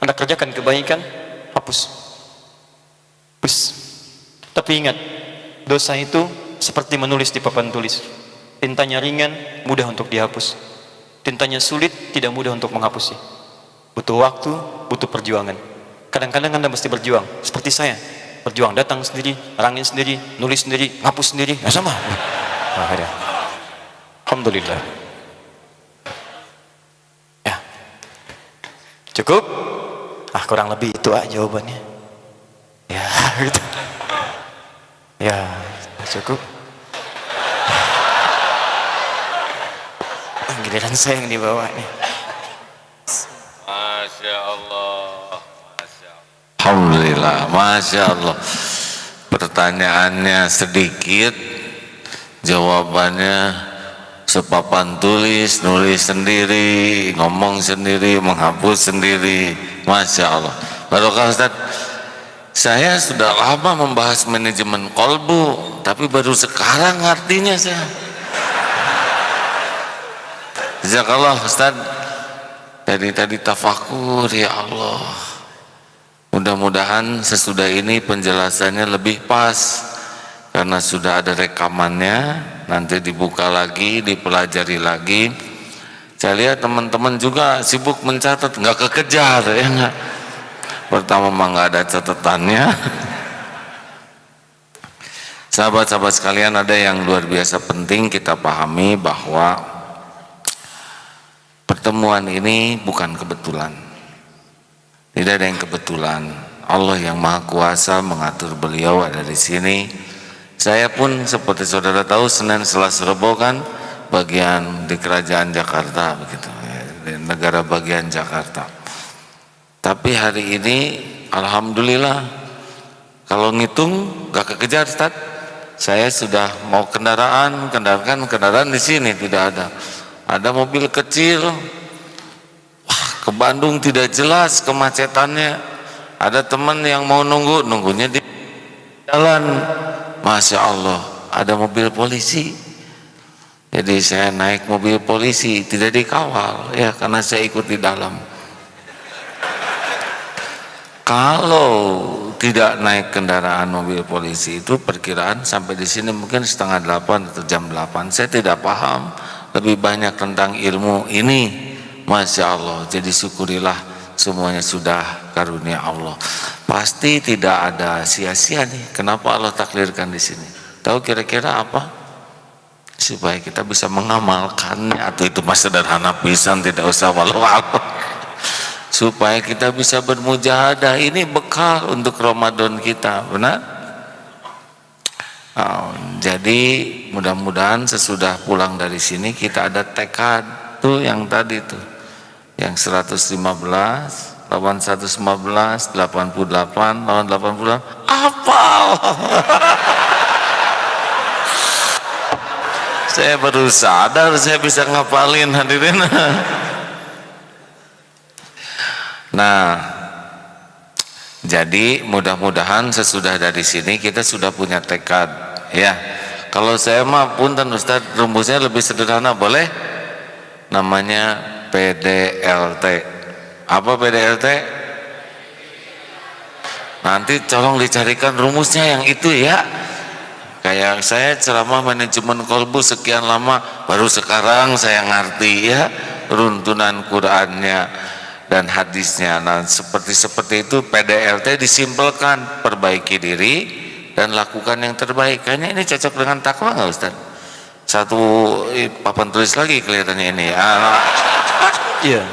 Anda kerjakan kebaikan, hapus. Hapus. Tapi ingat, dosa itu seperti menulis di papan tulis. Tintanya ringan, mudah untuk dihapus. Tintanya sulit, tidak mudah untuk menghapusnya. Butuh waktu, butuh perjuangan. Kadang-kadang Anda mesti berjuang, seperti saya. Berjuang, datang sendiri, rangin sendiri, nulis sendiri, hapus sendiri, nggak sama. Nah, ada. Alhamdulillah. Ya, cukup? Kurang lebih itu jawabannya. Ya, gitu. Ya, cukup. Giliran saya yang dibawa nih. Masya Allah, Masya Allah. Alhamdulillah, Masya Allah. Pertanyaannya sedikit, jawabannya sepapan tulis, nulis sendiri, ngomong sendiri, menghapus sendiri. Masya Allah. Barokah Ustaz. Saya sudah lama membahas manajemen kolbu, tapi baru sekarang artinya saya. Jazakallah Ustaz. Dari tadi tafakur, ya Allah. Mudah-mudahan sesudah ini penjelasannya lebih pas, karena sudah ada rekamannya. Nanti dibuka lagi, dipelajari lagi. Saya lihat teman-teman juga sibuk mencatat, nggak kekejar ya nggak. Pertama mah nggak ada catatannya. Sahabat-sahabat sekalian, ada yang luar biasa penting kita pahami bahwa pertemuan ini bukan kebetulan. Tidak ada yang kebetulan. Allah yang Maha Kuasa mengatur beliau ada di sini. Saya pun seperti saudara tahu, Senin Selasa Rebo kan bagian di kerajaan Jakarta begitu, di negara bagian Jakarta. Tapi hari ini alhamdulillah, kalau ngitung gak kekejar Ustaz. Saya sudah mau kendaraan di sini tidak ada. Ada mobil kecil, wah, ke Bandung tidak jelas kemacetannya. Ada teman yang mau nunggunya di jalan. Masya Allah, ada mobil polisi. Jadi saya naik mobil polisi, tidak dikawal ya, karena saya ikut di dalam. Kalau tidak naik kendaraan mobil polisi itu perkiraan sampai di sini mungkin 7:30 atau jam 8. Saya tidak paham lebih banyak tentang ilmu ini, Masya Allah. Jadi syukurilah semuanya sudah karunia Allah. Pasti tidak ada sia-sia nih. Kenapa Allah takdirkan di sini? Tahu kira-kira apa? Supaya kita bisa mengamalkannya. Atau itu mas sederhana pisan, tidak usah walau-walau. Supaya kita bisa bermujahadah. Ini bekal untuk Ramadan kita, benar? Jadi mudah-mudahan sesudah pulang dari sini kita ada tekad tuh yang tadi tuh, yang 115 lawan 115 88 lawan 88 apal. Saya baru sadar saya bisa ngapalin, hadirin. Nah, jadi mudah-mudahan sesudah dari sini kita sudah punya tekad, ya. Kalau saya mah punten Ustaz, rumusnya lebih sederhana, boleh? Namanya PDLT. Apa PDLT? Nanti tolong dicarikan rumusnya yang itu ya. Kayak saya ceramah manajemen kolbu sekian lama, baru sekarang saya ngerti ya runtunan Qur'annya dan hadisnya. Nah seperti itu PDLT disimpelkan, perbaiki diri dan lakukan yang terbaik. Kayaknya ini cocok dengan takwa nggak Ustaz? Satu papan tulis lagi kelihatannya ini. Iya.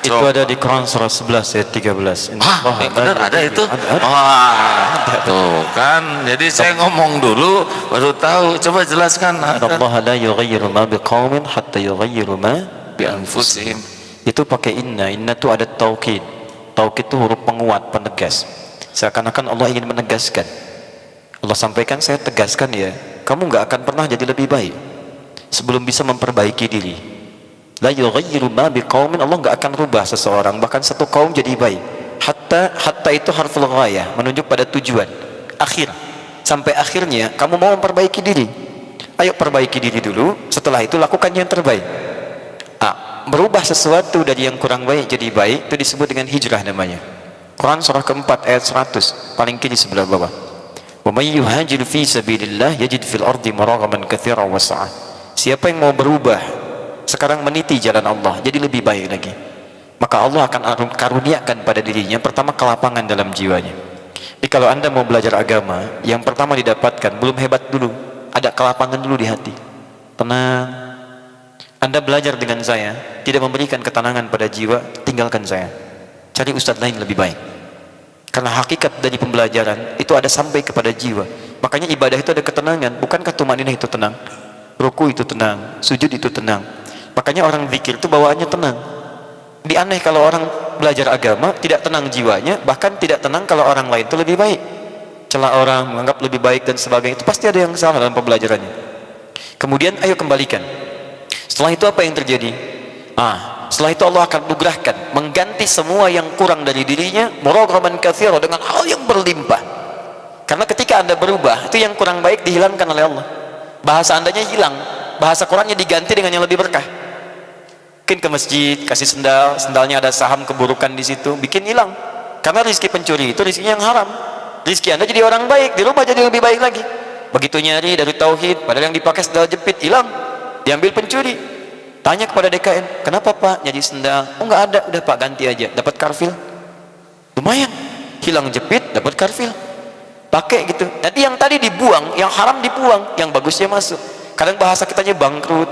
Itu ada di Quran surah 11 ayat 13. Benar ada itu? Tuh kan. Jadi saya ngomong dulu baru tahu. Coba jelaskan. Allah la yughayyiru ma biqaumin hatta yughayyiru ma bi anfusihim. Itu pakai inna. Inna itu ada taukid. Taukid itu huruf penguat, penegas. Seakan-akan Allah ingin menegaskan. Allah sampaikan, saya tegaskan ya, kamu nggak akan pernah jadi lebih baik sebelum bisa memperbaiki diri. La yughayyiru ma biqaumin, Allah nggak akan rubah seseorang, bahkan satu kaum jadi baik. Hatta itu harful ghayah, menunjuk pada tujuan akhir. Sampai akhirnya kamu mau memperbaiki diri. Ayo perbaiki diri dulu, setelah itu lakukan yang terbaik. Merubah sesuatu dari yang kurang baik jadi baik, itu disebut dengan hijrah namanya. Quran surah keempat ayat 100, paling kiri sebelah bawah. Wa may yuhajir fi sabilillah yajid fil ardi maragaman katsiran wa sa'ah. Siapa yang mau berubah sekarang meniti jalan Allah jadi lebih baik lagi, maka Allah akan karuniakan pada dirinya pertama kelapangan dalam jiwanya. Jadi kalau anda mau belajar agama, yang pertama didapatkan belum hebat dulu, ada kelapangan dulu di hati, tenang. Anda belajar dengan saya tidak memberikan ketenangan pada jiwa, tinggalkan saya, cari ustadz lain lebih baik. Karena hakikat dari pembelajaran itu ada sampai kepada jiwa. Makanya ibadah itu ada ketenangan. Bukankah tumaninah itu tenang? Ruku itu tenang, sujud itu tenang. Makanya orang zikir itu bawaannya tenang. Di aneh kalau orang belajar agama tidak tenang jiwanya, bahkan tidak tenang kalau orang lain itu lebih baik. Celah orang, menganggap lebih baik dan sebagainya, itu pasti ada yang salah dalam pembelajarannya. Kemudian ayo kembalikan. Setelah itu apa yang terjadi? Setelah itu Allah akan nugerahkan, mengganti semua yang kurang dari dirinya, muraghaman katsira, dengan hal yang berlimpah. Karena ketika anda berubah, itu yang kurang baik dihilangkan oleh Allah. Bahasa andanya hilang, bahasa Qurannya diganti dengan yang lebih berkah. Mungkin ke masjid, kasih sendal, sendalnya ada saham keburukan di situ, bikin hilang. Karena rizki pencuri itu rizkinya yang haram. Rizki anda jadi orang baik, dirubah jadi lebih baik lagi. Begitu nyari dari tauhid, padahal yang dipakai sendal jepit hilang, diambil pencuri. Tanya kepada DKN, kenapa Pak nyari sendal? Oh nggak ada, udah Pak ganti aja, dapat karfil. Lumayan, hilang jepit, dapat karfil. Pakai gitu. Jadi yang tadi dibuang, yang haram dibuang, yang bagusnya masuk. Kadang bahasa kitanya bangkrut,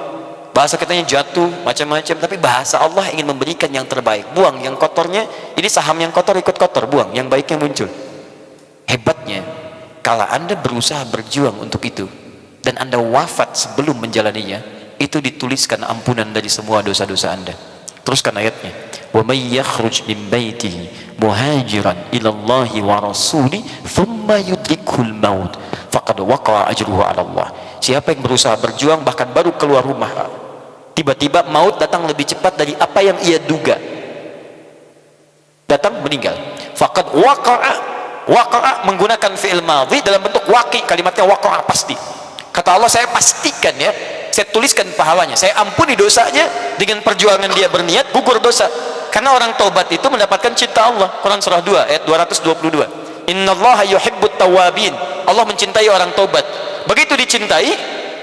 bahasa kitanya jatuh, macam-macam. Tapi bahasa Allah ingin memberikan yang terbaik. Buang yang kotornya, ini saham yang kotor ikut kotor, buang, yang baiknya muncul. Hebatnya, kalau anda berusaha berjuang untuk itu, dan anda wafat sebelum menjalaninya, itu dituliskan ampunan dari semua dosa-dosa anda. Teruskan ayatnya. Wa may yakhruj min baitihi muhajiran ila Allah wa rasuli thumma yudrikul maut faqad waqa'a ajruhu 'ala Allah. Siapa yang berusaha berjuang bahkan baru keluar rumah, tiba-tiba maut datang lebih cepat dari apa yang ia duga. Datang meninggal. Faqad waqa'a menggunakan fi'il madhi dalam bentuk waqi, kalimatnya waqa'a pasti. Kata Allah, saya pastikan ya, saya tuliskan pahalanya, saya ampuni dosanya dengan perjuangan dia berniat gugur dosa. Karena orang taubat itu mendapatkan cinta Allah. Quran surah 2 ayat 222. Innallaha yuhibbut tawwabin. Allah mencintai orang taubat. Begitu dicintai,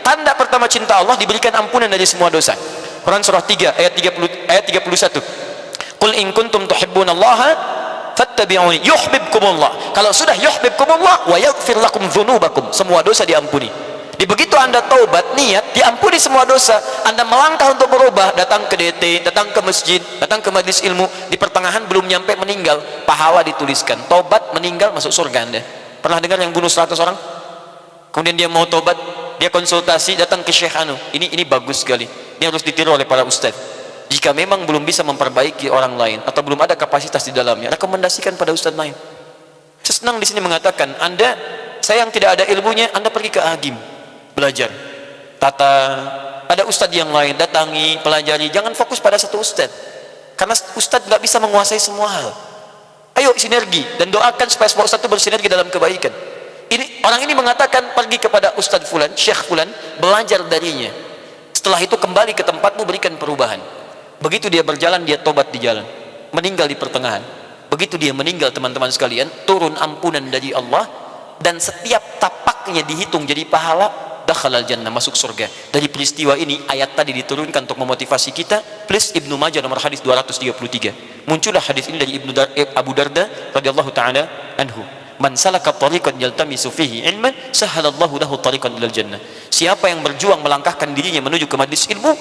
tanda pertama cinta Allah diberikan ampunan dari semua dosa. Quran surah 3 ayat 31. Qul in kuntum tuhibbunallaha fattabi'uni yuhibbukumullah. Kalau sudah yuhibbukumullah wa yaghfir lakum dzunubakum, semua dosa diampuni. Di begitu Anda taubat, niat, diampuni semua dosa. Anda melangkah untuk berubah, datang ke DT, datang ke masjid, datang ke majlis ilmu, di pertengahan belum nyampe meninggal, pahala dituliskan. Taubat, meninggal, masuk surga Anda. Pernah dengar yang bunuh 100 orang? Kemudian dia mau taubat, dia konsultasi, datang ke Syekh Anu. Ini bagus sekali. Ini harus ditiru oleh para ustaz. Jika memang belum bisa memperbaiki orang lain atau belum ada kapasitas di dalamnya, rekomendasikan pada ustaz lain. Saya senang di sini mengatakan, saya yang tidak ada ilmunya, Anda pergi ke Agim, belajar tata, ada ustadz yang lain, datangi, pelajari. Jangan fokus pada satu ustadz, karena ustadz nggak bisa menguasai semua hal. Ayo sinergi dan doakan supaya semua ustadz itu bersinergi dalam kebaikan. Orang ini mengatakan, pergi kepada ustadz fulan, syekh fulan, belajar darinya. Setelah itu kembali ke tempatmu, berikan perubahan. Begitu dia berjalan, dia tobat di jalan, meninggal di pertengahan. Begitu dia meninggal, teman-teman sekalian, turun ampunan dari Allah, dan setiap tapaknya dihitung jadi pahala. Dakhalal jannah, masuk surga. Dari peristiwa ini, ayat tadi diturunkan untuk memotivasi kita. Please, Ibnu Majah nomor hadis 233. Muncullah hadis ini dari Abu Darda radhiyallahu taala anhu. Man salaka tariqan yaltamisu fihi ilman, sahalallahu lahu tariqan ilal jannah. Siapa yang berjuang melangkahkan dirinya menuju ke majlis ilmu,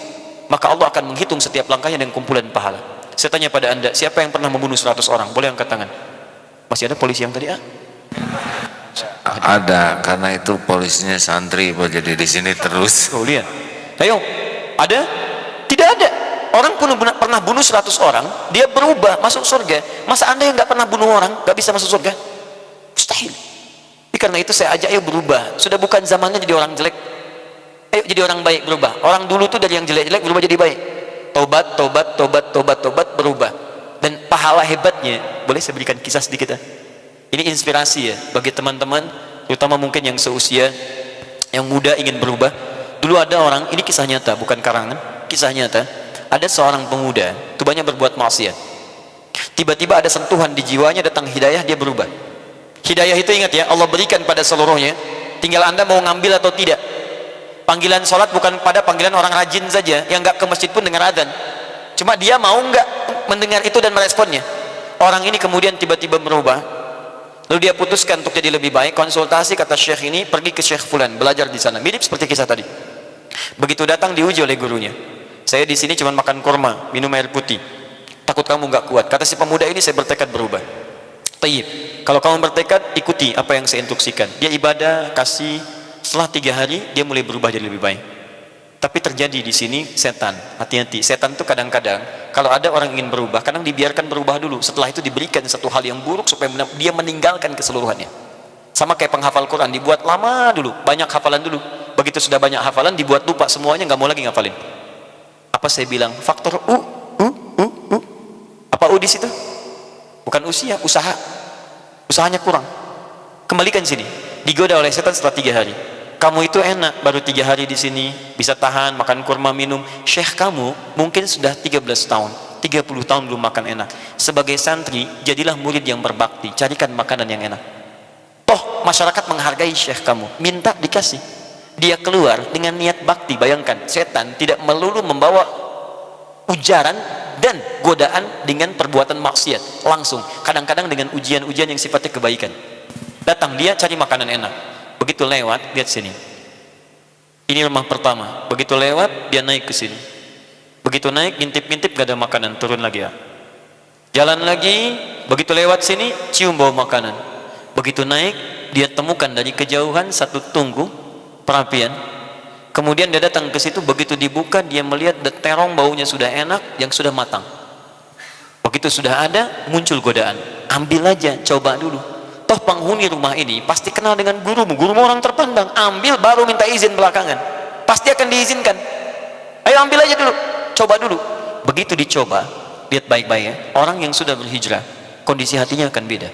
maka Allah akan menghitung setiap langkahnya dengan kumpulan pahala. Saya tanya pada Anda, siapa yang pernah membunuh 100 orang? Boleh angkat tangan. Masih ada polisi yang tadi? Ada, karena itu polisinya santri, jadi di sini terus. Oh, lihat. Ayo, ada? Tidak ada. Orang pun pernah bunuh 100 orang, dia berubah masuk surga. Masa Anda yang nggak pernah bunuh orang nggak bisa masuk surga? Mustahil. Jadi karena itu saya ajak, ayo berubah. Sudah bukan zamannya jadi orang jelek. Ayo jadi orang baik, berubah. Orang dulu tuh dari yang jelek-jelek berubah jadi baik. Tobat, tobat, tobat, tobat, tobat, berubah. Dan pahala hebatnya, boleh saya berikan kisah sedikit ya? Ini inspirasi ya bagi teman-teman, terutama mungkin yang seusia, yang muda ingin berubah. Dulu ada orang, ini kisah nyata, bukan karangan, kisah nyata. Ada seorang pemuda, itu banyak berbuat maksiat. Tiba-tiba ada sentuhan di jiwanya, datang hidayah, dia berubah. Hidayah itu ingat ya, Allah berikan pada seluruhnya. Tinggal Anda mau ngambil atau tidak. Panggilan sholat bukan pada panggilan orang rajin saja, yang nggak ke masjid pun dengar adzan. Cuma dia mau nggak mendengar itu dan meresponnya. Orang ini kemudian tiba-tiba berubah. Lalu dia putuskan untuk jadi lebih baik, konsultasi, kata syekh ini, pergi ke syekh fulan, belajar di sana. Mirip seperti kisah tadi. Begitu datang, diuji oleh gurunya. Saya di sini cuma makan kurma, minum air putih. Takut kamu nggak kuat. Kata si pemuda ini, saya bertekad berubah. Tayyib. Kalau kamu bertekad, ikuti apa yang saya instruksikan. Dia ibadah, kasih. Setelah 3 hari, dia mulai berubah jadi lebih baik. Tapi terjadi di sini setan. Hati-hati. Setan itu kadang-kadang kalau ada orang ingin berubah, kadang dibiarkan berubah dulu. Setelah itu diberikan satu hal yang buruk supaya dia meninggalkan keseluruhannya. Sama kayak penghafal Quran, dibuat lama dulu, banyak hafalan dulu. Begitu sudah banyak hafalan, dibuat lupa semuanya, nggak mau lagi ngafalin. Apa saya bilang? Faktor U. Apa U di situ? Bukan usia, usaha. Usahanya kurang. Kembalikan sini. Digoda oleh setan setelah 3 hari. Kamu itu enak, baru 3 hari di sini, bisa tahan, makan kurma, minum. Syekh kamu mungkin sudah 13 tahun, 30 tahun belum makan enak. Sebagai santri, jadilah murid yang berbakti, carikan makanan yang enak. Toh, masyarakat menghargai syekh kamu, minta dikasih. Dia keluar dengan niat bakti. Bayangkan, setan tidak melulu membawa ujaran dan godaan dengan perbuatan maksiat. Langsung, kadang-kadang dengan ujian-ujian yang sifatnya kebaikan. Datang dia cari makanan enak. Begitu lewat, lihat sini. Ini rumah pertama. Begitu lewat, dia naik ke sini. Begitu naik, ngintip-ngintip gak ada makanan, turun lagi ya. Jalan lagi, begitu lewat sini, cium bau makanan. Begitu naik, dia temukan dari kejauhan satu tungku perapian. Kemudian dia datang ke situ, begitu dibuka, dia melihat terong baunya sudah enak, yang sudah matang. Begitu sudah ada, muncul godaan. Ambil aja, coba dulu. Toh penghuni rumah ini pasti kenal dengan gurumu orang terpandang. Ambil baru minta izin belakangan, pasti akan diizinkan. Ayo ambil aja dulu, coba dulu. Begitu dicoba, lihat baik-baik ya, orang yang sudah berhijrah kondisi hatinya akan beda.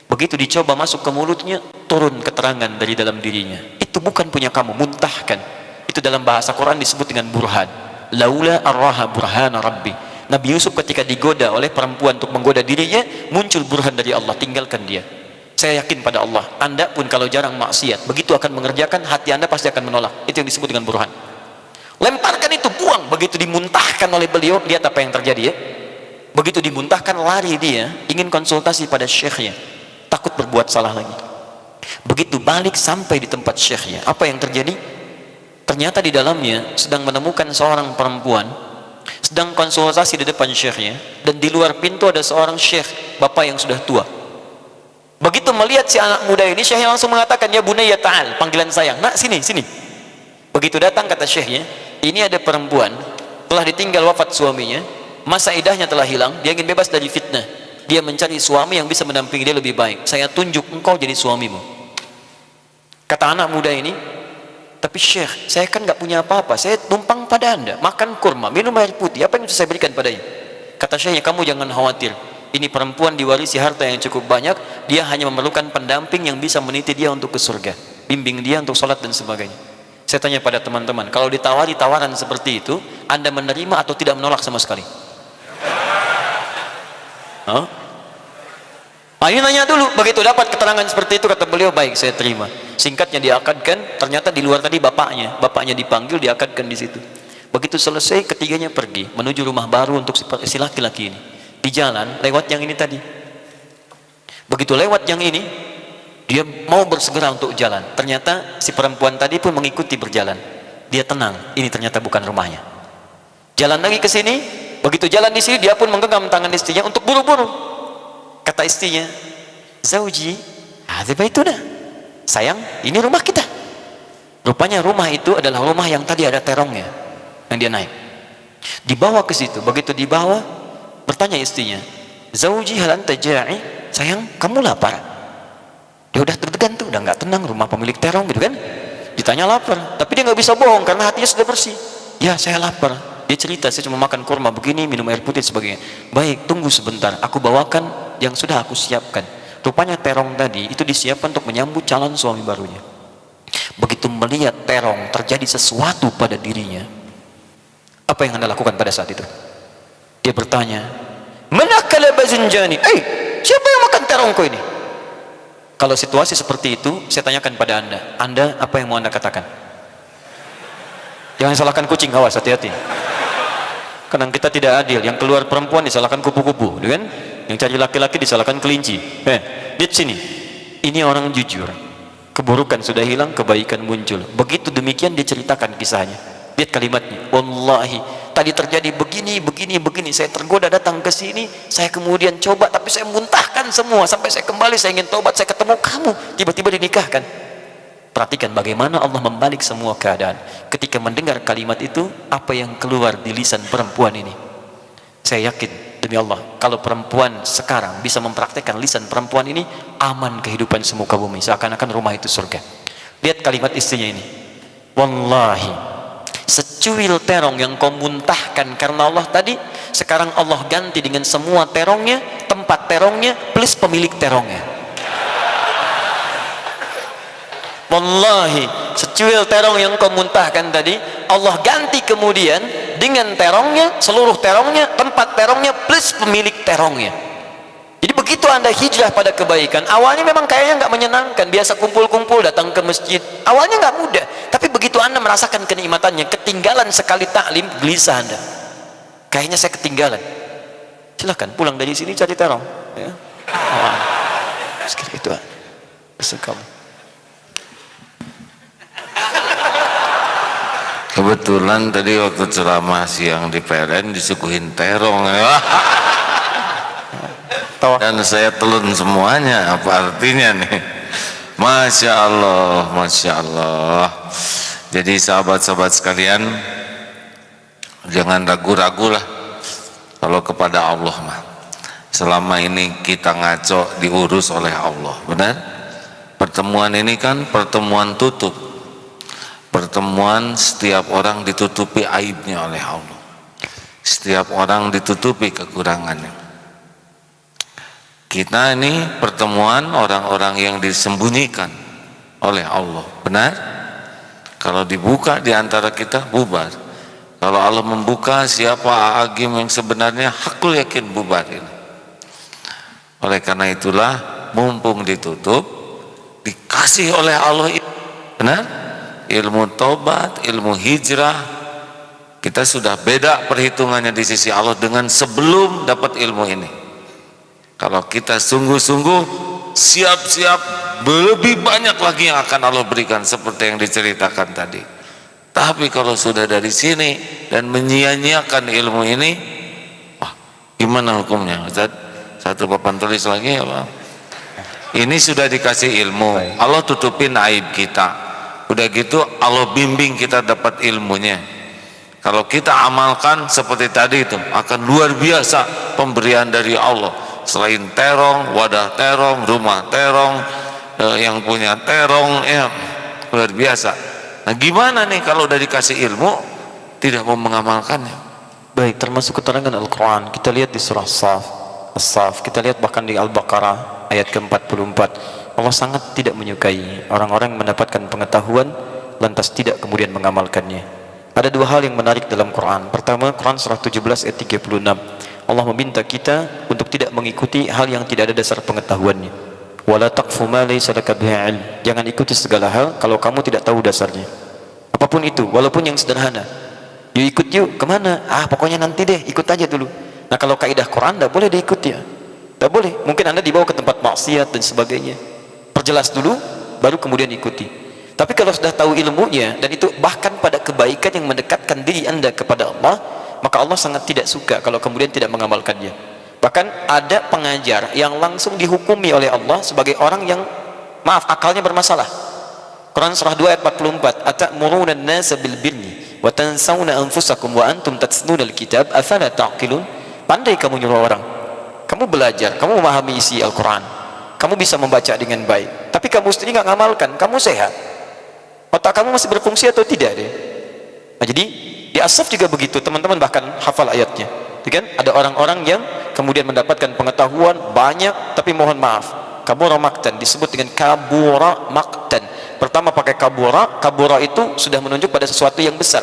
Begitu dicoba masuk ke mulutnya, turun keterangan dari dalam dirinya. Itu bukan punya kamu, muntahkan. Itu dalam bahasa Quran disebut dengan burhan. Laula arraha burhana rabbi. Nabi Yusuf ketika digoda oleh perempuan untuk menggoda dirinya, muncul burhan dari Allah, tinggalkan dia. Saya yakin pada Allah, Anda pun kalau jarang maksiat, begitu akan mengerjakan, hati Anda pasti akan menolak. Itu yang disebut dengan burhan. Lemparkan itu, buang. Begitu dimuntahkan oleh beliau, lihat apa yang terjadi ya. Begitu dimuntahkan, lari dia ingin konsultasi pada syekhnya, takut berbuat salah lagi. Begitu balik sampai di tempat syekhnya, apa yang terjadi? Ternyata di dalamnya sedang menemukan seorang perempuan sedang konsultasi di depan syekhnya, dan di luar pintu ada seorang syekh, bapak yang sudah tua. Begitu melihat si anak muda ini, syekhnya langsung mengatakan, ya bunayya ta'al, panggilan sayang, nak sini, sini. Begitu datang, kata syekhnya, ini ada perempuan telah ditinggal wafat suaminya, masa idahnya telah hilang, dia ingin bebas dari fitnah, dia mencari suami yang bisa mendampingi dia lebih baik, saya tunjuk engkau jadi suamimu. Kata anak muda ini, tapi syekh, saya kan nggak punya apa-apa, saya tumpang pada anda, makan kurma, minum air putih, apa yang bisa saya berikan padanya? Kata syekhnya, kamu jangan khawatir, ini perempuan diwarisi harta yang cukup banyak, dia hanya memerlukan pendamping yang bisa meniti dia untuk ke surga, bimbing dia untuk sholat dan sebagainya. Saya tanya pada teman-teman, kalau ditawari tawaran seperti itu, anda menerima atau tidak menolak sama sekali? Ayo nanya dulu. Begitu dapat keterangan seperti itu, kata beliau, baik, saya terima. Singkatnya diakadkan. Ternyata di luar tadi bapaknya dipanggil, diakadkan di situ. Begitu selesai, ketiganya pergi menuju rumah baru untuk si laki-laki ini. Di jalan lewat yang ini tadi. Begitu lewat yang ini, dia mau bersegera untuk jalan. Ternyata si perempuan tadi pun mengikuti berjalan. Dia tenang, ini ternyata bukan rumahnya. Jalan lagi ke sini. Begitu jalan di sini, dia pun menggenggam tangan istrinya untuk buru-buru. Kata istrinya, Zauji, hadza baituna. Sayang, ini rumah kita. Rupanya rumah itu adalah rumah yang tadi ada terongnya, yang dia naik. Dibawa ke situ. Begitu dibawa, bertanya istrinya, Zauji hal anta ja'i? Sayang, kamu lapar? Dia udah deg-degan tuh, udah nggak tenang, rumah pemilik terong gitu kan. Ditanya lapar, tapi dia nggak bisa bohong karena hatinya sudah bersih. Ya, saya lapar. Dia cerita, saya cuma makan kurma begini, minum air putih sebagainya. Baik, tunggu sebentar, aku bawakan yang sudah aku siapkan. Rupanya terong tadi itu disiapkan untuk menyambut calon suami barunya. Begitu melihat terong terjadi sesuatu pada dirinya, apa yang anda lakukan pada saat itu? Dia bertanya, manakala bazinjani? Siapa yang makan terongku ini? Kalau situasi seperti itu, saya tanyakan pada anda apa yang mau anda katakan? Jangan salahkan kucing, awas, hati-hati. Karena kita tidak adil, yang keluar perempuan disalahkan kupu-kupu, kan? Yang cari laki-laki disalahkan kelinci. Lihat sini, ini orang jujur, keburukan sudah hilang, kebaikan muncul. Begitu demikian diceritakan kisahnya. Lihat kalimatnya, wallahi tadi terjadi begini, saya tergoda datang ke sini, saya kemudian coba, tapi saya muntahkan semua, sampai saya kembali, saya ingin tobat, saya ketemu kamu, tiba-tiba dinikahkan. Perhatikan bagaimana Allah membalik semua keadaan. Ketika mendengar kalimat itu, apa yang keluar di lisan perempuan ini? Saya yakin, demi Allah, kalau perempuan sekarang bisa mempraktekkan lisan perempuan ini, aman kehidupan semuka bumi, seakan-akan rumah itu surga. Lihat kalimat istrinya ini, wallahi, secuil terong yang kau muntahkan karena Allah tadi, sekarang Allah ganti dengan semua terongnya, tempat terongnya, plus pemilik terongnya. Wallahi, secuil terong yang kau muntahkan tadi, Allah ganti kemudian dengan terongnya, seluruh terongnya, tempat terongnya, plus pemilik terongnya. Jadi begitu anda hijrah pada kebaikan, awalnya memang kayaknya nggak menyenangkan, biasa kumpul-kumpul, datang ke masjid, awalnya nggak mudah, tapi begitu anda merasakan kenikmatannya, ketinggalan sekali taklim, gelisah anda, kayaknya saya ketinggalan, silahkan pulang dari sini cari terong, ya. Sekali itu, sekali. Kebetulan tadi waktu ceramah siang di PLN disuguhin terong, dan saya telun semuanya. Apa artinya nih? Masya Allah, Masya Allah. Jadi sahabat-sahabat sekalian, jangan ragu-ragu lah kalau kepada Allah mah. Selama ini kita ngaco diurus oleh Allah, benar? Pertemuan ini kan pertemuan tutup. Pertemuan setiap orang ditutupi aibnya oleh Allah. Setiap orang ditutupi kekurangannya. Kita ini pertemuan orang-orang yang disembunyikan oleh Allah. Benar? Kalau dibuka di antara kita, bubar. Kalau Allah membuka, siapa agim yang sebenarnya, hakul yakin bubar ini. Oleh karena itulah, mumpung ditutup, dikasih oleh Allah. Benar? Ilmu tobat, ilmu hijrah, kita kita sudah beda perhitungannya di sisi Allah dengan sebelum dapat ilmu ini. Kalau kita sungguh-sungguh siap-siap, lebih banyak lagi yang akan Allah berikan seperti yang diceritakan tadi. Tapi kalau sudah dari sini dan menyia-nyiakan ilmu ini, wah, gimana hukumnya Ustaz? Satu papan tulis lagi ya Bang. Ini sudah dikasih ilmu, Allah tutupin aib kita. Udah gitu Allah bimbing kita dapat ilmunya. Kalau kita amalkan seperti tadi itu, akan luar biasa pemberian dari Allah. Selain terong, wadah terong, rumah terong, yang punya terong, ya luar biasa. Nah gimana nih kalau udah dikasih ilmu tidak mau mengamalkannya? Baik, termasuk keterangan Al-Quran kita lihat di surah As-Saf, kita lihat bahkan di Al-Baqarah ayat ke-44. Allah sangat tidak menyukai orang-orang yang mendapatkan pengetahuan lantas tidak kemudian mengamalkannya. Ada dua hal yang menarik dalam Quran. Pertama, Quran surah 17 ayat 36. Allah meminta kita untuk tidak mengikuti hal yang tidak ada dasar pengetahuannya. Wala taqfu ma laysa laka bihi ilm. Jangan ikuti segala hal kalau kamu tidak tahu dasarnya. Apapun itu, walaupun yang sederhana. Yuk ikut yuk, kemana? Pokoknya nanti deh, ikut aja dulu. Nah kalau kaidah Quran tidak boleh diikuti ya. Tidak boleh. Mungkin Anda dibawa ke tempat maksiat dan sebagainya. Perjelas dulu, baru kemudian ikuti. Tapi kalau sudah tahu ilmunya dan itu bahkan pada kebaikan yang mendekatkan diri Anda kepada Allah, maka Allah sangat tidak suka kalau kemudian tidak mengamalkannya. Bahkan ada pengajar yang langsung dihukumi oleh Allah sebagai orang yang akalnya bermasalah. Quran surah 2 ayat 44, atamuruna an-nasa bil birri wa tansawna anfusakum wa antum tatluna al-kitab afala taqilun. Pandai kamu nyuruh orang, kamu belajar, kamu memahami isi Al-Quran, kamu bisa membaca dengan baik, tapi kamu sendiri nggak ngamalkan. Kamu sehat, otak kamu masih berfungsi atau tidak deh? Nah, jadi di As-Saf juga begitu, teman-teman bahkan hafal ayatnya. Kan ada orang-orang yang kemudian mendapatkan pengetahuan banyak, tapi mohon maaf, kabura maktan, disebut dengan kabura maktan. Pertama pakai kabura itu sudah menunjuk pada sesuatu yang besar,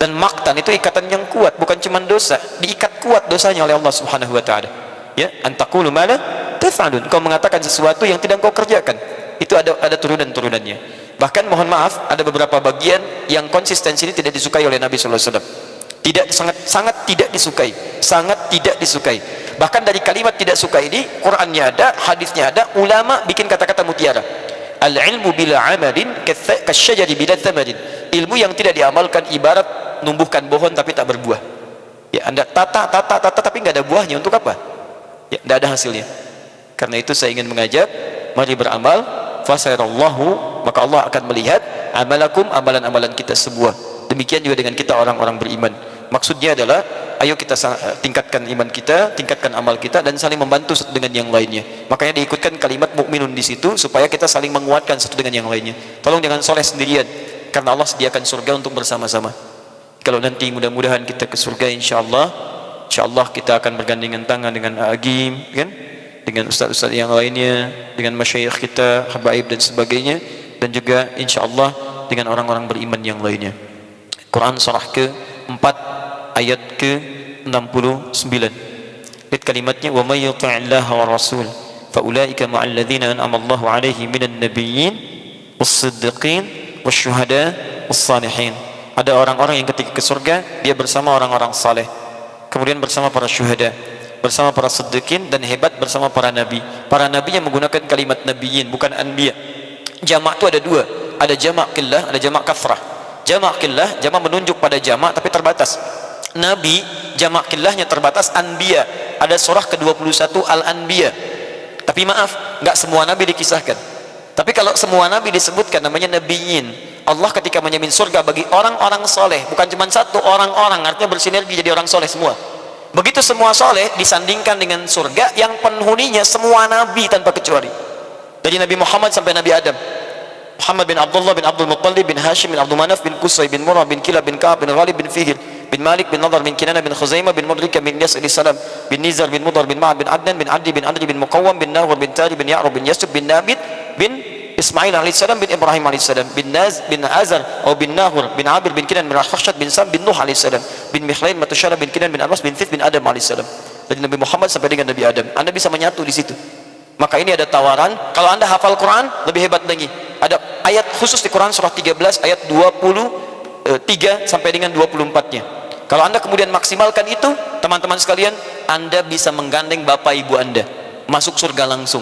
dan maktan itu ikatan yang kuat, bukan cuma dosa, diikat kuat dosanya oleh Allah Subhanahu wa taala. Ya, antaqulu ma la taf'alun, kau mengatakan sesuatu yang tidak kau kerjakan. Itu ada turunan-turunannya. Bahkan mohon maaf, ada beberapa bagian yang konsistensi ini tidak disukai oleh Nabi sallallahu alaihi wasallam. Tidak, sangat tidak disukai, sangat tidak disukai. Bahkan dari kalimat tidak suka ini, Qur'annya ada, hadisnya ada, ulama bikin kata-kata mutiara. Al-ilmu bila amalin kasyajari bila thamarin. Ilmu yang tidak diamalkan ibarat numbuhkan pohon tapi tak berbuah. Ya, Anda tata tapi nggak ada buahnya, untuk apa? Ya, tidak ada hasilnya. Karena itu saya ingin mengajak, mari beramal, fasayarallahu, maka Allah akan melihat amalakum, amalan-amalan kita semua. Demikian juga dengan kita orang-orang beriman. Maksudnya adalah ayo kita tingkatkan iman kita, tingkatkan amal kita, dan saling membantu satu dengan yang lainnya. Makanya diikutkan kalimat mukminun di situ supaya kita saling menguatkan satu dengan yang lainnya. Tolong jangan soleh sendirian, karena Allah sediakan surga untuk bersama-sama. Kalau nanti mudah-mudahan kita ke surga, insyaallah kita akan bergandengan tangan dengan Agim, kan? Dengan ustaz-ustaz yang lainnya, dengan masyayikh kita, habaib dan sebagainya, dan juga insyaallah dengan orang-orang beriman yang lainnya. Quran surah ke-4 ayat ke-69. Lihat kalimatnya, wa may yuti'illaha wa rasul fa ulaika ma'al ladzina an'ama Allahu 'alaihim minan nabiyyin was-siddiqin wasyuhada was-salihin. Ada orang-orang yang ketika ke surga dia bersama orang-orang saleh, kemudian bersama para syuhada, bersama para siddiqin, dan hebat bersama para nabi. Para nabi yang menggunakan kalimat nabiyyin, bukan anbiya. Jamak itu ada dua, ada jamak qillah, ada jamak kathrah. Jamak qillah, jamak menunjuk pada jamak tapi terbatas. Nabi, jamak qillahnya terbatas. Anbiya, ada surah ke-21 Al-Anbiya. Tapi maaf, enggak semua nabi dikisahkan. Tapi kalau semua nabi disebutkan namanya nabiyyin. Allah ketika menjamin surga bagi orang-orang soleh, bukan cuma satu, orang-orang, artinya bersinergi jadi orang soleh semua. Begitu semua soleh disandingkan dengan surga yang penghuninya semua nabi tanpa kecuali, dari Nabi Muhammad sampai Nabi Adam. Muhammad bin Abdullah bin Abdul Muttalib bin Hashim bin Abdul Manaf bin Qusay bin Murrah bin Kilab bin Ka'ab bin Ghalib bin Fihr bin Malik bin Nadar bin Kinana bin Khuzaimah bin Mudrika bin Yas bin Salam bin Nizar bin Mudar bin Ma'ad bin Adnan bin Adi bin Adri bin Muqawwam bin Nawar bin Tari bin Ya'rub bin Yasub bin Nabit bin Ismail alaihissalam bin Ibrahim alaihissalam bin Naz bin Azar atau bin Nahur bin Abir bin Kinan bin Al-Khashad bin Sam bin Nuh alaihissalam bin Mikhlain Matusyara bin Kinan bin Abbas bin Thith bin Adam alaihissalam. Dari Nabi Muhammad sampai dengan Nabi Adam, Anda bisa menyatu di situ. Maka ini ada tawaran, kalau Anda hafal Quran lebih hebat lagi. Ada ayat khusus di Quran surah 13 ayat 23 sampai dengan 24-nya. Kalau Anda kemudian maksimalkan itu, teman-teman sekalian, Anda bisa menggandeng bapak ibu Anda masuk surga langsung.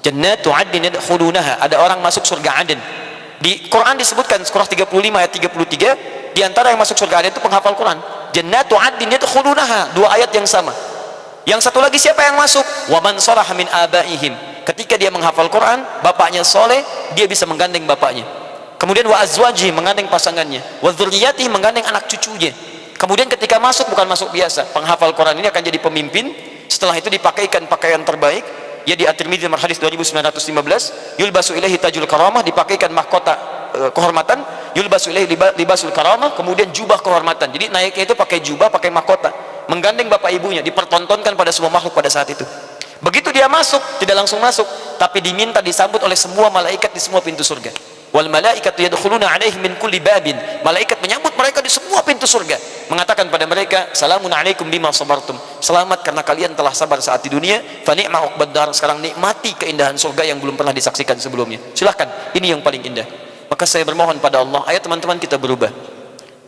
Jannatu 'adnin yadkhulunaha, ada orang masuk surga Aden. Di Quran disebutkan surah 35 ayat 33, di antara yang masuk surga Aden itu penghafal Quran. Jannatu 'adnin yadkhulunaha, dua ayat yang sama. Yang satu lagi siapa yang masuk? Wa man shalaha min abaihim. Ketika dia menghafal Quran, bapaknya soleh, dia bisa menggandeng bapaknya. Kemudian wa azwaji, menggandeng pasangannya. Wa dzurriyyatihi, menggandeng anak cucunya. Kemudian ketika masuk, bukan masuk biasa, penghafal Quran ini akan jadi pemimpin. Setelah itu dipakaikan pakaian terbaik, ya di At-Tirmidzi nomor hadis 2915, yulbasu ilaihi tajul karamah, dipakaikan mahkota kehormatan, yulbasu ilaihi libasul karamah, kemudian jubah kehormatan. Jadi naiknya itu pakai jubah, pakai mahkota, menggandeng bapak ibunya, dipertontonkan pada semua makhluk pada saat itu. Begitu dia masuk, tidak langsung masuk, tapi diminta disambut oleh semua malaikat di semua pintu surga. Wal malaikatu yadkhuluna 'alaihim min kulli babin. Malaikat menyambut mereka di semua pintu surga, mengatakan pada mereka, "Salamun 'alaikum bima sabartum." Selamat karena kalian telah sabar saat di dunia. Fa ni'ma 'uqbad dar. Sekarang nikmati keindahan surga yang belum pernah disaksikan sebelumnya. Silahkan, ini yang paling indah. Maka saya bermohon pada Allah, ayo teman-teman kita berubah.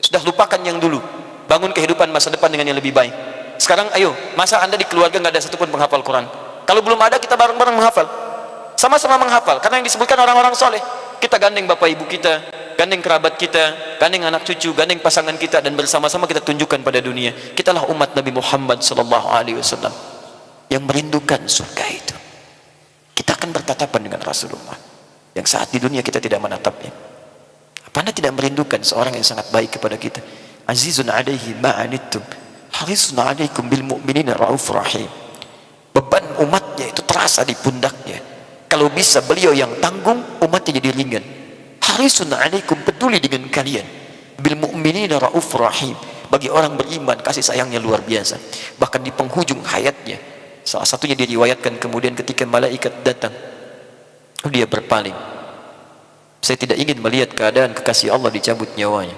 Sudah lupakan yang dulu, bangun kehidupan masa depan dengan yang lebih baik. Sekarang ayo, masa Anda di keluarga nggak ada satupun penghafal Quran? Kalau belum ada, kita bareng-bareng menghafal, sama-sama menghafal, karena yang disebutkan orang-orang soleh. Kita gandeng bapak ibu kita, gandeng kerabat kita, gandeng anak cucu, gandeng pasangan kita, dan bersama-sama kita tunjukkan pada dunia, kitalah umat Nabi Muhammad SAW yang merindukan surga itu. Kita akan bertatapan dengan Rasulullah yang saat di dunia kita tidak menatapnya. Apa Anda tidak merindukan seorang yang sangat baik kepada kita? Azizun 'alaihi ma 'anittum harisun 'alaikum bil mu'minina raufur rahim. Beban umatnya itu terasa di pundaknya. Kalau bisa beliau yang tanggung, umatnya jadi ringan. Harisun 'alaikum, peduli dengan kalian. Bil mu'minina raufur rahim. Bagi orang beriman, kasih sayangnya luar biasa. Bahkan di penghujung hayatnya, salah satunya diriwayatkan kemudian ketika malaikat datang, dia berpaling. Saya tidak ingin melihat keadaan kekasih Allah dicabut nyawanya.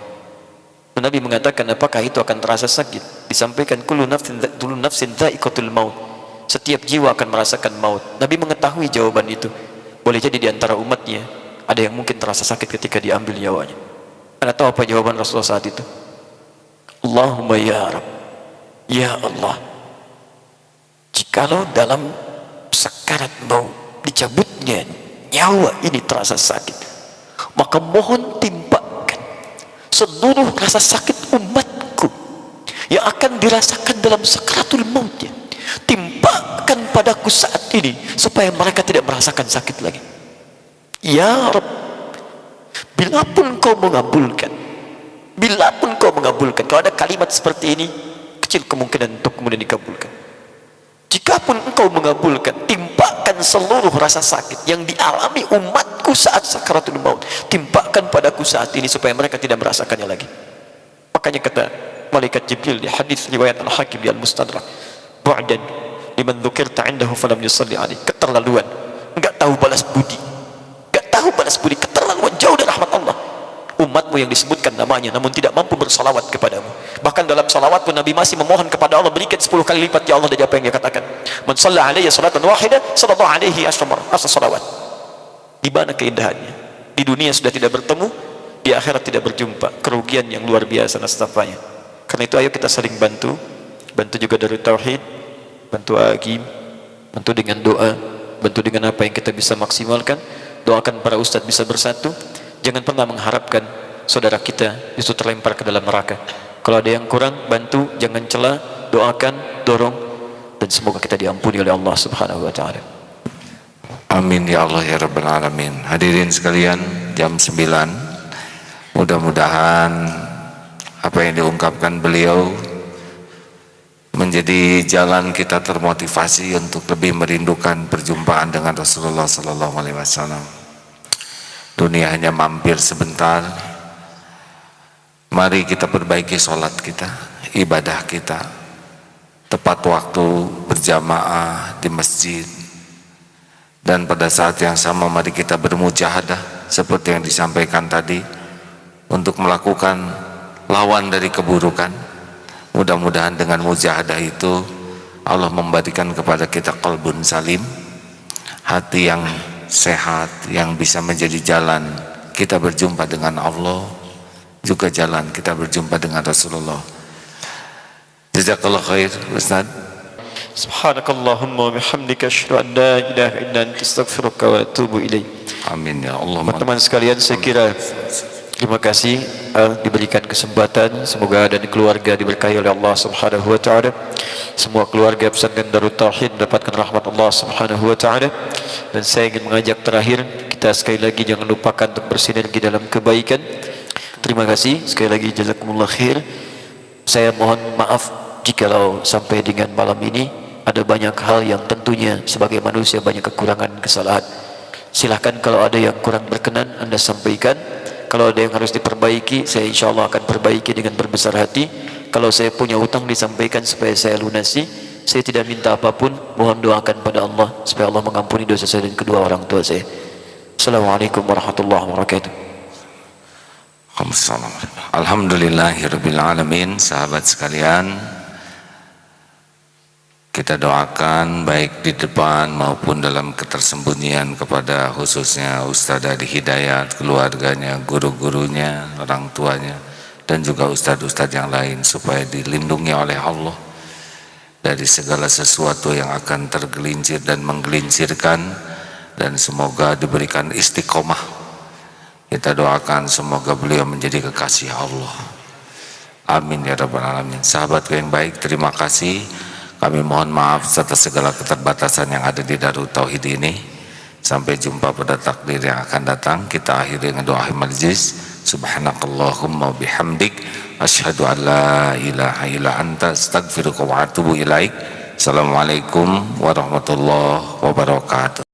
Nabi mengatakan, apakah itu akan terasa sakit? Disampaikan, kullu nafsin dha'iqatul maut. Setiap jiwa akan merasakan maut. Nabi mengetahui jawaban itu. Boleh jadi di antara umatnya ada yang mungkin terasa sakit ketika diambil nyawanya. Anda tahu apa jawaban Rasulullah saat itu? Allahumma ya Rabb, ya Allah, jikalau dalam sekarat maut dicabutnya nyawa ini terasa sakit, maka mohon timpakan seluruh rasa sakit umatku yang akan dirasakan dalam sakaratul mautnya, timpakan padaku saat ini supaya mereka tidak merasakan sakit lagi. Ya Rabb, bila pun kau mengabulkan, bila pun kau mengabulkan, kalau ada kalimat seperti ini, kecil kemungkinan untuk kemudian dikabulkan. Jikapun engkau mengabulkan, timpakan seluruh rasa sakit yang dialami umatku saat sakaratul maut, timpakan padaku saat ini supaya mereka tidak merasakannya lagi. Makanya kata malaikat Jibril di hadis riwayat Al-Hakim di Al-Mustadrak, bu'dan liman dzukirta 'indahu falam yusalli alaihi. Keterlaluan, enggak tahu balas budi, enggak tahu balas budi, keterlaluan, jauh dari rahmat Allah. Umatmu yang disebutkan namanya namun tidak mampu bersalawat kepadamu. Bahkan dalam salawat pun Nabi masih memohon kepada Allah, berikan 10 kali lipat ya Allah dari apa yang dia katakan. Man shalla alayya salatan wahidah sallallahu alaihi asra salawat. Di mana keindahannya? Di dunia sudah tidak bertemu, di akhirat tidak berjumpa. Kerugian yang luar biasa nasabahnya. Karena itu ayo kita saling bantu juga dari tauhid, bantu agim, bantu dengan doa, bantu dengan apa yang kita bisa maksimalkan. Doakan para ustadz bisa bersatu. Jangan pernah mengharapkan saudara kita itu terlempar ke dalam neraka. Kalau ada yang kurang, bantu, jangan celah, doakan, dorong, dan semoga kita diampuni oleh Allah Subhanahu wa taala. Amin ya Allah ya Rabbal Alamin. Hadirin sekalian, jam 9, mudah-mudahan apa yang diungkapkan beliau menjadi jalan kita termotivasi untuk lebih merindukan perjumpaan dengan Rasulullah sallallahu alaihi wasallam. Dunia hanya mampir sebentar. Mari kita perbaiki sholat kita, ibadah kita, tepat waktu berjamaah di masjid, dan pada saat yang sama mari kita bermujahadah seperti yang disampaikan tadi, untuk melakukan lawan dari keburukan. Mudah-mudahan dengan mujahadah itu Allah memberikan kepada kita qalbun salim, hati yang sehat, yang bisa menjadi jalan kita berjumpa dengan Allah, juga jalan kita berjumpa dengan Rasulullah Jazakallah khair Ustaz. Subhanakallahumma wa bihamdika asyhadu an la ilaha illa anta astaghfiruka wa atubu ilaik. Amin ya Allah. Teman-teman sekalian, saya kira terima kasih diberikan kesempatan. Semoga dan keluarga diberkahi oleh Allah Subhanahu wa taala. Semua keluarga pesantren Darut Tauhid mendapatkan rahmat Allah Subhanahu wa taala. Dan saya ingin mengajak terakhir, kita sekali lagi jangan lupakan untuk bersinergi dalam kebaikan. Terima kasih sekali lagi, jazakumullah khair. Saya mohon maaf jikalau sampai dengan malam ini ada banyak hal yang tentunya sebagai manusia banyak kekurangan dan kesalahan. Silahkan kalau ada yang kurang berkenan Anda sampaikan. Kalau ada yang harus diperbaiki, saya insya Allah akan perbaiki dengan berbesar hati. Kalau saya punya hutang disampaikan supaya saya lunasi. Saya tidak minta apapun, mohon doakan pada Allah supaya Allah mengampuni dosa saya dan kedua orang tua saya. Assalamualaikum warahmatullahi wabarakatuh. Alhamdulillahirabbil alamin. Sahabat sekalian, kita doakan baik di depan maupun dalam ketersembunyian kepada khususnya Ustaz Adi Hidayat, keluarganya, guru-gurunya, orang tuanya, dan juga ustadz-ustadz yang lain, supaya dilindungi oleh Allah dari segala sesuatu yang akan tergelincir dan menggelincirkan, dan semoga diberikan istiqomah. Kita doakan semoga beliau menjadi kekasih Allah. Amin ya rabbal alamin. Sahabatku yang baik, terima kasih. Kami mohon maaf atas segala keterbatasan yang ada di Darut Tauhid ini. Sampai jumpa pada takdir yang akan datang. Kita akhiri dengan doa majlis. Subhanakallahumma bihamdik asyhadu an la ilaha illa anta astaghfiruka wa atubu ilaik. Assalamualaikum warahmatullahi wabarakatuh.